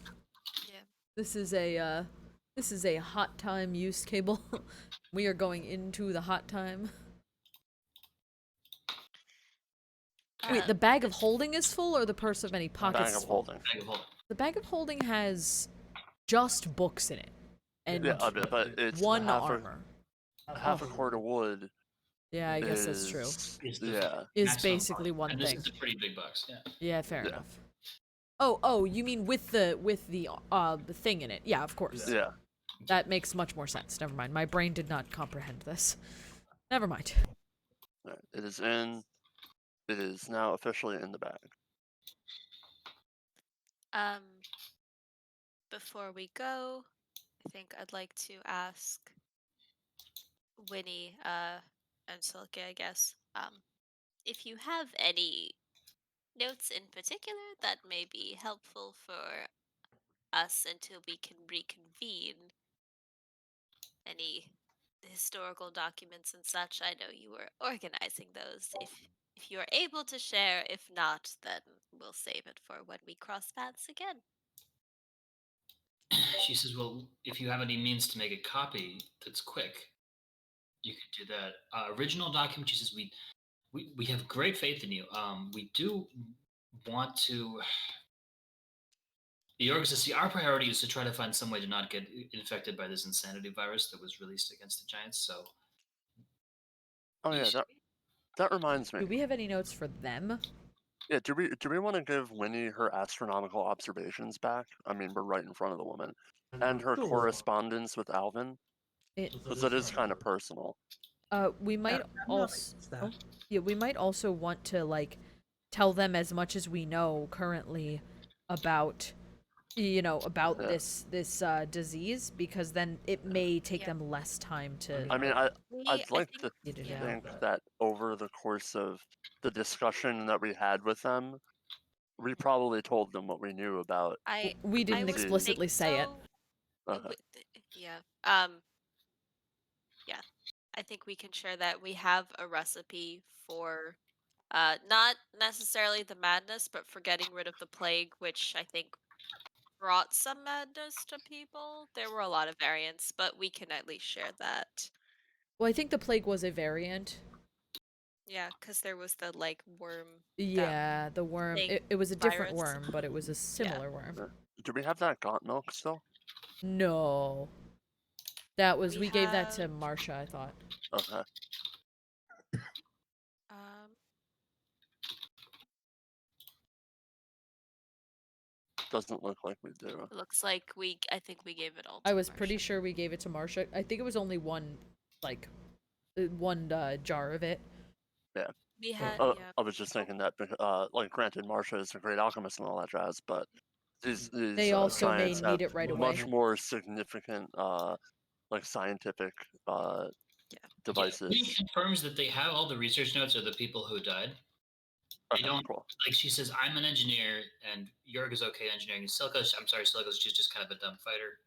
Yeah. This is a hot time use cable. We are going into the hot time. Wait, the bag of holding is full, or the purse of any pockets? Bag of holding. Bag of holding. The bag of holding has just books in it, and but it's one half armor. Half a cord of wood. Yeah, I guess that's true. Is Basically one and thing. This is a pretty big box. Yeah. Yeah, fair enough. Oh, you mean with the thing in it? Yeah, of course. Yeah. That makes much more sense. Never mind. My brain did not comprehend this. Never mind. It is in. It is now officially in the bag. Before we go, I think I'd like to ask Winnie, and Silke, I guess, if you have any notes in particular that may be helpful for us until we can reconvene. Any historical documents and such. I know you were organizing those. If you are able to share, if not, then we'll save it for when we cross paths again. She says, well, if you have any means to make a copy that's quick, You could do that. Original document. She says we have great faith in you. We do want to. The org says, see, our priority is to try to find some way to not get infected by this insanity virus that was released against the giants. So. Oh yeah, that reminds me. Do we have any notes for them? Yeah, do we want to give Winnie her astronomical observations back? I mean, we're right in front of the woman, and her Sure. correspondence with Alvin, It, because it is kind of personal. we might I'm not also, against that. oh, yeah, we might also want to like tell them as much as we know currently about, about Yeah. this disease, because then it may take Yeah. them less time to. I mean, I'd like to figure it think out. that over the course of the discussion that we had with them, we probably told them what we knew about. We I didn't would explicitly think say it. so. Okay. Yeah. Yeah. I think we can share that we have a recipe for not necessarily the madness, but for getting rid of the plague, which I think brought some madness to people. There were a lot of variants, but we can at least share that. Well, I think the plague was a variant. Yeah, because there was the like worm. Yeah, the worm. thing, It was a different virus. worm, but it was a similar worm. Do we have that gaunt milk still? No. That was We we gave that to have- Marsha, I thought. Okay. Um, Doesn't look like we do. looks like I think we gave it all. I to was pretty Marsha. sure we gave it to Marsha. I think it was only one, like, one jar of it. Yeah. We had. Yeah. I was just thinking that, like, granted, Marsha is a great alchemist and all that jazz, but these They also may giants need have it right much away. more significant, like, scientific devices. Winnie confirms that they have all the research notes of the people who died. They Okay, don't cool. like. She says, "I'm an engineer, and Jorg is okay at engineering. Silka's, I'm sorry, Silka's just kind of a dumb fighter."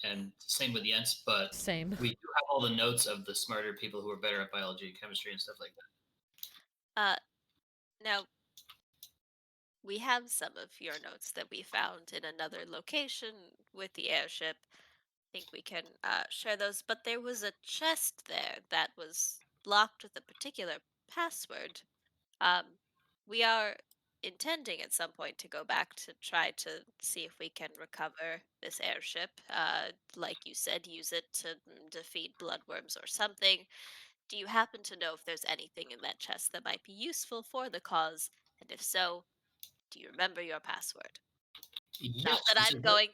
And same with Jens, but Same. we do have all the notes of the smarter people who are better at biology and chemistry and stuff like that. Now, we have some of your notes that we found in another location with the airship. I think we can share those. But there was a chest there that was locked with a particular password. We are intending at some point to go back to try to see if we can recover this airship. Like you said, use it to defeat bloodworms or something. Do you happen to know if there's anything in that chest that might be useful for the cause? And if so, do you remember your password? Yes, Not that she I'm said, going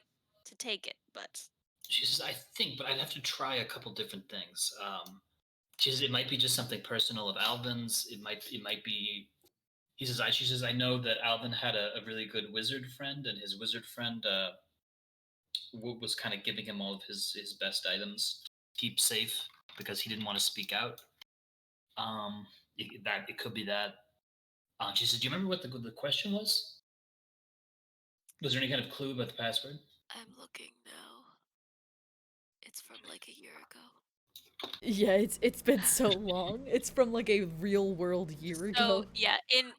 to take it, but She says, I think, but I'd have to try a couple different things. She says it might be just something personal of Alvin's. It might be. She says, I know that Alvin had a really good wizard friend, and his wizard friend was kind of giving him all of his best items to keep safe because he didn't want to speak out. It could be that. She said, do you remember what the question was? Was there any kind of clue about the password? I'm looking now. It's from like a year ago. Yeah, it's been so long. It's from like a real world year ago. So yeah, in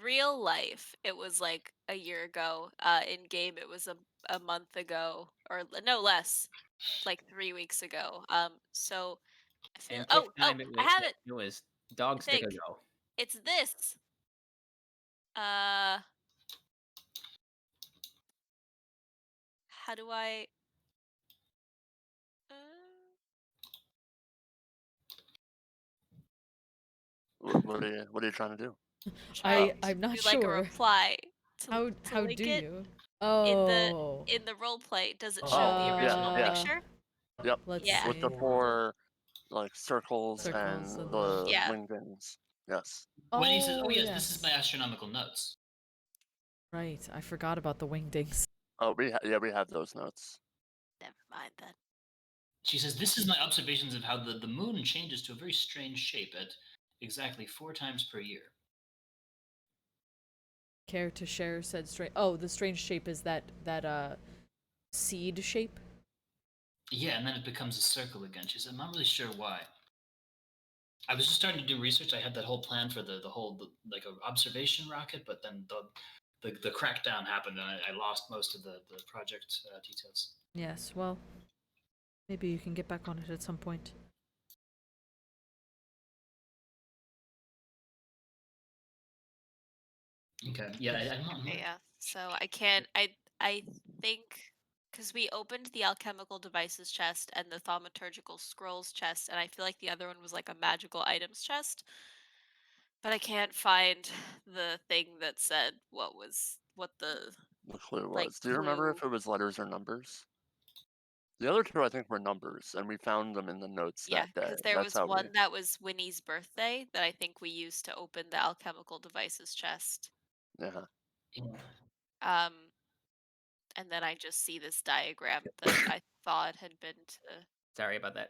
real life, it was like a year ago. In game, it was a month ago, or no less, like 3 weeks ago. So I feel. And Oh, quick time, I have it. it was dog stick think. ago. It's this. How do I? What are you trying to do? I'm not do like a sure. reply. To How link do it. you? In the role play, does it show the original yeah. picture? Yep. Let's Yeah. With the see. 4 like circles and Circles and the Yeah. wingdings. Yes. When he says, "Oh yes, yes. this is my astronomical notes." Right, I forgot about the wingdings. Oh, we have those notes. Never mind then. She says, "This is my observations of how the moon changes to a very strange shape at exactly 4 times per year." Care to share said strange. Oh, the strange shape is that seed shape. Yeah, and then it becomes a circle again. She said, "I'm not really sure why." I was just starting to do research. I had that whole plan for the like a observation rocket, but then the crackdown happened, and I lost most of the project details. Yes, well, maybe you can get back on it at some point. Okay. Yeah, I'm not. Okay, yeah. So I can't. I think because we opened the alchemical devices chest and the thaumaturgical scrolls chest, and I feel like the other one was like a magical items chest. But I can't find the thing that said what the The clue like was. Do you remember if clue. it was letters or numbers? The other two, I think, were numbers, and we found them in the notes Yeah, that day. because there That's was how we. one that was Winnie's birthday that I think we used to open the alchemical devices chest. Yeah. Um, and then I just see this diagram that I thought had been to. Sorry about that.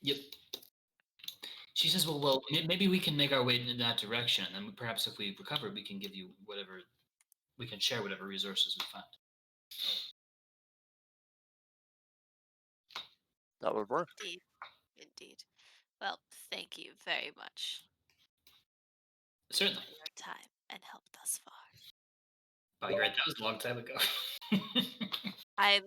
Yep. She says, well, maybe we can make our way in that direction, and perhaps if we recover, we can give you whatever, we can share whatever resources we find. That would work. Indeed, indeed. Well, thank you very much Certainly. for your time and help thus far. Oh, you're right. That was a long time ago. I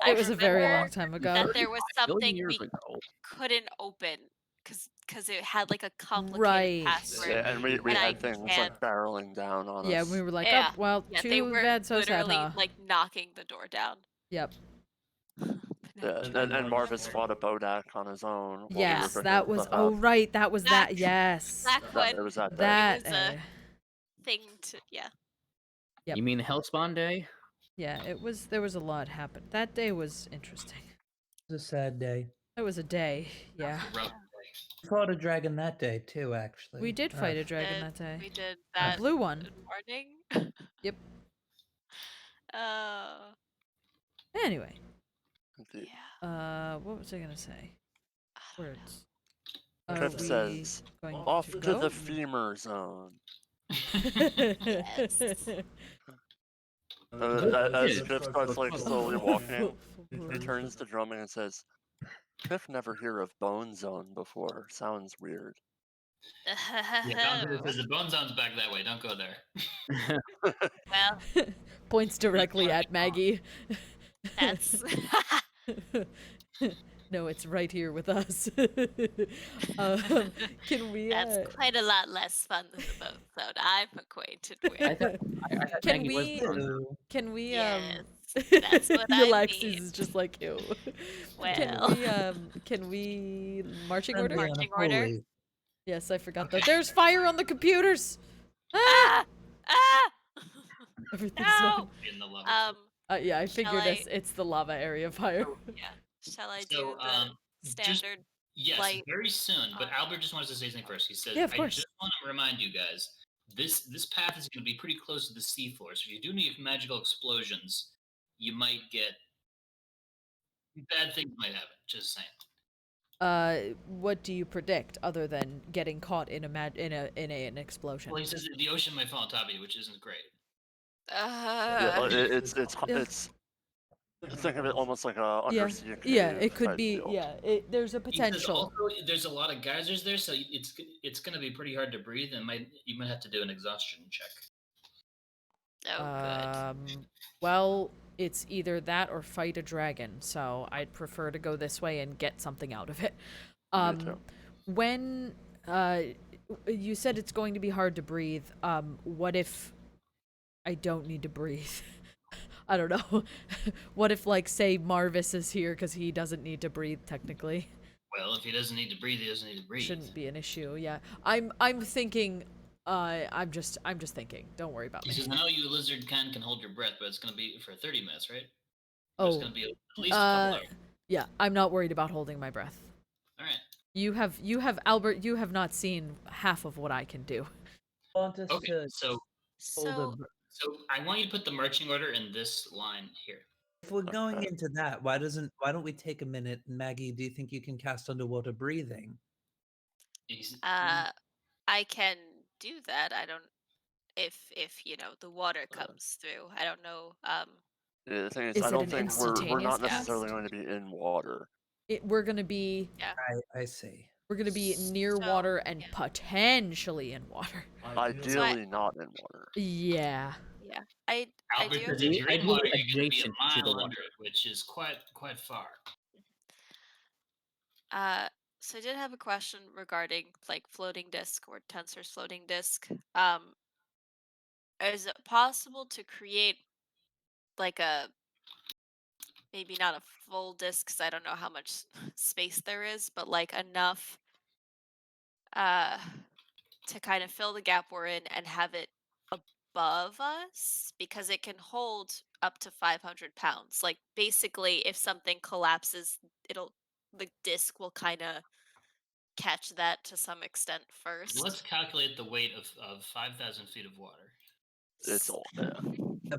It was a very remember long time ago. that there was 35 billion something years we ago. couldn't open because it had like a complicated Right. password. Yeah, and we and I had things can't- like barreling down on Yeah, us. we were like, Yeah, oh, well, Yeah, they too were bad, so sad, literally huh? like knocking the door down. Yep. Yeah, and Marvis fought a Bodak on his own. while we were Yes, bringing that up was. the Oh, hub. right, that was that. Back- Yes. Back when It was that day. That. it was a thing to Yep. You mean the Hellspawn day? Yeah, it was. There was a lot happened. That day was interesting. It was a sad day. It was a day. Yeah. We fought a dragon that day too, actually. We did fight a dragon did- that day. we did A that blue one. morning. Yep. Anyway. Indeed. Yeah. What was I gonna say? I don't know. Words. Cliff Are we says, going off to to go? the femur zone. Yes. As Cliff starts like slowly walking, he turns to Dromik and says, Cliff never hear of Bone Zone before. Sounds weird. Yeah, because the bone zone's back that way. Don't go there. Well, Points directly at Maggie. that's No, it's right here with us. Can we? that's quite a lot less fun than the boat zone I'm acquainted with. I thought Can Maggie was we? the one. Can we? Yes, that's what I Yllaxis mean. is just like ew. Well, Can we? Marching Friendly order? and Marching order? holy. Yes, I forgot Okay. that. There's fire on the computers. Ah! ah! Everything's No! In the level. yeah, I figured I- it's the lava area fire. Yeah. Shall I So, do the just- standard? Yes, light very soon. But Albert just wants to say something first. He says, Yeah, of I course. just want to remind you guys, this path is going to be pretty close to the seafloor. So if you do need magical explosions, you might get bad things might happen. Just saying. What do you predict other than getting caught in an explosion? Well, he says the ocean might fall on top of you, which isn't great. Yeah, it's think of it almost like a undersea cave Yeah, it could type be. deal. Yeah, there's a He says potential. also there's a lot of geysers there, so it's going to be pretty hard to breathe, and you might have to do an exhaustion check. Oh, good. Well, it's either that or fight a dragon. So I'd prefer to go this way and get something out of it. Me too. When you said it's going to be hard to breathe, what if I don't need to breathe? I don't know. What if, like, say Marvis is here because he doesn't need to breathe technically? Well, if he doesn't need to breathe, he doesn't need to breathe. Shouldn't be an issue. Yeah, I'm thinking. I'm just thinking. Don't worry about He me. says, I know you lizard can hold your breath, but it's going to be for 30 minutes, right? It's Oh, going to be at least a couple hours. yeah. I'm not worried about holding my breath. All right. You have Albert. You have not seen half of what I can do. Want us Okay, to so So, I want you to put the marching order in this line here. if we're going into that, why don't we take a minute? Maggie, do you think you can cast underwater breathing? He's- I can do that. I don't. If the water comes through, I don't know. Yeah, the thing is, Is I it don't an think we're not instantaneous necessarily cast? going to be in water. We're gonna be I see. near So, water and yeah. potentially in water. Ideally, not in water. Yeah. I Albert do. says if you're in Ideally water, you're going to be a adjacent to the mile water. under it, which is quite far. So I did have a question regarding like floating disk or Tensor's floating disk. Is it possible to create like a maybe not a full disk because I don't know how much space there is, but like enough uh to kind of fill the gap we're in and have it above us because it can hold up to 500 pounds. Like basically, if something collapses, the disc will kind of catch that to some extent first. Let's calculate the weight of 5,000 feet of water. It's all yeah.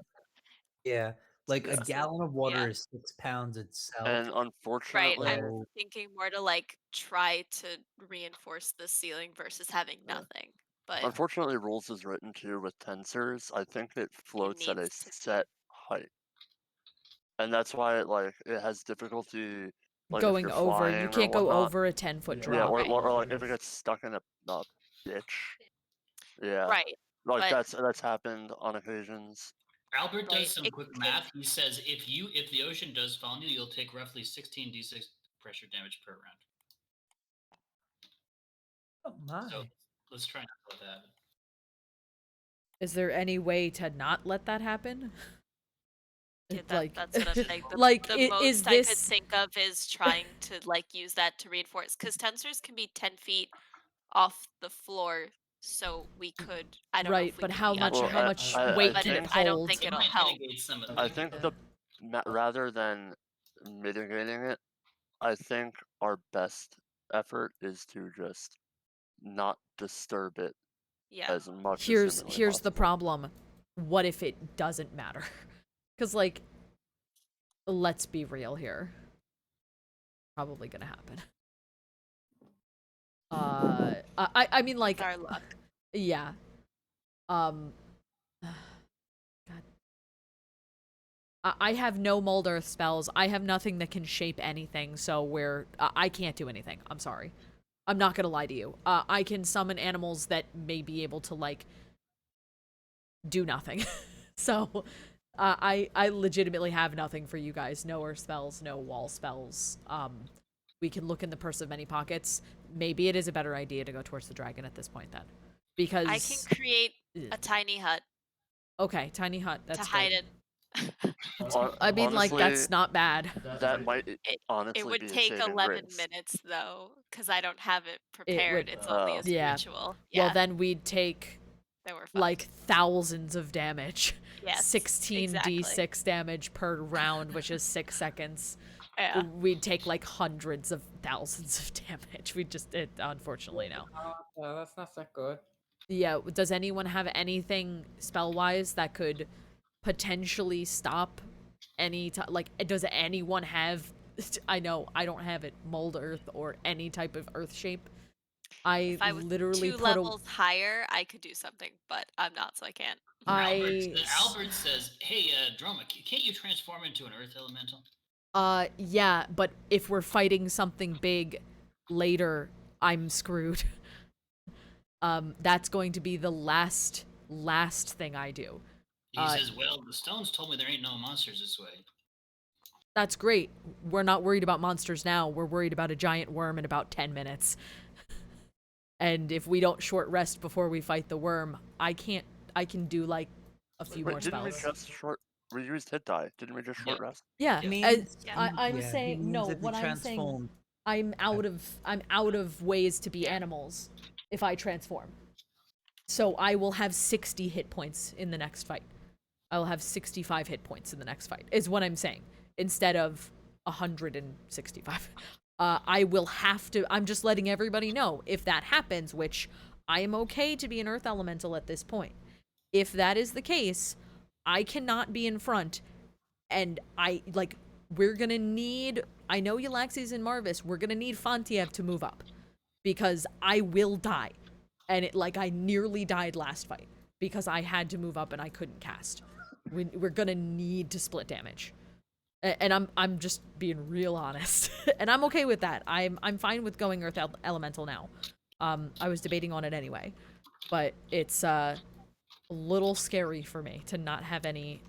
Yeah, like a Yeah. gallon of water Yeah. is 6 pounds itself. And Right. unfortunately, I'm So- thinking more to like try to reinforce the ceiling versus having Yeah. nothing. But unfortunately, rules is written too with tensors. I think it floats at a needs to be. set height, and that's why it has difficulty. Like if Going you're over, flying you or can't go whatnot. over a 10-foot Yeah. drop. Yeah, Right. or like if it gets stuck in a ditch. Yeah, Right. like but- that's happened on occasions. Albert Right, does some it quick can- math. He says if the ocean does fall on you, you'll take roughly 16 d6 pressure damage per round. Oh my. So let's try not to let that happen. Is there any way to not let that happen? Yeah, Like- that's what I'm saying. The, like, the most is I could this- think of is trying to like use that to reinforce because tensors can be 10 feet off the floor, so we could. I don't know Right, if we but could how be much- under how it, much I weight but can it think- I don't hold? think It it'll might help. mitigate some of I the. think rather than mitigating it, I think our best effort is to just not disturb it Yeah. as much. here's as humanly the possible. problem. What if it doesn't matter? Because like, let's be real here. Probably gonna happen. I mean like, With our luck. yeah. God. I have no mold earth spells. I have nothing that can shape anything, so I can't do anything. I'm sorry. I'm not gonna lie to you. I can summon animals that may be able to like do nothing. So I legitimately have nothing for you guys. No earth spells, no wall spells. We can look in the purse of many pockets. Maybe it is a better idea to go towards the dragon at this point then. Because I can create a tiny hut okay, tiny hut, that's to hide good. it. I mean, like, that's Honestly, not bad. that might It honestly would be a take saving 11 grace. minutes though, because I don't have it prepared. would- It's only a yeah. spiritual. Well, Yeah, then we'd take then we're fucked. like thousands of damage. Yes, 16d6 damage per round, which is 6 seconds. Yeah. We'd take like hundreds of thousands of damage. Unfortunately, no. That's not that good. Yeah, does anyone have anything spell-wise that could potentially stop any like, does anyone have, I know, I don't have it, mold earth or any type of earth shape. If I was literally 2 put levels higher, I could do something, but I'm not, so I can't. Albert says, "Hey, Dromik, can't you transform into an earth elemental?" Yeah, but if we're fighting something big later, I'm screwed. That's going to be the last thing I do. He says, "Well, the stones told me there ain't no monsters this way." That's great. We're not worried about monsters now. We're worried about a giant worm in about 10 minutes. And if we don't short rest before we fight the worm, I can do like a few more Didn't we spells. just we used hit die? Didn't we just short rest? Yeah, It means- I'm yeah, he saying means no. if he What I'm saying, transformed- I'm out of ways to be animals if I transform. So I will have 60 hit points in the next fight. I will have 65 hit points in the next fight. Is what I'm saying, instead of 165. I will have to. I'm just letting everybody know if that happens, which I am okay to be an earth elemental at this point. If that is the case, I cannot be in front, and we're gonna need. I know Yllaxis and Marvis. We're gonna need Fontiev to move up, because I will die, and I nearly died last fight because I had to move up and I couldn't cast. We're gonna need to split damage. And I'm just being real honest, and I'm okay with that. I'm fine with going Earth Elemental now. I was debating on it anyway, but it's a little scary for me to not have any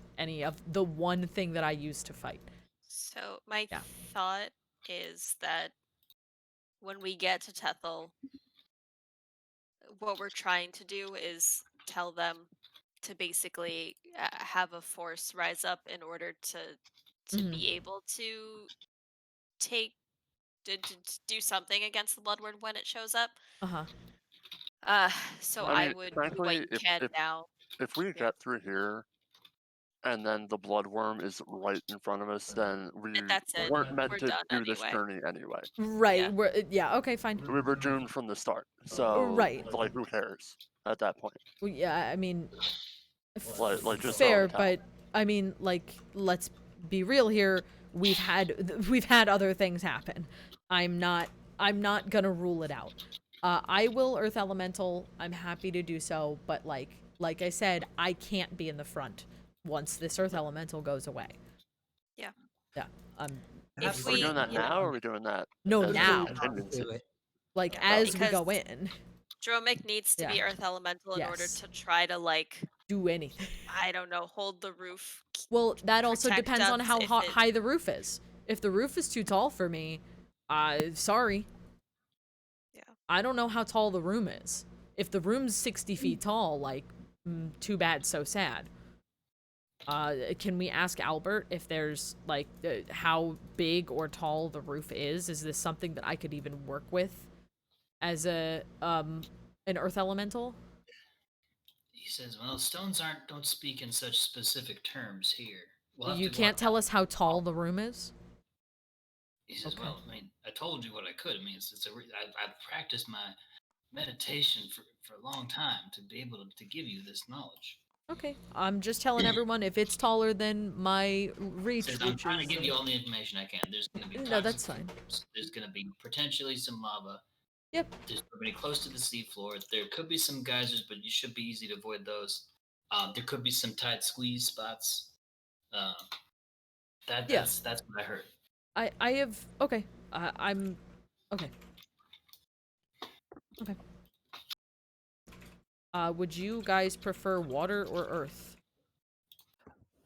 of the one thing that I use to fight. So my Yeah. thought is that when we get to Tethel, what we're trying to do is tell them to basically have a force rise up in order to Mhm. be able to take to do something against the Bloodward when it shows up. Uh-huh. So I I mean, would do what frankly, you can now. if we Yeah. get through here, and then the bloodworm is right in front of us, then we That's it. weren't meant We're to done do this anyway. journey anyway. Right. Yeah. Yeah, okay, fine. We were doomed from the start. So, Right. like, who cares at that point? Well, yeah, I mean, Like just throw in fair, the towel. but I mean, like, let's be real here. We've had other things happen. I'm not gonna rule it out. I will Earth Elemental. I'm happy to do so, but like I said, I can't be in the front once this Earth Elemental goes away. Yeah. Yeah. If Are we we, doing that you know, now, or are we doing that? No, as a now. contingency? Do it. Like Yeah, as we because- go in, Dromik needs to be Yeah. Earth Elemental in order Yes. to try to, like, do anything. I don't know, hold the roof. Well, that also Protect depends on us how if it- high the roof is. If the roof is too tall for me, sorry. Yeah. I don't know how tall the room is. If the room's 60 feet tall, like, too bad, so sad. Can we ask Albert if there's, like, how big or tall the roof is? Is this something that I could even work with as an Earth Elemental? He says, "Well, stones don't speak in such specific terms here. We'll have You to go can't out." tell us how tall the room is? He says, Okay. "Well, I mean, I told you what I could. I mean, I've practiced my meditation for a long time to be able to give you this knowledge." Okay, I'm just telling everyone if it's taller than my He reach, says, "I'm which trying to is give you all the information I can. There's going to be No, that's toxic fine. fumes. There's going to be potentially some lava. Yep. There's nobody close to the seafloor. There could be some geysers, but you should be easy to avoid those. There could be some tight squeeze spots. That's what I heard." I have okay. I'm okay. Okay. Would you guys prefer water or earth?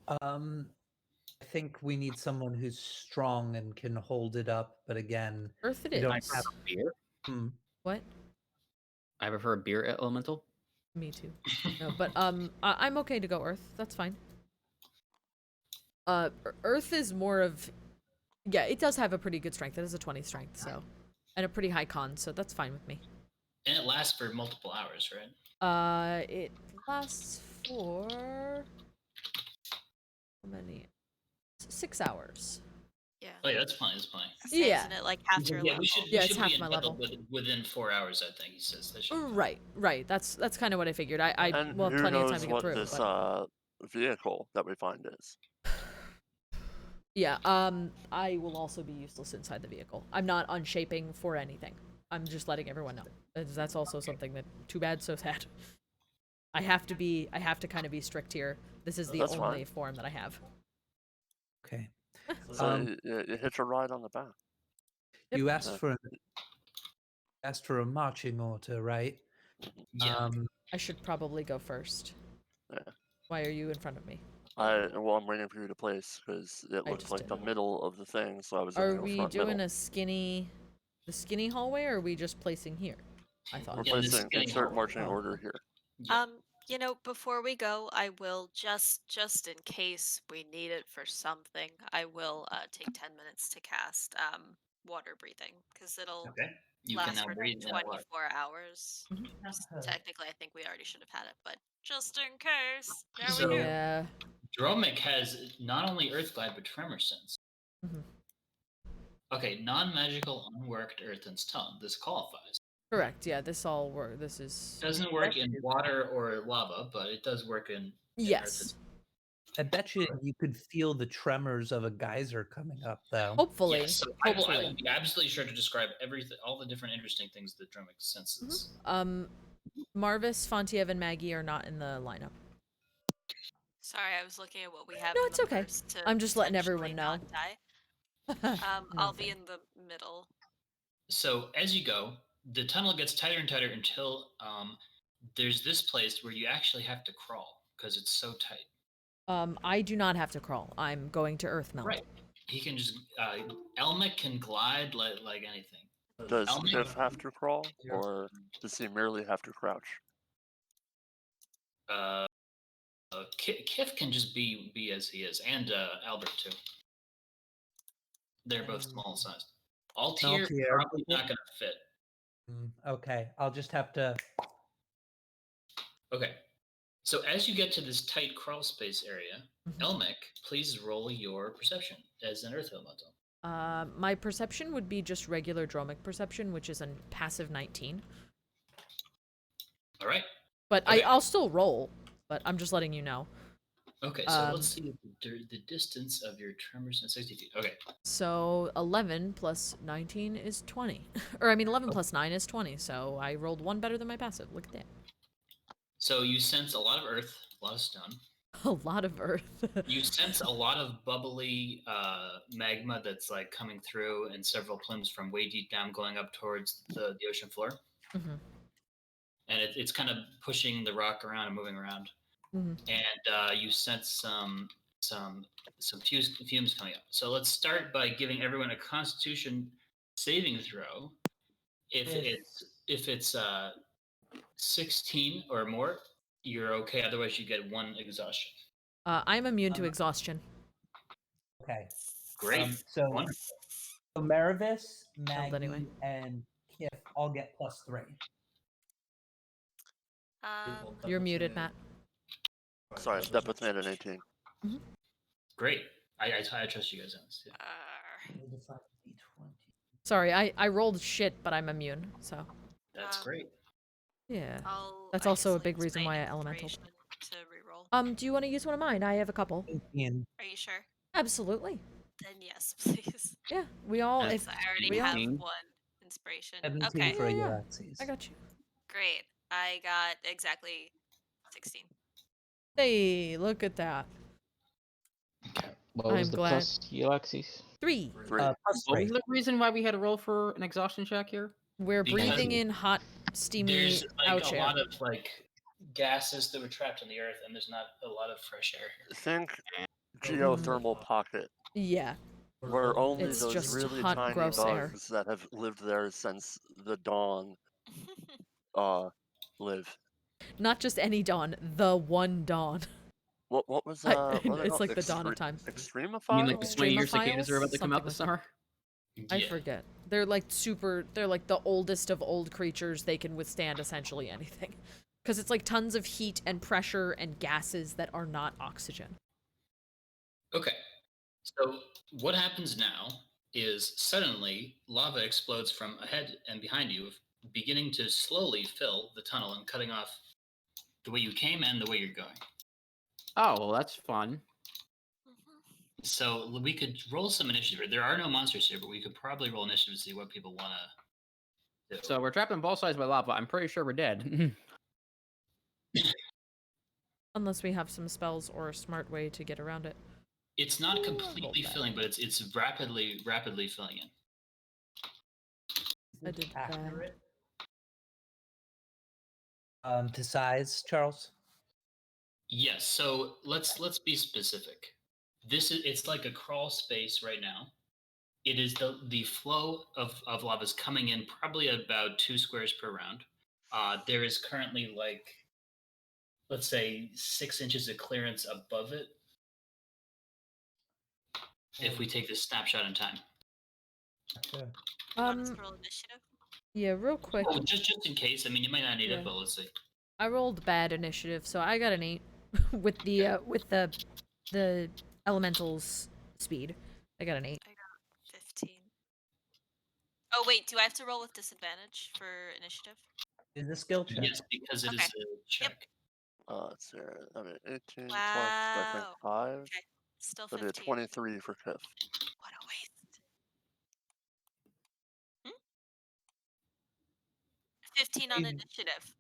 I think we need someone who's strong and can hold it up. But again, Earth it we don't is. have. Beer? What? I prefer a beer elemental. Me too. No, but I'm okay to go earth. That's fine. Earth is more of, yeah, it does have a pretty good strength. It has a 20 strength, so, and a pretty high con, so that's fine with me. And it lasts for multiple hours, right? It lasts for how many? 6 hours. Yeah. Oh yeah, that's plenty. That's plenty. Yeah. Isn't it like half your Yeah, level? we should. Yeah, we it's should half be in my Bethel level. within 4 hours. I think he says. That should be fine. Right. That's kind of what I figured. I And will have who plenty of time knows to get what through. this But... vehicle that we find is? Yeah, I will also be useless inside the vehicle. I'm not unshaping for anything. I'm just letting everyone know. That's also something that, too bad, so sad. I have to kind of be strict here. This is the That's only fine. form that I have. Okay. So you hitch a ride on the back. You asked for a marching order, right? Yeah. I should probably go first. Yeah. Why are you in front of me? I'm waiting for you to place because it I looks just like the did. middle of the thing. So I was. Are gonna go we front doing middle. the skinny hallway, or are we just placing here? I thought. We're Yeah, this is placing getting insert hard. marching order here. You know, before we go, I will just in case we need it for something, I will take 10 minutes to cast water breathing because it'll Okay. You can last now for breathe in water. 24 hours. Technically, I think we already should have had it, but just in case, there So- we go. Yeah. Dromik has not only Earth Glide but Tremor Sense. Mhm. Okay, non-magical, unworked Earth and Stone. This qualifies. Correct. Yeah. This all work. This is. Doesn't work in water or lava, but it does work in Earth Yes. I bet you could feel the tremors of a geyser coming up, though. Hopefully. Yes, so I will Hopefully. be absolutely sure to describe everything, all the different interesting things that Dromik senses. Marvis, Fontiev, and Maggie are not in the lineup. Sorry, I was looking at what we have. No, in it's the okay. purse to I'm just letting potentially everyone know. not die. I'll be in the middle. So as you go, the tunnel gets tighter and tighter until there's this place where you actually have to crawl because it's so tight. I do not have to crawl. I'm going to Earth Melt. Right. He can just Elmic can glide like anything. Does Elmic? Kiff have to crawl, or does he merely have to crouch? Kiff can just be as he is, and Albert too. They're both small sized. Altair Altair. probably not going to fit. Okay, I'll just have to. Okay. So as you get to this tight crawl space area, Elmic, please roll your perception as an Earth Elemental. My perception would be just regular Dromik perception, which is a passive 19. All right. But Okay. I'll still roll, but I'm just letting you know. Okay, so let's see the distance of your tremors in 60 feet. Okay. So 11 plus 19 is 20. Or I mean 11 plus 9 is 20, so I rolled one better than my passive. Look at that. So you sense a lot of earth, a lot of stone. A lot of earth. You sense a lot of bubbly magma that's like coming through, and several plumes from way deep down going up towards the ocean floor. Mm-hmm. And it's kind of pushing the rock around and moving around. Mm-hmm. And you sense some fumes coming up. So let's start by giving everyone a Constitution saving throw. If it's 16 or more, you're okay. Otherwise, you get 1 exhaustion. I'm immune to exhaustion. Okay. Great. So Wonderful. Marvis, Maggie, anyway. and Kiff all get +3. You're muted, Matt. Sorry, that puts me at an 18. Mm-hmm. Great. I trust you guys on this. Yeah. Sorry, I rolled shit, but I'm immune, so. That's great. Yeah. That's also a big reason why I elemental. To reroll. Do you want to use one of mine? I have a couple. 18. Are you sure? Absolutely. Then yes, please. Yeah, we all. Yes, If I already we all, have 18. one inspiration. 17 Okay, for Yeah. Yllaxis. I got you. great. I got exactly 16. Hey, look at that. What was I'm the glad. plus, Yllaxis? 3. 3. +3. What was the reason why we had to roll for an exhaustion check here? We're Because breathing in hot, steamy There's like ouch a air. lot of like gases that were trapped in the earth, and there's not a lot of fresh air here. Think geothermal pocket, Yeah. where only It's those just really hot, tiny gross air. bugs that have lived there since the dawn live. Not just any dawn, the one dawn. What was I- what are they it's called? like the dawn of time. Extremophile? I mean, like the 20 year cicadas are about to come out Something this like summer? I Yeah. forget. They're like they're like the oldest of old creatures. They can withstand essentially anything. Because it's like tons of heat and pressure and gases that are not oxygen. Okay. So what happens now is suddenly lava explodes from ahead and behind you, beginning to slowly fill the tunnel and cutting off the way you came and the way you're going. Oh, well, that's fun. So we could roll some initiative. There are no monsters here, but we could probably roll initiative to see what people want to do. So we're trapped on both sides by lava. I'm pretty sure we're dead. Unless we have some spells or a smart way to get around it. It's not Ooh, completely roll filling, but it's rapidly filling in. I did that. Accurate. To size, Charles? Yes. So let's be specific. It's like a crawl space right now. It is the flow of lava is coming in probably about 2 squares per round. There is currently like, let's say 6 inches of clearance above it. If we take this snapshot in time. Sure. Want us to roll initiative? Yeah, real quick. Oh, just in case. I mean, you might not need Yeah. it, but let's see. I rolled bad initiative, so I got an 8 with the elemental's speed. I got an 8. I got 15. Oh wait, do I have to roll with disadvantage for initiative? Is the skill check? Yes, because it is Okay. a check. Let's see. I mean, 18 plus, I Wow. think, 5. Okay, still That'd be 15. 23 for Kiff. What a waste. 15 on Even- initiative.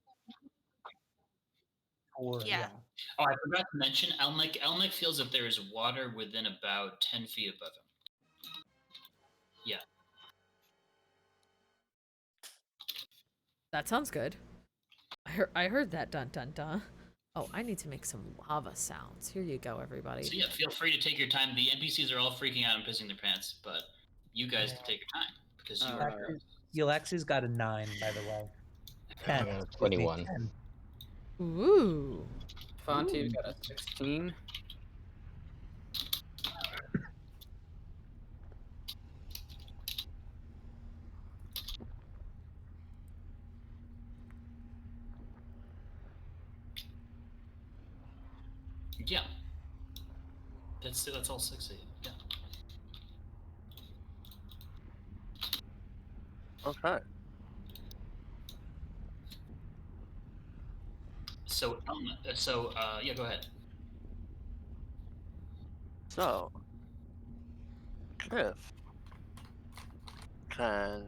Or, Yeah. Oh, I forgot to mention, Elmic feels that there is water within about 10 feet above him. Yeah. That sounds good. I heard that dun dun dun. Oh, I need to make some lava sounds. Here you go, everybody. So yeah, feel free to take your time. The NPCs are all freaking out and pissing their pants, but you guys can take your time because you are. Yllaxis got a 9, by the way. 10. Excuse me, 21. 10. Ooh. Fontiev got a 16. Yeah. That's all 6 of you. Yeah. Okay. So yeah, go ahead. So, Kiff can,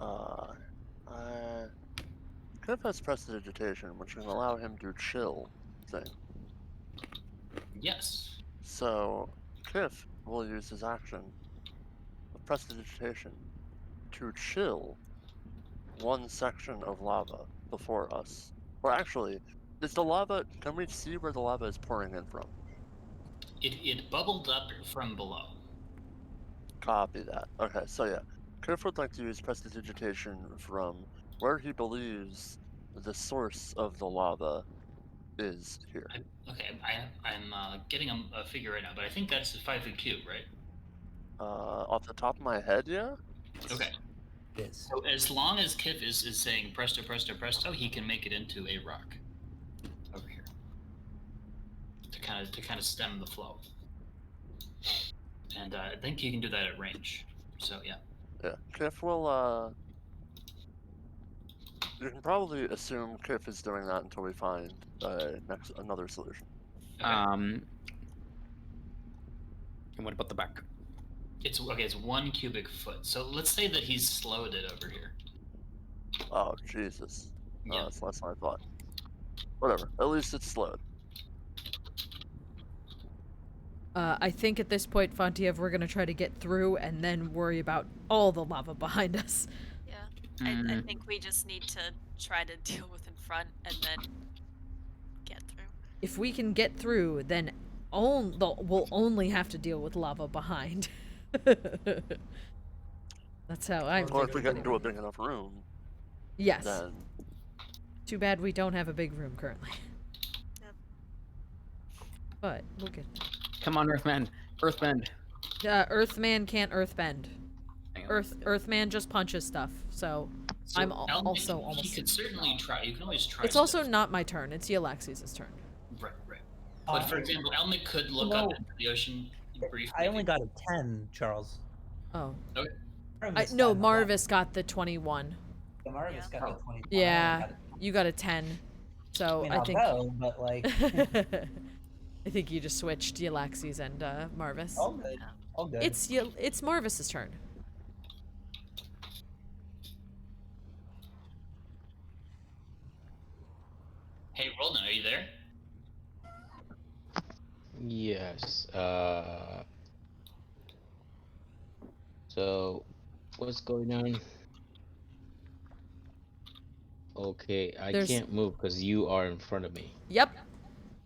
Kiff has prestidigitation, which can allow him to chill thing. Yes. So, Kiff will use his action of prestidigitation to chill one section of lava before us. Or actually, is the lava, can we see where the lava is pouring in from? It bubbled up from below. Copy that. Okay, so yeah. Kiff would like to use prestidigitation from where he believes the source of the lava is here. I'm getting a figure right now, but I think that's a 5-foot cube, right? Off the top of my head, yeah? Okay. Yes. So as long as Kiff is saying presto, presto, presto, he can make it into a rock over here to kind of stem the flow. And I think he can do that at range. So yeah. Yeah. Kiff will, you can probably assume Kiff is doing that until we find another solution. Okay. And what about the back? It's 1 cubic foot. So let's say that he's slowed it over here. Oh, Jesus. Yeah. That's less than I thought. Whatever. At least it's slowed. I think at this point, Fontiev, we're gonna try to get through and then worry about all the lava behind us. Yeah. I think we just need to try to deal with in front and then get through. If we can get through, then we'll only have to deal with lava behind. That's how I'm Or if we thinking. get into a big enough room, Yes. then Too bad we don't have a big room currently. Yep. But we'll get there. Come on, Earthman. Earthbend. Earthman can't earthbend. Hang on. Earthman just punches stuff. So So I'm Elmick, also He almost. could certainly try. You can always try. It's also stuff. not my turn. It's Yllaxis' turn. Right. But for example, Elmick could look up into the ocean briefly. I only got a 10, Charles. Oh. Okay. Marvis No, got a Marvis got the 21. Yeah, Marvis got the 20. Yeah, you got a 10. So I I'll think. go, but like. I think you just switched Yllaxis and Marvis. All good. All good. It's Marvis's turn. Hey, Roland, are you there? Yes. So, what's going on? Okay, I There's- can't move because you are in front of me. Yep.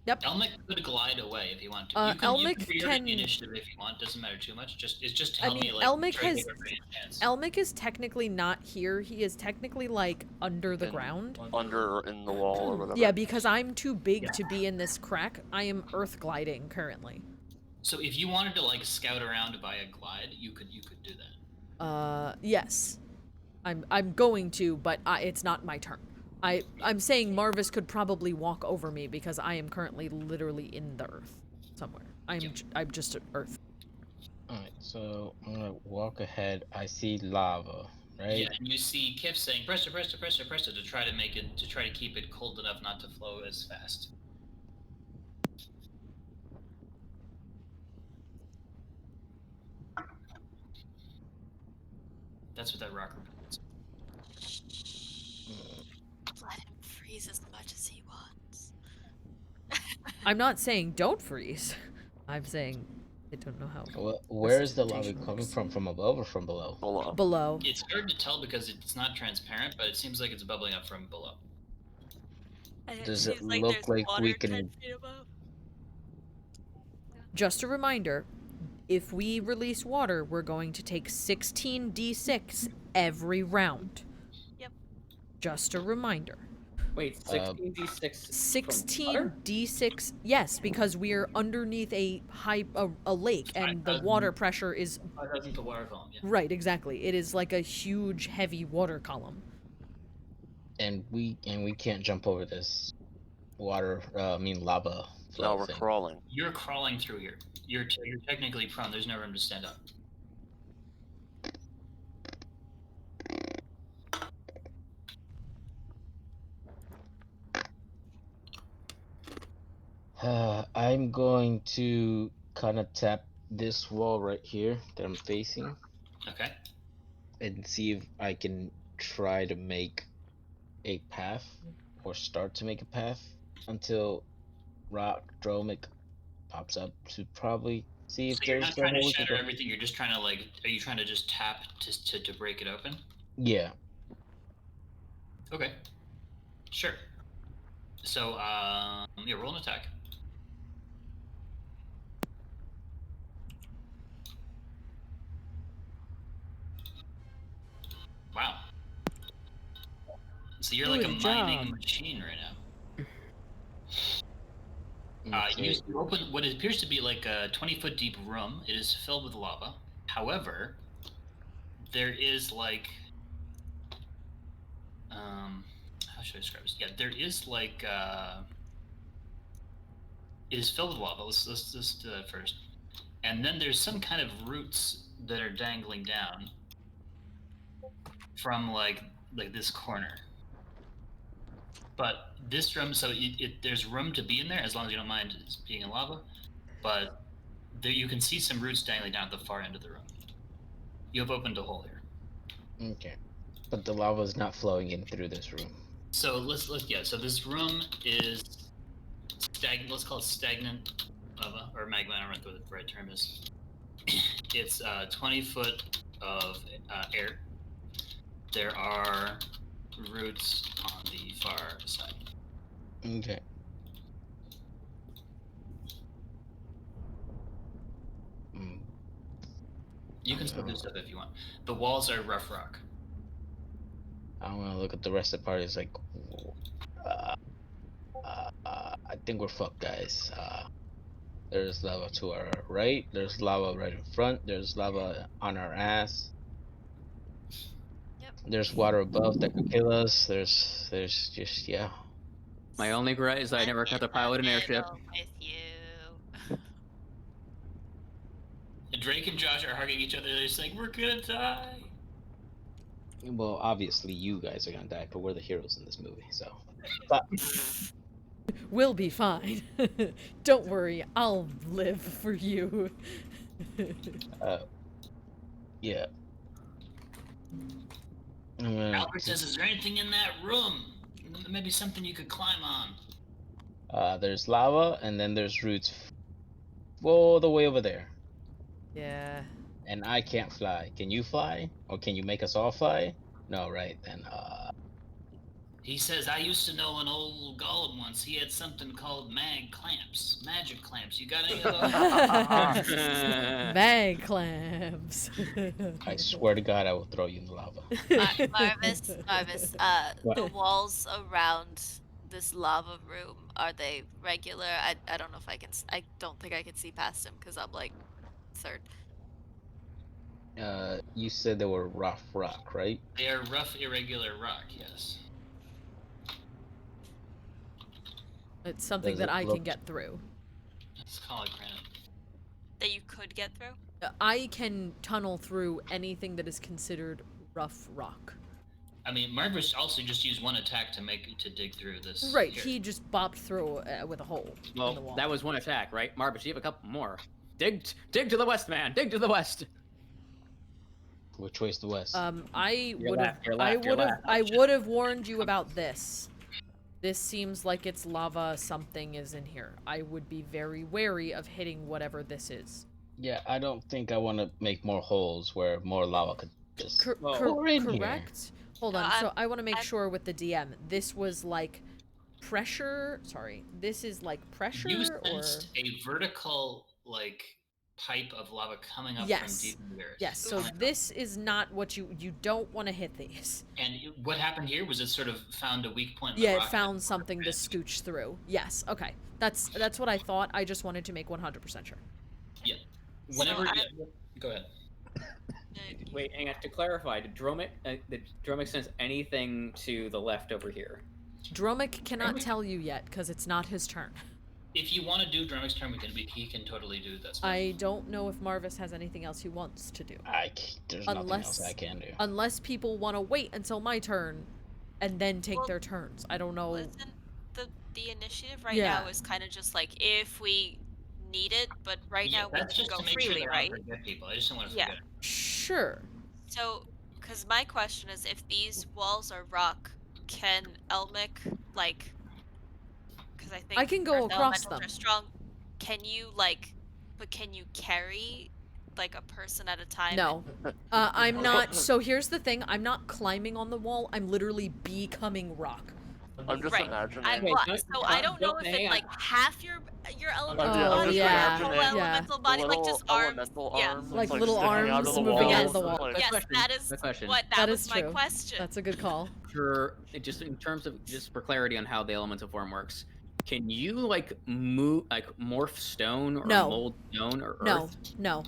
Elmick could glide away if you want to. You Elmick can can- initiative if you want. Doesn't matter too much. It's just I tell mean, me like. Elmick try to has- give everybody a chance. Elmick is technically not here. He is technically like under the ground. under in the wall or whatever. Yeah, because I'm too big to be in this crack. I am earth gliding currently. So if you wanted to like scout around via glide, you could do that. Yes. I'm going to, but it's not my turn. I'm saying Marvis could probably walk over me because I am currently literally in the earth somewhere. I'm just earth. Alright, so I'm gonna walk ahead. I see lava, right? Yeah, and you see Kiff saying presto, presto, presto, presto to try to keep it cold enough not to flow as fast. That's what that rock represents. Let him freeze as much as he wants. I'm not saying don't freeze. I'm saying I don't know how. Where is the lava Precipitation coming works. from above or from below? Below. Below. It's hard to tell because it's not transparent, but it seems like it's bubbling up from below. And Does it seems like look there's like water we 10 can- feet above. Just a reminder, if we release water, we're going to take 16d6 every round. Yep. Just a reminder. Wait, 16d6 16d6, yes, because we're underneath a lake and the water pressure is 5,000 to water column. Yeah. right, exactly. It is like a huge heavy water column. And we can't jump over this lava flow No, we're thing. crawling. You're crawling through here. You're technically prone. There's no room to stand up. I'm going to kind of tap this wall right here that I'm facing Okay. and see if I can try to make a path or start to make a path until Dromik pops up to probably see if So you're there's not trying to hole we can shatter go. everything. You're just trying to are you trying to just tap to break it open? Yeah. Okay. Sure. So yeah, roll an attack. Wow. So you're like a Good mining job. machine right now. You open what appears to be like a 20-foot deep room. It is filled with lava. However, there is like, how should I describe this? Yeah, there is like, it is filled with lava. Let's do that first. And then there's some kind of roots that are dangling down from like this corner. But this room, so there's room to be in there as long as you don't mind being in lava. But there you can see some roots dangling down at the far end of the room. You have opened a hole here. Okay. But the lava is not flowing in through this room. So let's so this room is stagnant. Let's call it stagnant lava or magma. I don't know what the right term is. It's 20 foot of air. There are roots on the far side. Okay. You can still do stuff if you want. The walls are rough rock. I want to look at the rest of the party. It's like, I think we're fucked, guys. There's lava to our right. There's lava right in front. There's lava on our ass. Yep. There's water above that could kill us. There's just, yeah. My only regret is I never got to pilot an airship. With you. And Drake and Josh are hugging each other. They're just like, we're gonna die. Well, obviously you guys are gonna die, but we're the heroes in this movie, so. But We'll be fine. Don't worry, I'll live for you. yeah. Albert says, is there anything in that room? Maybe something you could climb on. There's lava, and then there's roots all the way over there. Yeah. And I can't fly. Can you fly? Or can you make us all fly? No, right, then, He says, I used to know an old golem once. He had something called magic clamps. You got any of those? Mag clamps. I swear to God, I will throw you in the lava. Marvis, the walls around this lava room, are they regular? I don't know if I can, I don't think I can see past them because I'm like third. You said they were rough rock, right? They are rough, irregular rock, yes. It's something Does that it I look- can get through. Let's call it granite. That you could get through? I can tunnel through anything that is considered rough rock. I mean, Marvis also just used one attack to dig through this. Right, here. he just bopped through with a hole in the Well, wall. that was one attack, right? Marvis, you have a couple more. Dig to the west, man. Dig to the west. Which way's the west? I Your would have, left, your I left, your would have, left. I would have warned you about this. This seems like it's lava. Something is in here. I would be very wary of hitting whatever this is. Yeah, I don't think I want to make more holes where more lava could just pour in here. Correct? Hold No, on. So I want to make I'm- sure with the DM. This was like pressure. Sorry. This is like pressure You or sensed a vertical, like, pipe of lava coming up Yes. from deep in the earth. Yes, so Coming up. this is not what you don't want to hit these. And what happened here was it sort of found a weak point in the Yeah, rock it found and something to advanced. scooch through. Yes, okay. That's what I thought. I just wanted to make 100% sure. Yeah. So Whenever. I- Yeah, go ahead. Wait, hang on. To clarify, did Dromik sense anything to the left over here? Dromik cannot Dromik- tell you yet because it's not his turn. If you want to do Dromik's turn, he can totally do that. I don't know if Marvis has anything else he wants to do. There's nothing else I can do. Unless people want to wait until my turn and then take Well, their turns. I don't know. Listen, the initiative right Yeah. now is kind of just like if we need it, but right Yeah, now we that's can just go to make freely, sure that right? I don't forget people. I just don't want to Yeah. forget. Sure. So, because my question is, if these walls are rock, can Elmic like? Because I think I can go Earth across elementals them. are strong. Can you but can you carry like a person at a time? No. I'm not. So here's the thing. I'm not climbing on the wall. I'm literally becoming rock. I'm just Right. imagining. So I don't know if it's like half your elemental yeah, I'm body just or your imagining- whole yeah. elemental body, the like little just arms. elemental Yeah. arms, Like like little sticking out arms of the moving wall. out of the wall. Like, Yes, question, that is good question. what That was is my true. question. That's a good call. For just in terms of just for clarity on how the elemental form works, can you like move like morph stone or No. mold stone or No. earth? No.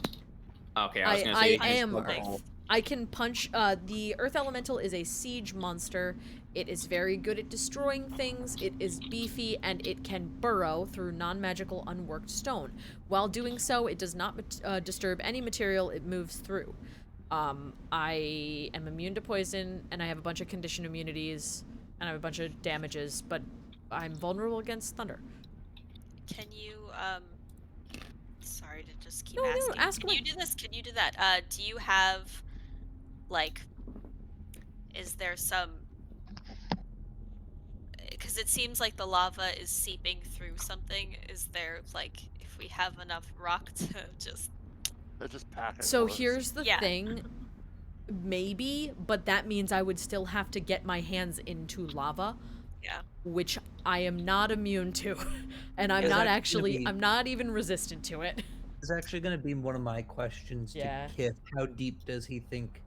Okay, I was gonna I say you can just am plug the Earth. hole. I can punch. The Earth Elemental is a siege monster. It is very good at destroying things. It is beefy and it can burrow through non-magical unworked stone. While doing so, it does not disturb any material it moves through. I am immune to poison, and I have a bunch of condition immunities, and I have a bunch of damages, but I'm vulnerable against thunder. Can you sorry to just keep No, asking. ask Can away. you do this? Can you do that? Do you have like is there some because it seems like the lava is seeping through something. Is there like if we have enough rock to just They're just packing. So bullets. here's the Yeah. thing. Maybe, but that means I would still have to get my hands into lava. Yeah. Which I am not immune to. And I'm Is not that gonna actually, be- I'm not even resistant to it. It's actually going to be one of my questions Yeah. to Kiff. How deep does he think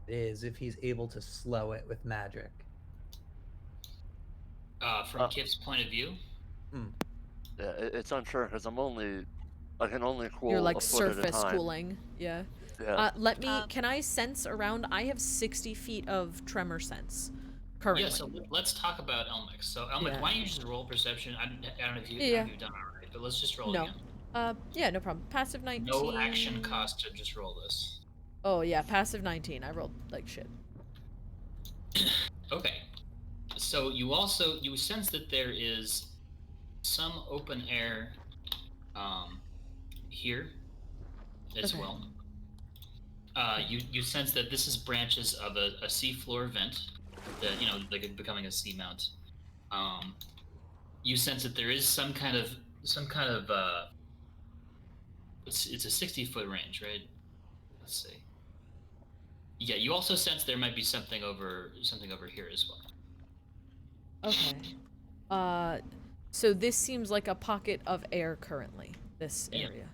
it is if he's able to slow it with magic? From Kiff's point of view, Yeah, it's unsure because I can only cool You're like a foot at a surface time. cooling. Yeah. Yeah. Let me, can I sense around? I have 60 feet of tremor sense currently. yeah. So let's talk about Elmic. So Elmic, Yeah. why don't you just roll perception? I don't know if Yeah. you've done it already, but let's just roll No. again. Yeah, no problem. Passive 19. No action cost to just roll this. Oh yeah, passive 19. I rolled like shit. Okay. So you sense that there is some open air here as Okay. well. You sense that this is branches of a seafloor vent that like becoming a seamount. You sense that there is some kind of it's a 60-foot range, right? Let's see. Yeah, you also sense there might be something over here as well. Okay. So this seems like a pocket of air currently. This Yeah. area.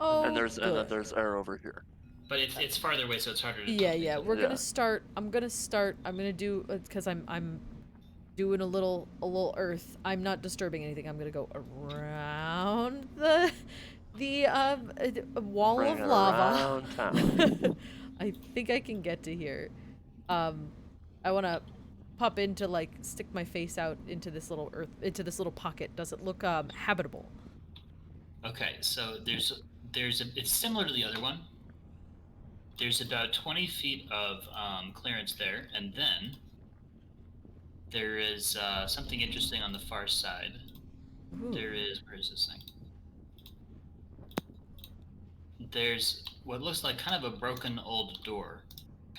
Oh. and then good. there's air over here. But it's farther away, so it's harder to. Yeah, tell yeah. things. We're Yeah. gonna start. I'm gonna do because I'm doing a little earth. I'm not disturbing anything. I'm gonna go around the wall Bring of it lava. around town. I think I can get to here. I wanna pop in to like stick my face out into this little pocket. Does it look habitable? Okay, so it's similar to the other one. There's about 20 feet of clearance there, and then there is something interesting on the far side. Ooh. Where is this thing? There's what looks like kind of a broken old door.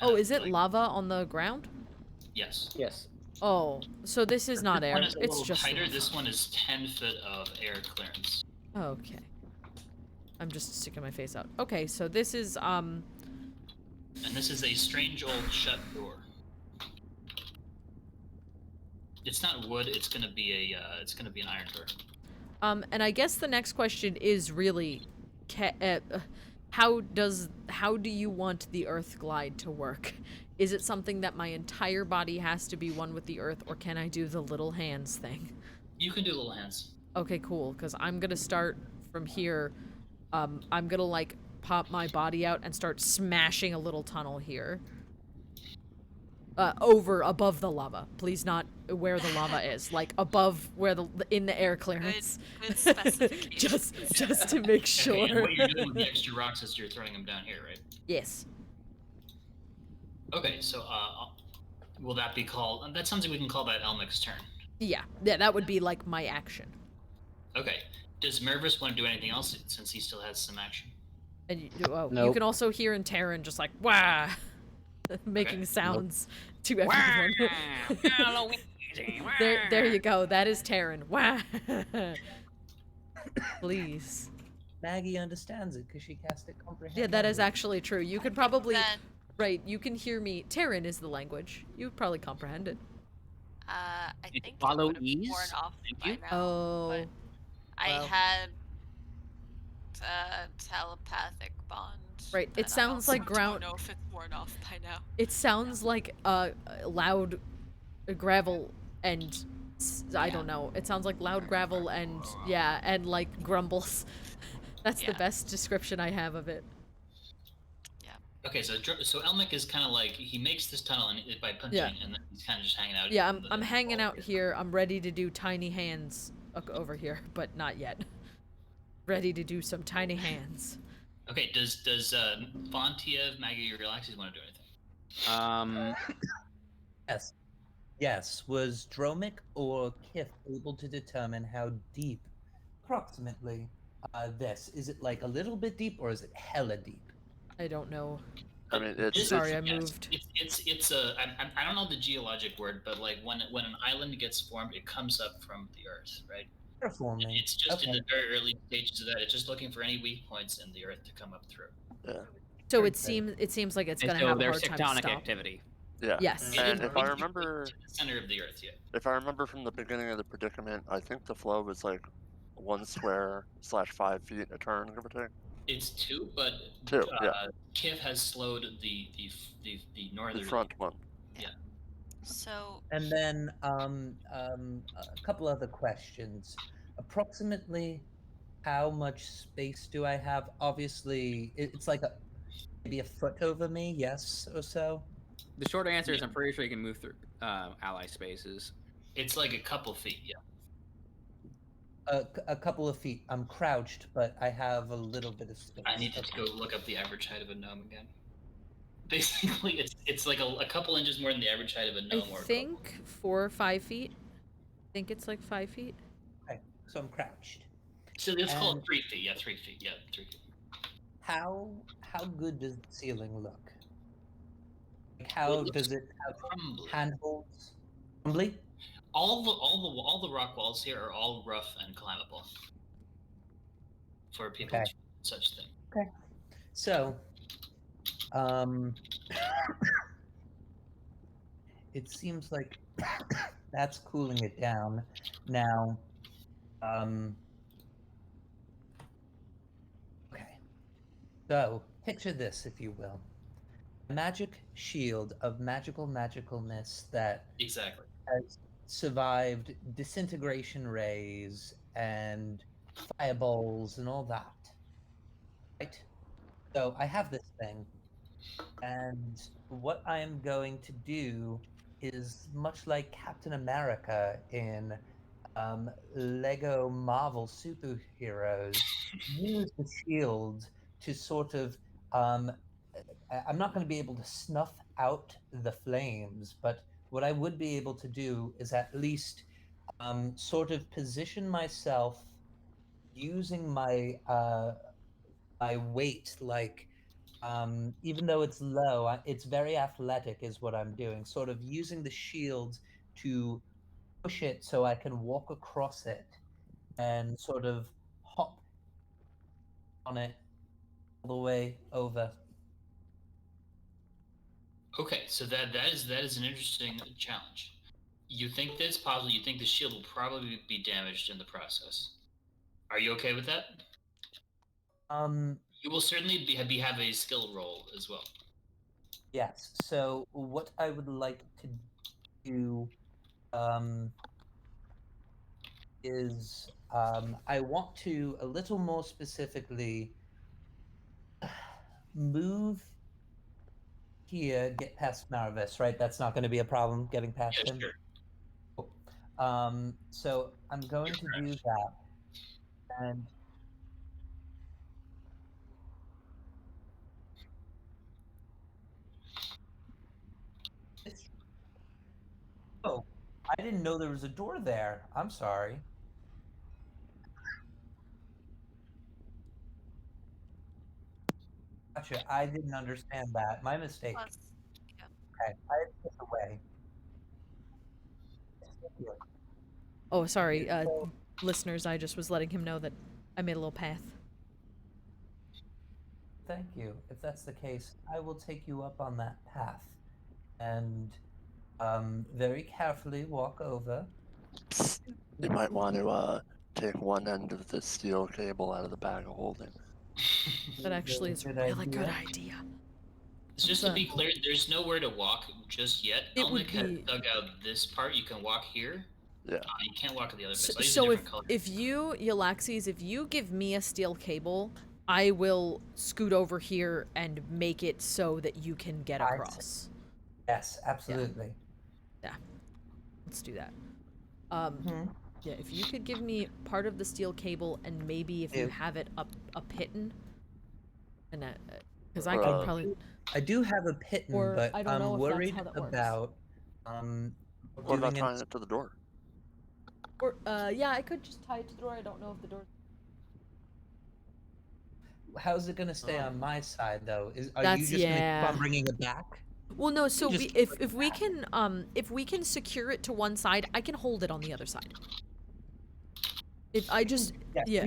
Oh, is it lava on the ground? Yes. Yes. Oh, so this is not This air. one is a It's little just tighter. lava. This one is 10 foot of air clearance. Okay. I'm just sticking my face out. Okay, so this is And this is a strange old shut door. It's not wood. It's gonna be an iron door. and I guess the next question is really, how do you want the earth glide to work? Is it something that my entire body has to be one with the earth, or can I do the little hands thing? You can do little hands. Okay, cool, because I'm gonna start from here. I'm gonna, like, pop my body out and start smashing a little tunnel here. Above the lava. Please, not where the lava is. Like, above where in the air clearance. Good specification. just to make sure. Okay, and what you're doing with the extra rocks is you're throwing them down here, right? Yes. Okay, so will that be called? That sounds like we can call that Elmic's turn. Yeah, that would be, like, my action. Okay. Does Marvis want to do anything else since he still has some action? And you Nope. can also hear in Terran just like, wah! Making sounds to everyone. there you go. That is Terran. Wah! Please. Maggie understands it because she cast it comprehend. Yeah, that is language. actually true. You could probably... Then, Right, you can hear me. Terran is the language. You would probably comprehend it. I Did think follow it would have ease? worn off Thank by you. now. Oh. But I well. had a telepathic bond. Right, it but I sounds also like ground- don't know if it's worn off by now. It sounds like loud gravel and... I don't know. It sounds like loud gravel and... Yeah, and like grumbles. That's the Yeah. best description I have of it. Okay, so Elmic is kind of like he makes this tunnel and by punching, Yeah. and then he's kind of just hanging out. Yeah, in the I'm hanging wall out here. I'm ready to do tiny hands over here, but not yet. Ready to do some tiny hands. Okay, does Fontiev, Maggie, or Yllaxis want to do anything? Yes. Was Dromik or Kiff able to determine how deep, approximately, this? Is it like a little bit deep or is it hella deep? I don't know. I mean, it's Sorry, I Yes, moved. It's a I don't know the geologic word, but like when an island gets formed, it comes up from the earth, right? Terraforming. And it's just in Okay. the very early stages of that. It's just looking for any weak points in the earth to come up through. So Okay. it seems like it's And gonna so have a there's hard time to tectonic stop. activity. Yeah. Yes. And if I remember, It's in the center of the earth, yeah. if I remember from the beginning of the predicament, I think the flow was like 1 square / 5 feet a turn, give or take. It's 2, but 2, yeah. Kiff has slowed the northern The front one. So And then a couple other questions. Approximately how much space do I have? Obviously, it's like maybe a foot over me, yes, or so. The short answer is I'm pretty sure you can move through ally spaces. It's like a couple feet, yeah. A couple of feet. I'm crouched, but I have a little bit of space. I need to go look up the average height of a gnome again. Basically, it's like a couple inches more than the average height of a I gnome. think 4 or 5 feet. I think it's like 5 feet. Okay, so I'm crouched. So let's call it And- 3 feet. Yeah, 3 feet. Yeah, 3 feet. How good does the ceiling look? Like how It looks does it have Crumbly. handholds? Crumbly? All the rock walls here are all rough and climbable for people Okay. to do such thing. So, it seems like that's cooling it down. Now, okay. So, picture this, if you will. A magic shield of magicalness that Exactly. has survived disintegration rays and fireballs and all that. Right? So I have this thing, and what I am going to do is much like Captain America in Lego Marvel superheroes, use the shield to sort of I'm not going to be able to snuff out the flames, but what I would be able to do is at least sort of position myself using my my weight, like even though it's low, it's very athletic, is what I'm doing. Sort of using the shield to push it so I can walk across it and sort of hop on it all the way over. Okay, so that is an interesting challenge. You think that it's possible? You think the shield will probably be damaged in the process? Are you okay with that? You will certainly have a skill roll as well. Yes. So what I would like to do is I want to a little more specifically move here, get past Marvis, right? That's not going to be a problem getting past Yeah, him. sure. Cool. So I'm going to do that, and oh, I didn't know there was a door there. I'm sorry. Gotcha. I didn't understand that. My mistake. Plus, yeah. Okay, I put away. Thank you. Oh, sorry, So, listeners. I just was letting him know that I made a little path. thank you. If that's the case, I will take you up on that path, and very carefully walk over. You might want to take one end of the steel cable out of the bag of holding. That actually is a really good idea. Just to be clear, there's nowhere to walk just yet. It would Elnick has be- dug out this part. You can walk here. Yeah. You can't walk to the other place. I'll use a So different color. if you, Yllaxis, if you give me a steel cable, I will scoot over here and make it so that you can get I see. across. Yes, absolutely. Yeah. Let's do that. Mhm. Yeah, if you could give me part of the steel cable and maybe if you Ew. have it up hidden, and because I could probably. I do have a pitten, Or but I don't know I'm if that's worried how that works. about What about doing tying it to the door? Or yeah, I could just tie it to the door. I don't know if the door. How's it gonna stay on my side though? Are you That's- just gonna keep yeah. on bringing it back? Well, no. So just if we can secure it to one side, I can hold it on the other side. If I just yeah.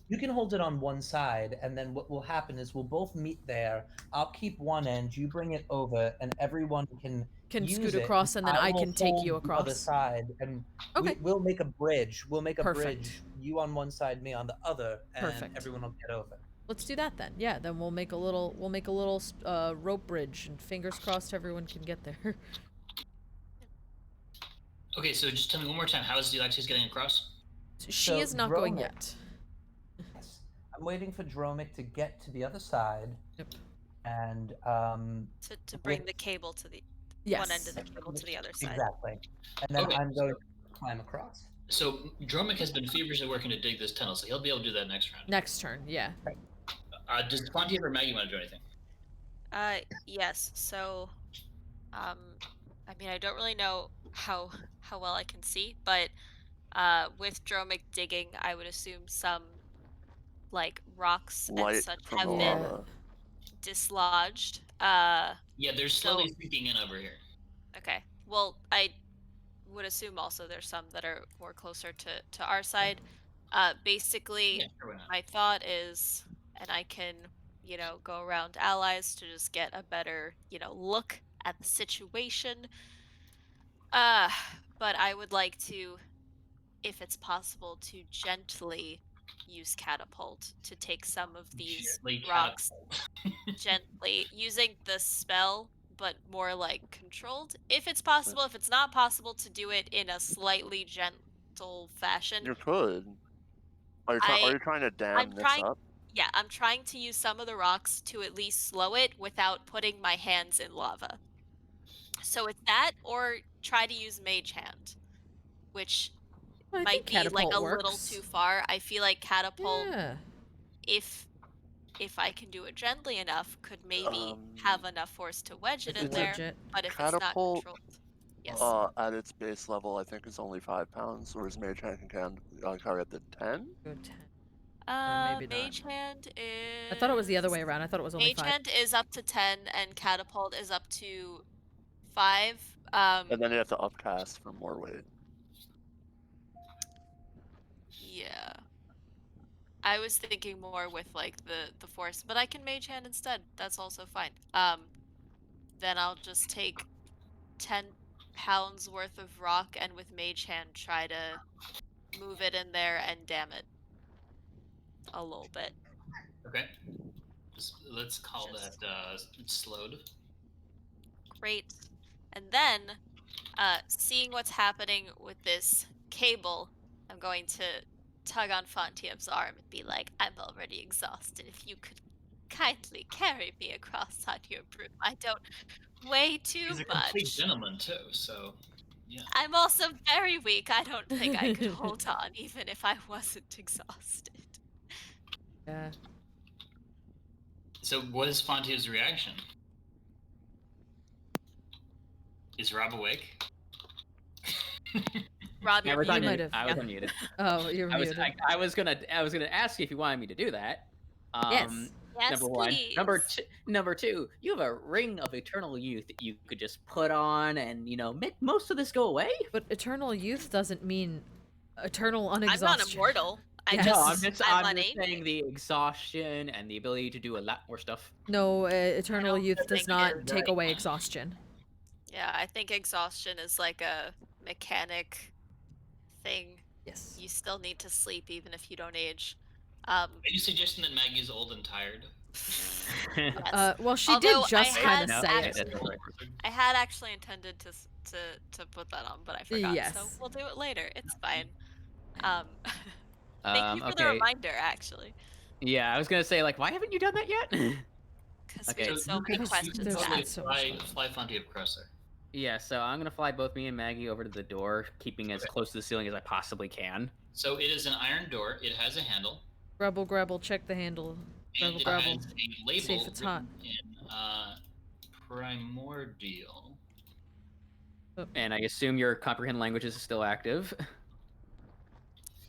You can hold it on one side, and then what will happen is we'll both meet there. I'll keep one end, you bring it over, and everyone can use scoot it, across, and then I will can take hold you the other across. side, and Okay. we'll make a bridge. We'll make a Perfect. bridge. You on one side, me on the other, and Perfect. everyone will get over. Let's do that then. Yeah, then we'll make a little rope bridge, and fingers crossed everyone can get there. Okay, so just tell me one more time. How is Yllaxis getting across? She So, is not going Dromik- yet. Yes. I'm waiting for Dromik to get to the other side, Yep. and To bring with- the cable to the Yes. one end of the cable to the other side. Exactly. And then Okay, I'm going to climb across. So Dromik has been feverishly working to dig this tunnel, so he'll be able to do that next round. Next turn, yeah. Does Fontiev or Maggie want to do anything? Yes. So, I mean, I don't really know how well I can see, but with Dromik digging, I would assume some like rocks and Light such from have the been lava. dislodged. Yeah, they're slowly seeping in over here. Okay. Well, I would assume also there's some that are more closer to our side. Basically, Yeah, sure, why not? my thought is, and I can, go around allies to just get a better, look at the situation. But I would like to, if it's possible, to gently use catapult to take some of these Gently rocks catapult. gently using the spell, but more like controlled. If it's possible, if it's not possible to do it in a slightly gentle fashion, You could. Are you trying to dam I'm this trying. up? Yeah, I'm trying to use some of the rocks to at least slow it without putting my hands in lava. So it's that, or try to use Mage Hand, which I might think be like catapult a little works. too far. I feel like catapult, Yeah. if I can do it gently enough, could maybe have enough force to wedge it in Is it there. Legit. But if it's not Catapult, controlled, yes. at its base level, I think is only 5 pounds, whereas Mage Hand can carry up to 10. Go 10. maybe not. Mage Hand is. I thought it was the other way around. I thought it was only Mage 5. Hand is up to 10, and Catapult is up to 5. And then you have to upcast for more weight. Yeah. I was thinking more with like the force, but I can Mage Hand instead. That's also fine. Then I'll just take 10 pounds worth of rock, and with Mage Hand try to move it in there and dam it a little bit. Okay. Let's call Just- that slowed. Great. And then, seeing what's happening with this cable, I'm going to tug on Fontiev's arm and be like, I'm already exhausted. If you could kindly carry me across on your broom. I don't weigh too He's a complete much. gentleman too, so yeah. I'm also very weak. I don't think I could hold on even if I wasn't exhausted. Yeah. So what is Fontiev's reaction? Is Rob awake? Rob, I you're was You muted. might have- I was yeah. unmuted. Oh, you're muted. I was gonna ask you if you wanted me to do that. Yes. Yes, Number one. please. Number two, you have a ring of eternal youth that you could just put on and, make most of this go away. But eternal youth doesn't mean eternal I'm unexhausted. not immortal. I Yeah. just, No, I'm just unable. saying the exhaustion and the ability to do a lot more stuff. No, eternal don't youth does think not you're take right. away exhaustion. Yeah, I think exhaustion is like a mechanic thing. Yes. You still need to sleep even if you don't age. Are you suggesting that Maggie's old and tired? Yes. Well, she Although did just I kind of had say it. actually- I had actually intended to put that on, but I forgot. So Yes. we'll do it later. It's fine. Thank you for the okay. reminder, actually, Yeah, I was gonna say, why haven't you done that yet? because Okay. we had so you many could questions there's to totally ask. so much fly Fontiev across there. Yeah, so I'm gonna fly both me and Maggie over to the door, keeping as Okay. close to the ceiling as I possibly can. So it is an iron door. It has a handle. Grubble, grubble, check the handle. And Grubble, it grubble. has a label See if it's hot. written in primordial. And I assume your comprehend language is still active.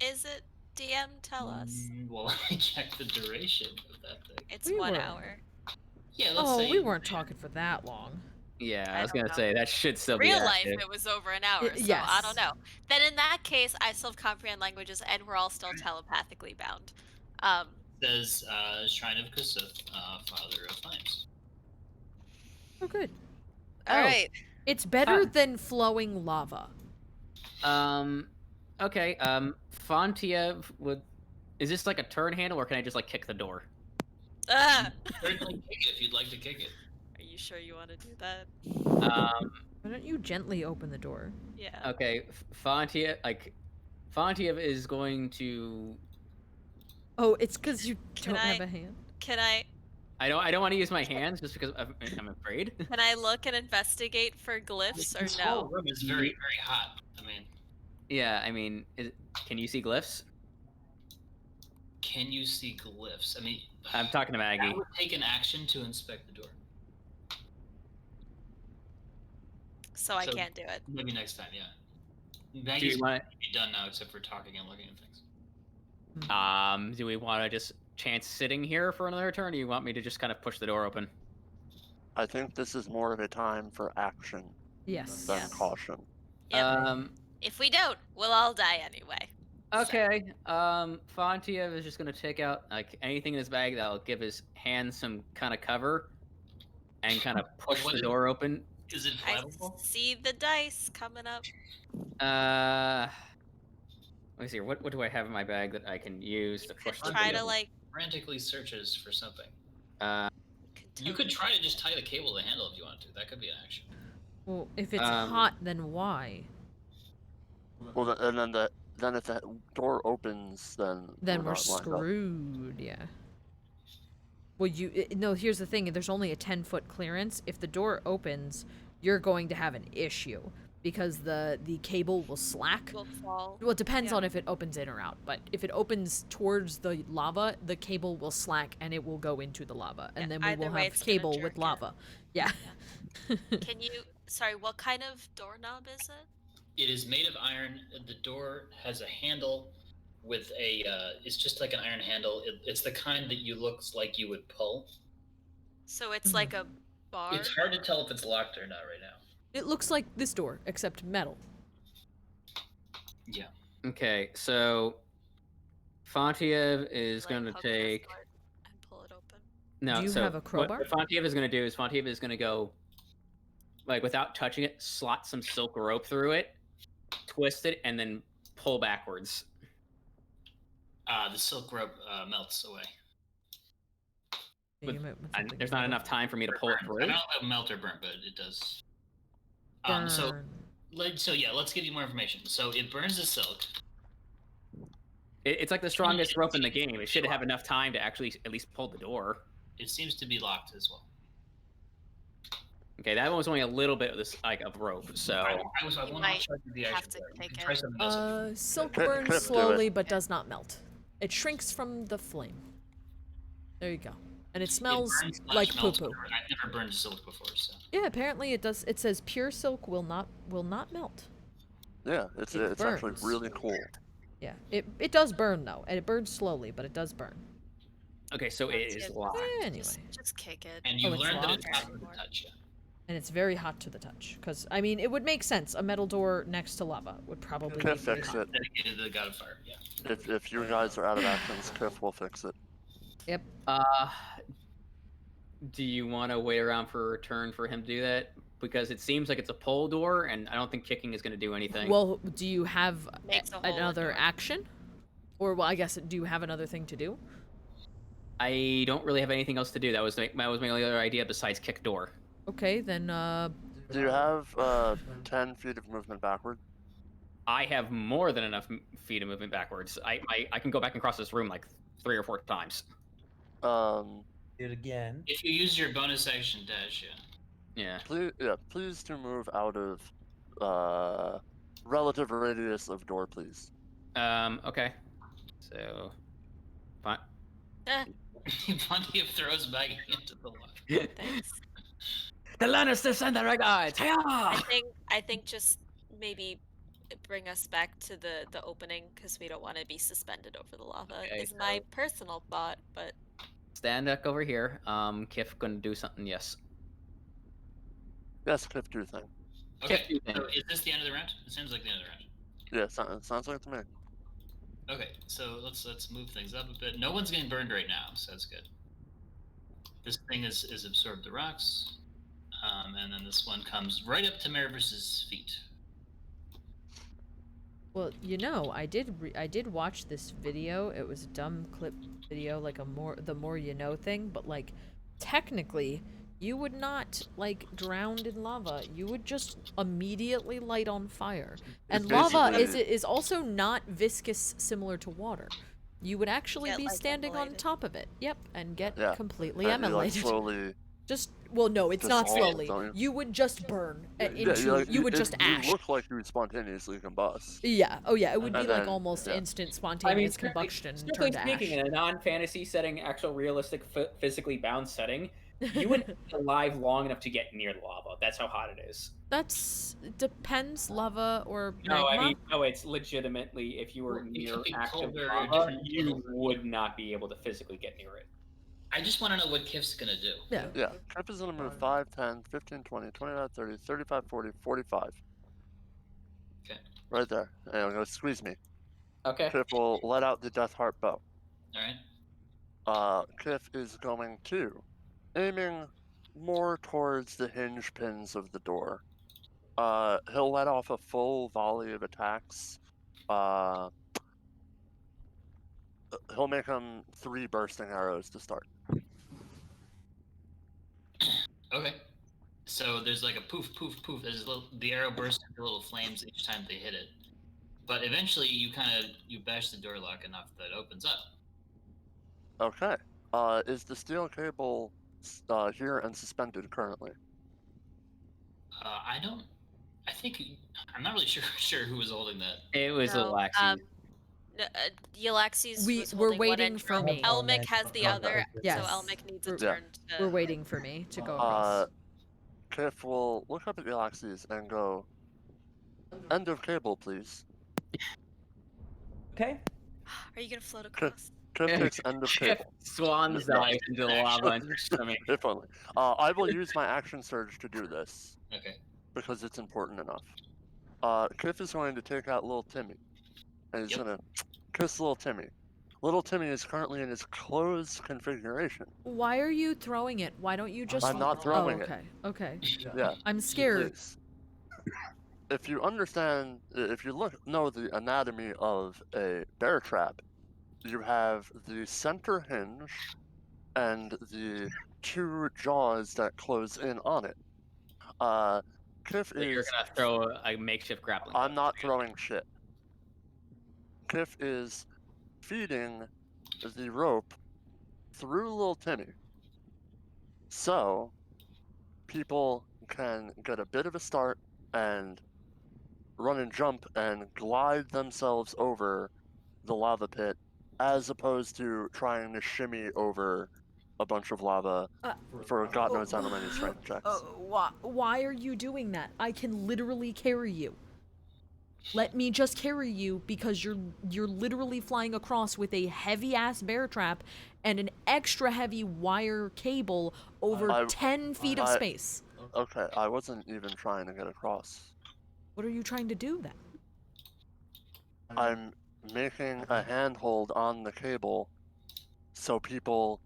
Is it DM? Tell us. Well, let me check the duration of that thing. It's We 1 were- hour. Yeah, let's Oh, say we weren't talking for that long. Yeah, I I was don't gonna know. say that should still be Real life, active. it was over an hour, so yes. I don't know. Then in that case, I still comprehend languages, and we're all still telepathically bound. It says Shrine of Kusith, Father of Flames. Oh, good. All right. It's better Ah. than flowing lava. Okay, Fontiev would... Is this like a turn handle, or can I just, kick the door? Certainly kick it if you'd like to kick it. Are you sure you want to do that? Why don't you gently open the door? Yeah. Okay, Fontiev is going to... Oh, it's because you Can don't I- have a hand. Can I I don't want to use my hands just because I'm afraid. look and investigate for glyphs or This whole no? room is very, very hot. I mean, Yeah, I mean, can you see glyphs? can you see glyphs? I mean, I'm talking to Maggie. that would take an action to inspect the door. So I So- can't do it. Maybe next time, yeah. Do Maggie's we want be done now, except for talking and looking at things. do we want to just chance sitting here for another turn, or do you want me to just kind of push the door open? I think this is more of a time for action Yes. than Yes. caution. Yep. If we don't, we'll all die anyway. Okay. Fontiev is just gonna take out anything in his bag that'll give his hands some kind of cover, and kind of push What the is- door open. Is it I flammable? see the dice coming up. Let me see. What do I have in my bag that I can use to push the Try door? to Frantically searches for something. Uh, You could try to just tie the cable to the handle if you want to. That could be an action. Well, if it's Um, hot, then why? Well, then if that door opens, then Then we're not lined up. screwed. Yeah. Well, no. Here's the thing. There's only a 10-foot clearance. If the door opens, you're going to have an issue because the cable will slack. will fall. Well, it depends Yeah. on if it opens in or out. But if it opens towards the lava, the cable will slack and it will go into the lava, and Yeah, then we either will way, have it's gonna cable jerk with it. lava. Yeah. Can you? Sorry, what kind of doorknob is it? It is made of iron. The door has a handle with a. It's just like an iron handle. It's the kind that looks like you would pull. So it's like a bar. It's hard to tell if it's locked or not right now. It looks like this door, except metal. Yeah. okay, so Fontiev is Like, going to poke this take. door and pull it open. No, Do you so have a crowbar? What Fontiev is going to do is Fontiev is going to go, without touching it, slot some silk rope through it, twist it, and then pull backwards. The silk rope melts away. Yeah, With- you might want And something there's not more. enough time for me to pull it I through. don't know about melt or burn, but it does. So yeah, let's give you more information. So it burns the silk. It's like the strongest rope in the game. It should have enough time to actually at least pull the door. It seems to be locked as well. Okay, that one was only a little bit of this like of rope, so I will You not might charge you the have action to for it. You take can it. try something else. Silk Cliff, burns do it. slowly but does not melt. It shrinks from the flame. There you go. And it smells burns / like melts, poo-poo. whatever. I've never burned silk before, so. Yeah, apparently it does. It says pure silk will not melt. Yeah, it's It actually burns. really cool. Yeah, it does burn though, and it burns slowly, but it does burn. okay, so it That's is good. locked. Anyway, Just kick it. And you Oh, it's learned that it's locked? not to the touch. Yeah. and it's very hot to the touch. Because I mean, it would make sense. A metal door next to lava would probably be Kiff very fix hot. it. Dedicated to the god of fire. Yeah. If you guys are out of actions, Kiff will fix it. Yep. Do you want to wait around for a turn for him to do that? Because it seems like it's a pole door, and I don't think kicking is going to do anything. Well, do you have Makes a hole in another door. action? Or well, I guess do you have another thing to do? I don't really have anything else to do. That was my only other idea besides kick door. Okay, then Do you have 10 feet of movement backward? I have more than enough feet of movement backwards. I can go back and cross this room like 3 or 4 times. Do it again. If you use your bonus action dash, yeah. Yeah. Please to move out of relative radius of door, please. Okay. So, fine. Fontiev throws Maggie into the water. Thanks. The Lannisters and the Regards! I think just maybe bring us back to the opening because we don't want to be suspended over the lava. Okay, Is my personal thought, but Stand back over here. Kiff gonna do something, yes. Yes, Kiff, do your thing. Okay, Kiff, do so thing. is this the end of the round? It seems like the end of the round. Yeah, sounds like to me. Okay, so let's move things up a bit. No one's getting burned right now, so that's good. This thing is absorbed the rocks, and then this one comes right up to Marvis's feet. well, you know, I did watch this video. It was a dumb clip video, like the more you know thing, but like technically you would not like drown in lava. You would just immediately light on fire. And lava basically- is also not viscous similar to water. You would actually Get, be like, standing on immolated. top of it. Yep, and get Yeah. completely And you, like, emulated. slowly. Just well, no, it's Just not all- slowly. don't you? You would just burn Yeah, into. You would just ash. You look like you would spontaneously combust. Yeah. Oh yeah. It would be And like then- almost yeah. instant spontaneous combustion strictly turned to speaking, ash. in a non-fantasy setting, actual realistic, physically bound setting, you wouldn't be alive long enough to get near the lava. That's how hot it is. That's depends lava or magma. No, I mean, no, it's legitimately if you were Well, it near could be active colder, lava, different you levels. would not be able to physically get near it. I just want to know what Kiff's gonna do. Yeah. Yeah, Kiff is going to move 5, 10, 15, 20, 25, 30, 35, 40, 45. Okay. Right there. And I'm going to squeeze me. Okay. Kiff will let out the Death Heart bow. All right. Kiff is going to, aiming more towards the hinge pins of the door. He'll let off a full volley of attacks. He'll make them 3 bursting arrows to start. Okay. So there's like a poof, poof, poof. The arrow bursts into little flames each time they hit it. But eventually, you bash the door lock enough that it opens up. Okay. Is the steel cable here and suspended currently? I'm not really sure who was holding that. It was No, Yllaxis. Yllaxis was we're holding one waiting end, for me. Elmic has the other, Yes. so Elmic needs a We're- turn to. We're waiting for me to go across. Kiff will look up at Yllaxis and go, "End of cable, please." Okay. Are you gonna float across? Kiff takes end of Kiff cable. swans dive into the lava and starts swimming. If only. I will use my action surge to do this Okay. because it's important enough. Kiff is going to take out little Timmy, and he's Yep. gonna kiss little Timmy. Little Timmy is currently in his closed configuration. Why are you throwing it? Why don't you just? I'm not throwing oh, it. okay. Okay. Yeah. I'm scared. Please. If you understand, if you know the anatomy of a bear trap, you have the center hinge, and the 2 jaws that close in on it. Kiff So you're is. gonna throw a makeshift grappling hook. I'm not throwing shit. Kiff is feeding the rope through little Timmy. So people can get a bit of a start and run and jump and glide themselves over the lava pit, as opposed to trying to shimmy over a bunch of lava for God knows how many strength checks. Why are you doing that? I can literally carry you. Let me just carry you, because you're literally flying across with a heavy-ass bear trap and an extra heavy wire cable over 10 feet of space. Okay, I wasn't even trying to get across. What are you trying to do then? I'm making a handhold on the cable so people,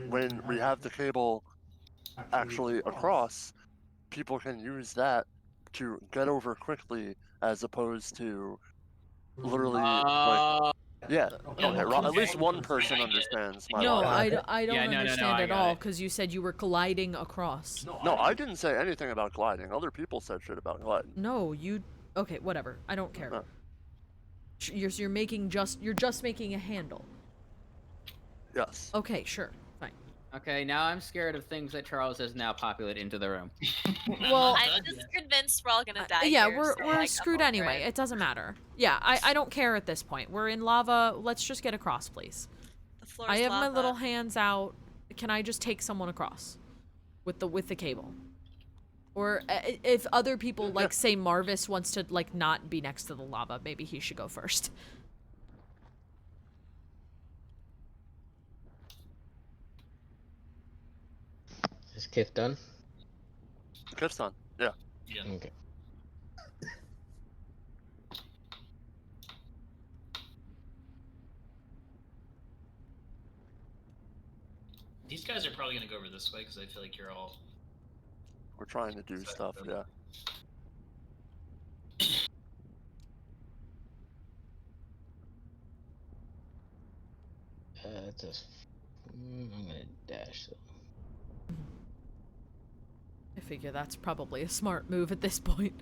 when we have the cable actually across, people can use that to get over quickly, as opposed to literally yeah. Okay, at least one person understands my No, logic. I don't no, understand I at got all, it. because you said you were gliding across. No, I didn't say anything about gliding. Other people said shit about gliding. No, you... Okay, whatever. I don't care. You're just making a handle. Yes. Okay, sure. Fine. Okay, now I'm scared of things that Charles has now populated into the room. Well, I'm just convinced we're all gonna die. yeah, here, we're so, like, I'm screwed over anyway. it. It doesn't matter. Yeah, I don't care at this point. We're in lava. Let's just get across, please. The floor I is have my lava. little hands out. Can I just take someone across with the cable? Or if other people, like, say Marvis wants to, like, not be next to the lava, maybe he should go first. Is Kiff done? Kiff's done. Yeah. Yeah. Okay. These guys are probably gonna go over this way because I feel like you're all. We're trying to do stuff, yeah. I'm gonna dash. So. I figure that's probably a smart move at this point.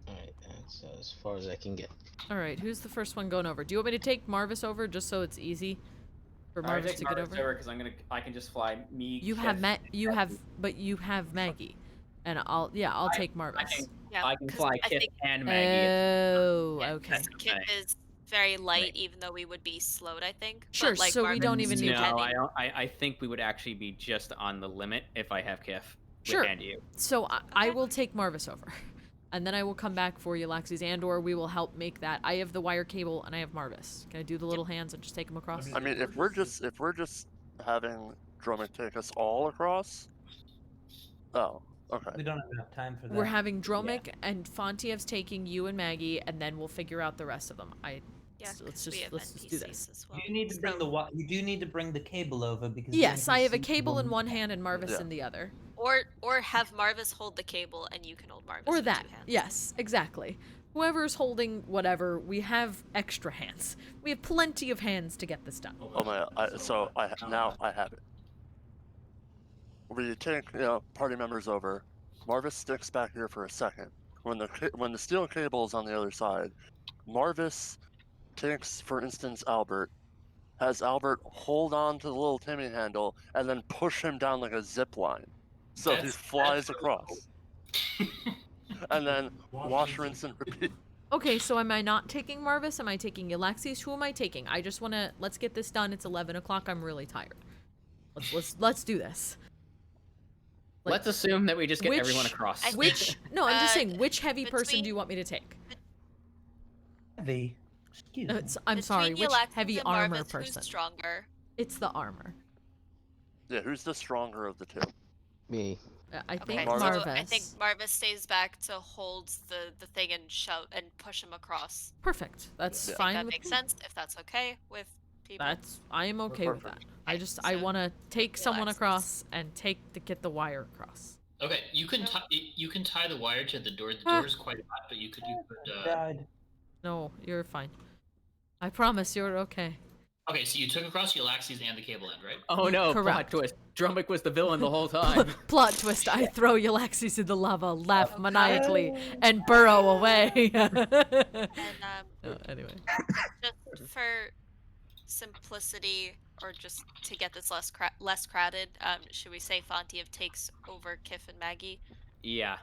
Alright, that's as far as I can get. Alright, who's the first one going over? Do you want me to take Marvis over just so it's easy for Marvis to get over? Because I can just fly me. You have but you have Maggie, and I'll take Marvis. I can 'cause fly I Kiff think and Maggie. Oh, Yeah, okay. Kiff is very light, even though we would be slowed, I think. Sure, But, like, so we don't even need No, to. I don't. I think we would actually be just on the limit if I have Kiff. Sure. And you. So I will take Marvis over, and then I will come back for Yllaxis, and/or we will help make that. I have the wire cable, and I have Marvis. Can I do the little hands and just take them across? I mean, if we're just having Dromik take us all across. Oh, okay. We don't have enough time for that. We're having Dromik and Fontiev's taking you and Maggie, and then we'll figure out the rest of them. Yeah, let's 'cause we have just do NPCs this. as well. You need to bring you do need to bring the cable over because. Yes, I have a NPCs cable in will- one hand and Marvis in the other. Or have Marvis hold the cable and you can hold Marvis. Or with that. 2 hands. Yes, exactly. Whoever's holding whatever, we have extra hands. We have plenty of hands to get this done. Oh my! Now I have it. We take party members over. Marvis sticks back here for a second. When the steel cable is on the other side, Marvis takes, for instance, Albert. Has Albert hold on to the little Timmy handle and then push him down like a zip line, so he flies across. And then wash, rinse, and repeat. Okay, so am I not taking Marvis? Am I taking Yllaxis? Who am I taking? I just wanna let's get this done. It's 11 o'clock. I'm really tired. Let's do this. Let's assume that we just get everyone across. No, I'm just saying, which heavy person between- do you want me to take? Heavy. Excuse me. I'm sorry, Between which Yllaxis heavy and armor Marvis, person? Who's stronger? It's the armor. Yeah, who's the stronger of the two? Me. I think Okay, Marvis. so I think Marvis stays back to hold the thing and shove and push him across. Perfect. That's I think fine that with makes me. sense if that's okay with people. I am okay with that. I want to take someone across and get the wire across. Okay, you can tie the wire to the door. The door is quite hot, but you could Died. No, you're fine. I promise you're okay. Okay, so you took across Yllaxis and the cable end, right? Oh no, plot Correct. twist. Dromik was the villain the whole time. Plot twist, I throw Yllaxis in the lava, laugh maniacally, and burrow away. And Oh, anyway. just for simplicity, or just to get this less crowded, should we say Fontiev takes over Kiff and Maggie? Yeah,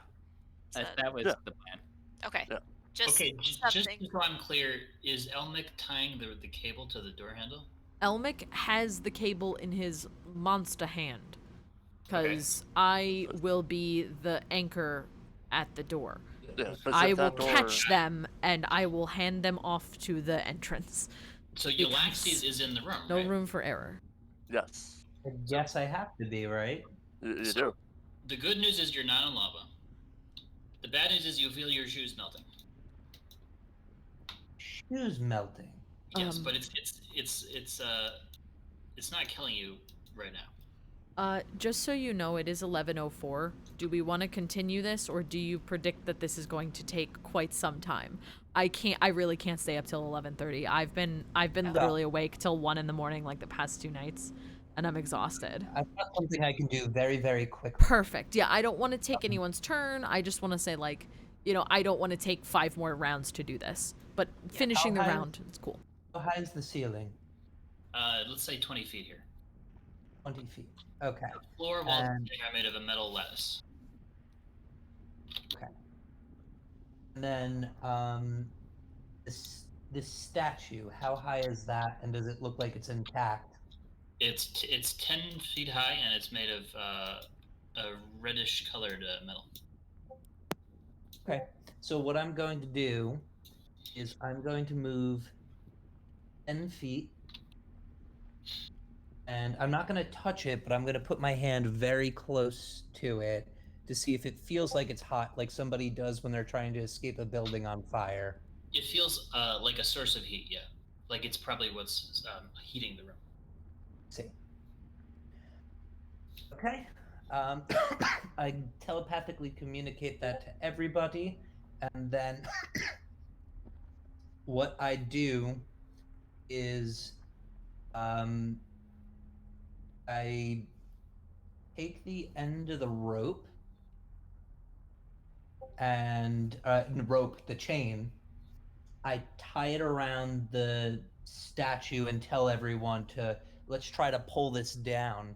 So- that was Yeah. the plan. Okay. Yeah. Just Okay, just something. so I'm clear, is Elmic tying the cable to the door handle? Elmic has the cable in his monster hand, because I will be the anchor at the door. Yeah, but I if will that door- catch them, and I will hand them off to the entrance. So Yllaxis is in the room, No right? room for error. Yes, I guess I have to be, right? you So- do. The good news is you're not in lava. The bad news is you feel your shoes melting. Shoes melting. Yes, Um, but it's not killing you right now. Just so you know, it is 11:04. Do we want to continue this, or do you predict that this is going to take quite some time? I really can't stay up till 11:30. I've been literally awake till 1 in the morning like the past 2 nights, and I'm exhausted. I've got something I can do very, very quickly. Perfect. Yeah, I don't want to take anyone's turn. I just want to say, like, I don't want to take 5 more rounds to do this. But finishing the how high- round, it's cool. How high is the ceiling? Let's say 20 feet here. 20 feet. Okay. The floor walls And- are made of a metal lattice. And then, this statue, how high is that, and does it look like it's intact? It's 10 feet high and it's made of a reddish colored metal. Okay. So what I'm going to do is I'm going to move 10 feet. And I'm not going to touch it, but I'm going to put my hand very close to it to see if it feels like it's hot, like somebody does when they're trying to escape a building on fire. It feels like a source of heat, yeah. Like it's probably what's heating the room. See. Okay. I telepathically communicate that to everybody, and then what I do is I take the end of the rope and the chain. I tie it around the statue and tell everyone to let's try to pull this down.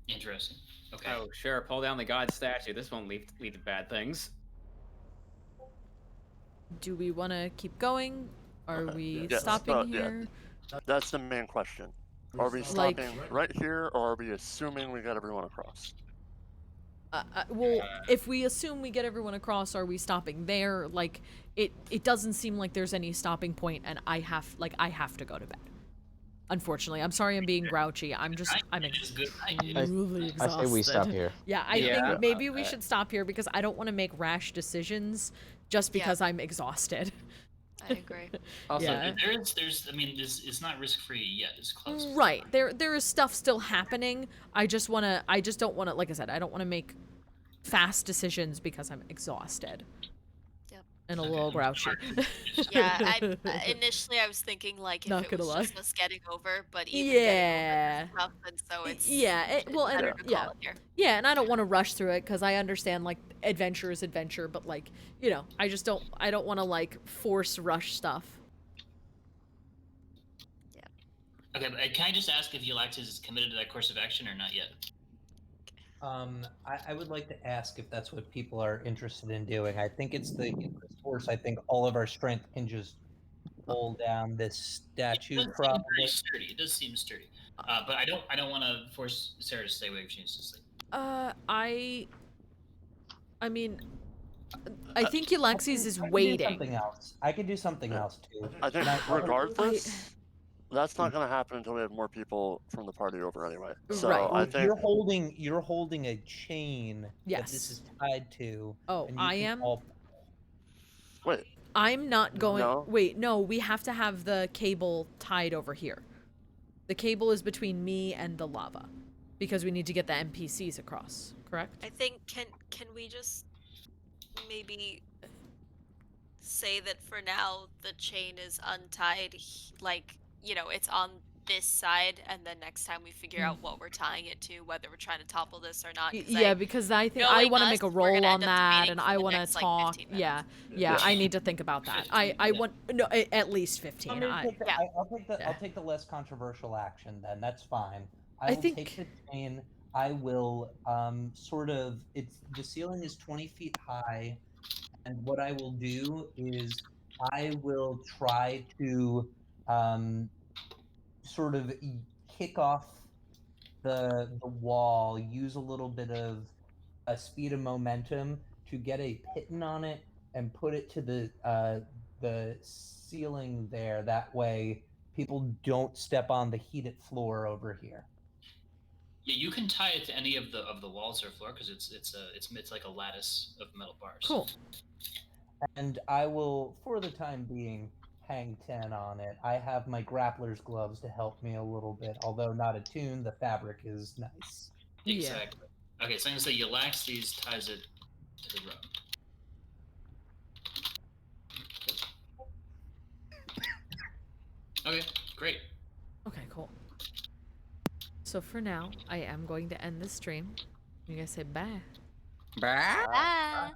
Interesting. Okay. Oh sure, pull down the god statue. This won't lead to bad things. Do we want to keep going? Are we yeah, stopping yeah. here? That's the main question. Are we Like- stopping right here, or are we assuming we got everyone across? Well, if we assume we get everyone across, are we stopping there? Like, it doesn't seem like there's any stopping point, and I have to go to bed. Unfortunately, I'm sorry I'm being grouchy. I'm It is good idea. really I exhausted. say we stop here. Yeah, I Yeah. think maybe we should stop here because I don't want to make rash decisions just Yeah. because I'm exhausted. I agree. Also, Yeah. There's I mean, it's not risk free yet. It's close. Right. There is stuff still happening. I just don't want to, like I said, I don't want to make fast decisions because I'm exhausted. Yep. And a Okay. little grouchy. Yeah, initially I was thinking like if Not it gonna was lie. just us getting over, but even Yeah. getting over stuff, and so it's Yeah, well, better and to yeah. call it here. Yeah, and I don't want to rush through it because I understand like adventure is adventure, but like, I don't want to like force rush stuff. Okay, but can I just ask if Yllaxis is committed to that course of action or not yet? I would like to ask if that's what people are interested in doing. I think it's the force. I think all of our strength can just pull down this statue. It does seem Probably. pretty sturdy. It does seem sturdy. But I don't want to force Sarah to stay awake if she needs to sleep. I mean, I think Yllaxis is I can do waiting. something else. I could do something else too. I think And I- regardless, that's not going to happen until we have more people from the party over anyway. So Right. I think you're holding a chain that Yes. this is tied to. Oh, and you I can am? all- wait. I'm not going. No. Wait, no, we have to have the cable tied over here. The cable is between me and the lava because we need to get the NPCs across, correct? I think can we just maybe say that for now the chain is untied, like, it's on this side, and then next time we figure out what we're tying it to, whether we're trying to topple this or not. Yeah, because I think I want to make a roll on that, and I want to next, like, talk. 15 Yeah, minutes. I need to think about that. I want no at least 15. I'll take the less controversial action then. That's fine. I will think- take the chain. I will sort of the ceiling is 20 feet high, and what I will do is I will try to sort of kick off the wall, use a little bit of speed and momentum to get a piton on it and put it to the ceiling there. That way, people don't step on the heated floor over here. Yeah, you can tie it to any of the walls or floor because it's like a lattice of metal bars. Cool. And I will, for the time being, hang 10 on it. I have my grappler's gloves to help me a little bit, although not attuned. The fabric is nice. Exactly. Yeah. Okay, so I'm gonna say Yllaxis ties it to the drum. Okay, great. Okay, cool. So for now, I am going to end the stream. You guys say bye. Bye. Bye.